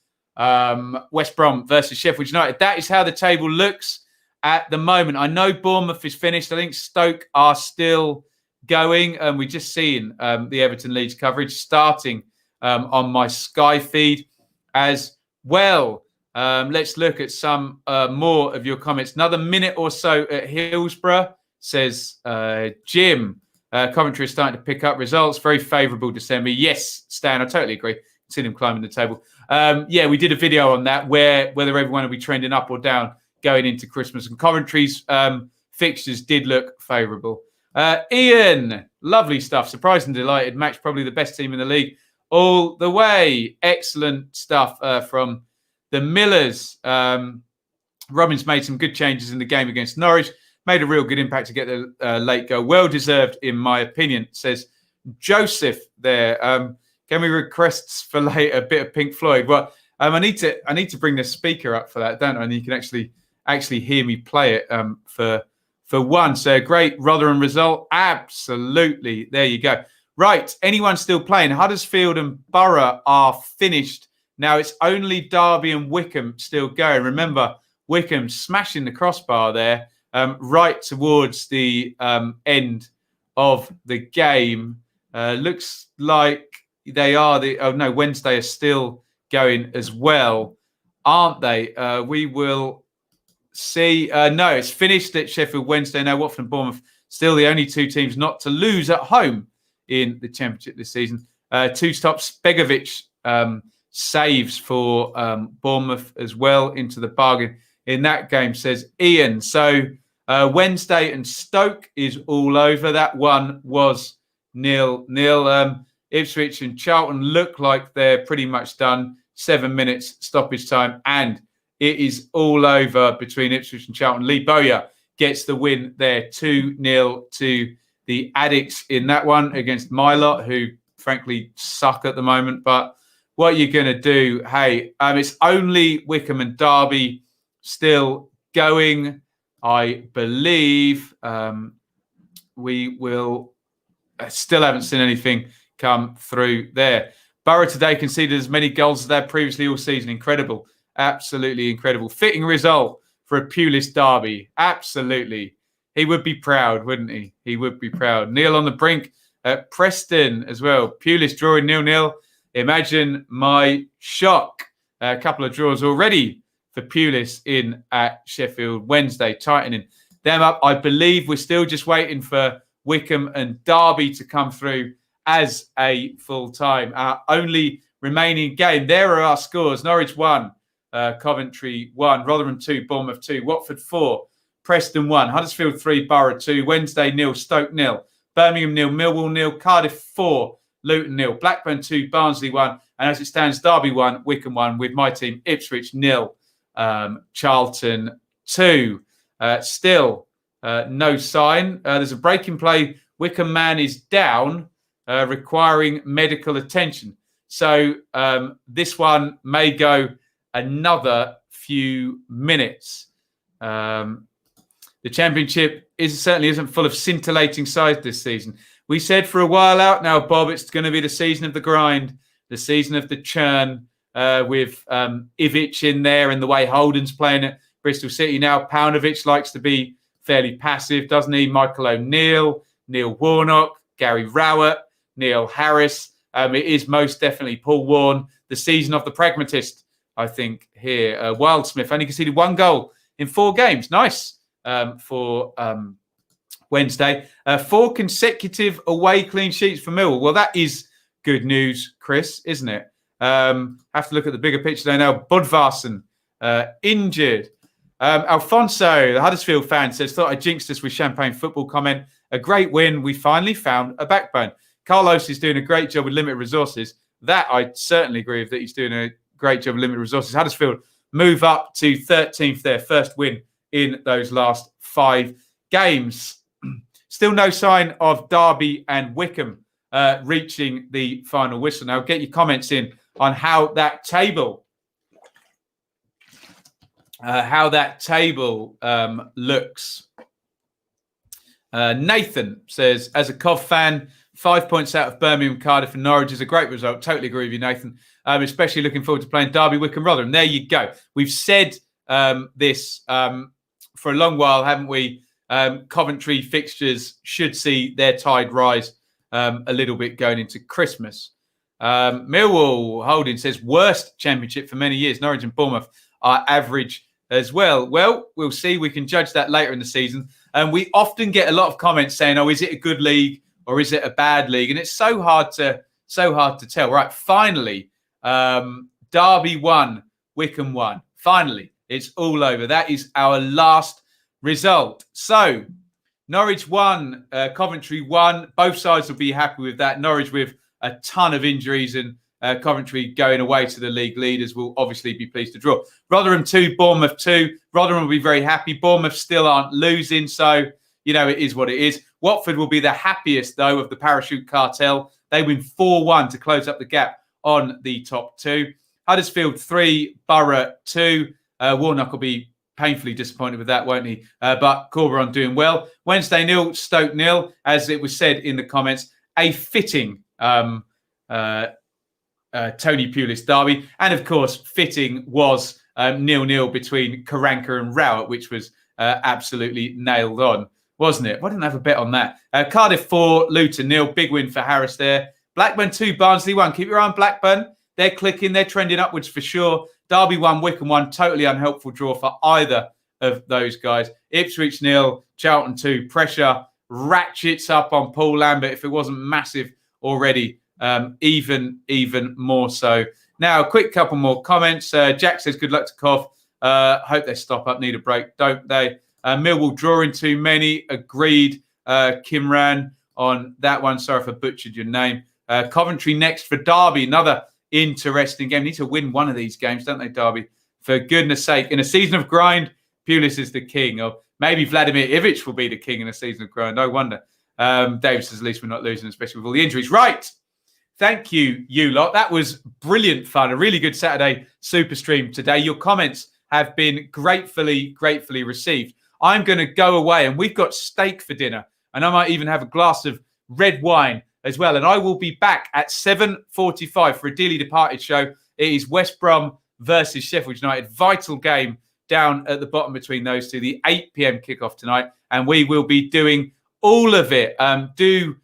West Brom versus Sheffield United. That is how the table looks at the moment. I know Bournemouth is finished. I think Stoke are still going. We're just seeing the Everton Leeds coverage starting on my Sky feed as well. Let's look at some more of your comments. Another minute or so at Hillsborough, says Jim. Coventry is starting to pick up results. Very favourable December. Yes, Stan, I totally agree. See them climbing the table. Yeah, we did a video on that, whether everyone will be trending up or down going into Christmas. And Coventry's fixtures did look favourable. Ian, lovely stuff. Surprised and delighted. Match probably the best team in the league all the way. Excellent stuff from the Millers. Robbins made some good changes in the game against Norwich. Made a real good impact to get the late goal. Well deserved, in my opinion, says Joseph there. Can we request for later a bit of Pink Floyd? Well, I need to bring the speaker up for that, don't I? And you can actually hear me play it for one. So great Rotherham result. Absolutely. There you go. Right. Anyone still playing? Huddersfield and Borough are finished. Now it's only Derby and Wycombe still going. Remember, Wycombe smashing the crossbar there right towards the end of the game. Looks like they are Wednesday are still going as well, aren't they? We will see. No, it's finished at Sheffield Wednesday. Now Watford and Bournemouth still the only two teams not to lose at home in the Championship this season. Two stops, Begovic saves for Bournemouth as well into the bargain in that game, says Ian. So Wednesday and Stoke is all over. That one was 0-0. Ipswich and Charlton look like they're pretty much done. 7 minutes stoppage time, and it is all over between Ipswich and Charlton. Lee Bowyer gets the win there, 2-0 to the Addicts in that one against my lot, who frankly suck at the moment. But what are you going to do? Hey, it's only Wycombe and Derby still going. I believe we will still haven't seen anything come through there. Borough today conceded as many goals as they had previously all season. Incredible. Absolutely incredible. Fitting result for a Pulis derby. Absolutely. He would be proud, wouldn't he? He would be proud. Neil on the brink at Preston as well. Pulis drawing 0-0. Imagine my shock. A couple of draws already for Pulis in at Sheffield Wednesday, tightening them up. I believe we're still just waiting for Wycombe and Derby to come through as a full time. Our only remaining game. There are our scores. Norwich 1, Coventry 1, Rotherham 2, Bournemouth 2, Watford 4, Preston 1, Huddersfield 3, Borough 2, Wednesday 0, Stoke 0, Birmingham 0, Millwall 0, Cardiff 4, Luton 0, Blackburn 2, Barnsley 1, and as it stands, Derby 1, Wycombe 1, with my team Ipswich 0, Charlton 2. Still no sign. There's a break in play. Wycombe man is down, requiring medical attention. So this one may go another few minutes. The Championship certainly isn't full of scintillating sides this season. We said for a while out now, Bob, it's going to be the season of the grind, the season of the churn, with Ivic in there and the way Holden's playing at Bristol City now. Paunovic likes to be fairly passive, doesn't he? Michael O'Neill, Neil Warnock, Gary Rowett, Neil Harris. It is most definitely Paul Warne, the season of the pragmatist, I think, here. Wildsmith only conceded 1 goal in 4 games. Nice for Wednesday. 4 consecutive away clean sheets for Millwall. Well, that is good news, Chris, isn't it? Have to look at the bigger picture there now. Budvarsson injured. Alfonso, the Huddersfield fan, says, thought I jinxed us with champagne football comment. A great win. We finally found a backbone. Carlos is doing a great job with limited resources. That I certainly agree with, that he's doing a great job with limited resources. Huddersfield move up to 13th, their first win in those last 5 games. Still no sign of Derby and Wycombe reaching the final whistle. Now, get your comments in on how that table looks. Nathan says, as a Cov fan, 5 points out of Birmingham, Cardiff and Norwich is a great result. Totally agree with you, Nathan. Especially looking forward to playing Derby, Wycombe, Rotherham. There you go. We've said this for a long while, haven't we? Coventry fixtures should see their tide rise a little bit going into Christmas. Millwall Holding says, worst Championship for many years. Norwich and Bournemouth are average as well. Well, we'll see. We can judge that later in the season. And we often get a lot of comments saying, oh, is it a good league or is it a bad league? And it's so hard to tell. Right, finally, Derby won, Wycombe won. Finally, it's all over. That is our last result. So, Norwich won, Coventry won. Both sides will be happy with that. Norwich with a ton of injuries and Coventry going away to the league leaders will obviously be pleased to draw. Rotherham 2, Bournemouth 2. Rotherham will be very happy. Bournemouth still aren't losing, so, you know, it is what it is. Watford will be the happiest, though, of the parachute cartel. They win 4-1 to close up the gap on the top 2. Huddersfield 3, Borough 2. Warnock will be painfully disappointed with that, won't he? But Corberon doing well. Wednesday 0, Stoke 0, as it was said in the comments. A fitting Tony Pulis derby. And, of course, fitting was 0-0 between Karanka and Rowett, which was absolutely nailed on, wasn't it? Why didn't I have a bet on that? Cardiff 4, Luton 0. Big win for Harris there. Blackburn 2, Barnsley 1. Keep your eye on Blackburn. They're clicking. They're trending upwards for sure. Derby 1, Wycombe 1. Totally unhelpful draw for either of those guys. Ipswich 0, Charlton 2. Pressure ratchets up on Paul Lambert. If it wasn't massive already, even more so. Now, a quick couple more comments. Jack says, good luck to Cov. Hope they stop up, need a break, don't they? Millwall drawing too many. Agreed, Kimran, on that one. Sorry if I butchered your name. Coventry next for Derby. Another interesting game. Need to win one of these games, don't they, Derby? For goodness sake. In a season of grind, Pulis is the king. Or maybe Vladimir Ivic will be the king in a season of grind. No wonder. David says, at least we're not losing, especially with all the injuries. Right. Thank you, you lot. That was brilliant fun. A really good Saturday super stream today. Your comments have been gratefully received. I'm going to go away and we've got steak for dinner. And I might even have a glass of red wine as well. And I will be back at 7:45 for a dearly departed show. It is West Brom versus Sheffield United. Vital game down at the bottom between those two, the 8 p.m. kickoff tonight, and we will be doing all of it. Do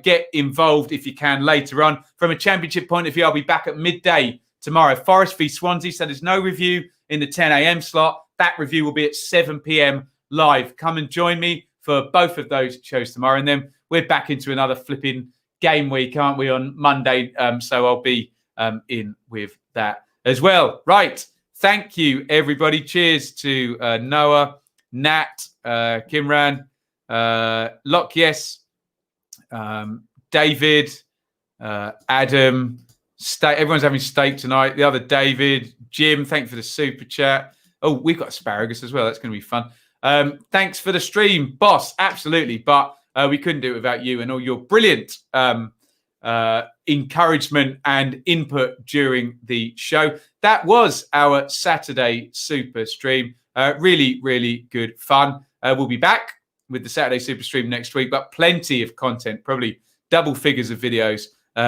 get involved if you can later on. From a Championship point of view, I'll be back at midday tomorrow. Forest v Swansea, so there's no review in the 10 a.m. slot. That review will be at 7 p.m. live. Come and join me for both of those shows tomorrow, and then we're back into another flipping game week, aren't we, on Monday? So I'll be in with that as well. Right. Thank you, everybody. Cheers to Noah, Nat, Kimran, Lock Yes, David, Adam. Everyone's having steak tonight. The other David, Jim, thanks for the super chat. Oh, we've got asparagus as well. That's going to be fun. Thanks for the stream, boss. Absolutely. But we couldn't do it without you and all your brilliant encouragement and input during the show. That was our Saturday Super stream. Really, really good fun. We'll be back with the Saturday Super stream next week, but plenty of content, probably double figures of videos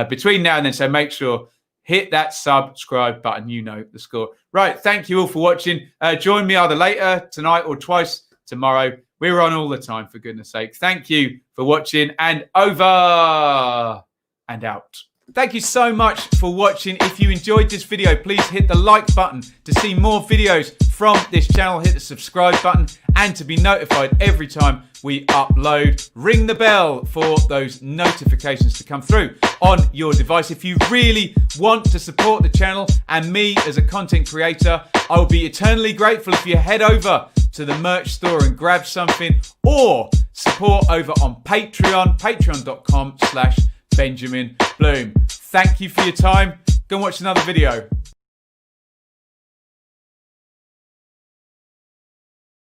between now and then. So make sure, hit that subscribe button. You know the score. Right. Thank you all for watching. Join me either later tonight or twice tomorrow. We're on all the time, for goodness sake. Thank you for watching, and over and out. Thank you so much for watching. If you enjoyed this video, please hit the like button to see more videos from this channel. Hit the subscribe button and to be notified every time we upload. Ring the bell for those notifications to come through on your device. If you really want to support the channel and me as a content creator, I will be eternally grateful if you head over to the merch store and grab something, or support over on Patreon, patreon.com/Benjamin Bloom. Thank you for your time. Go and watch another video.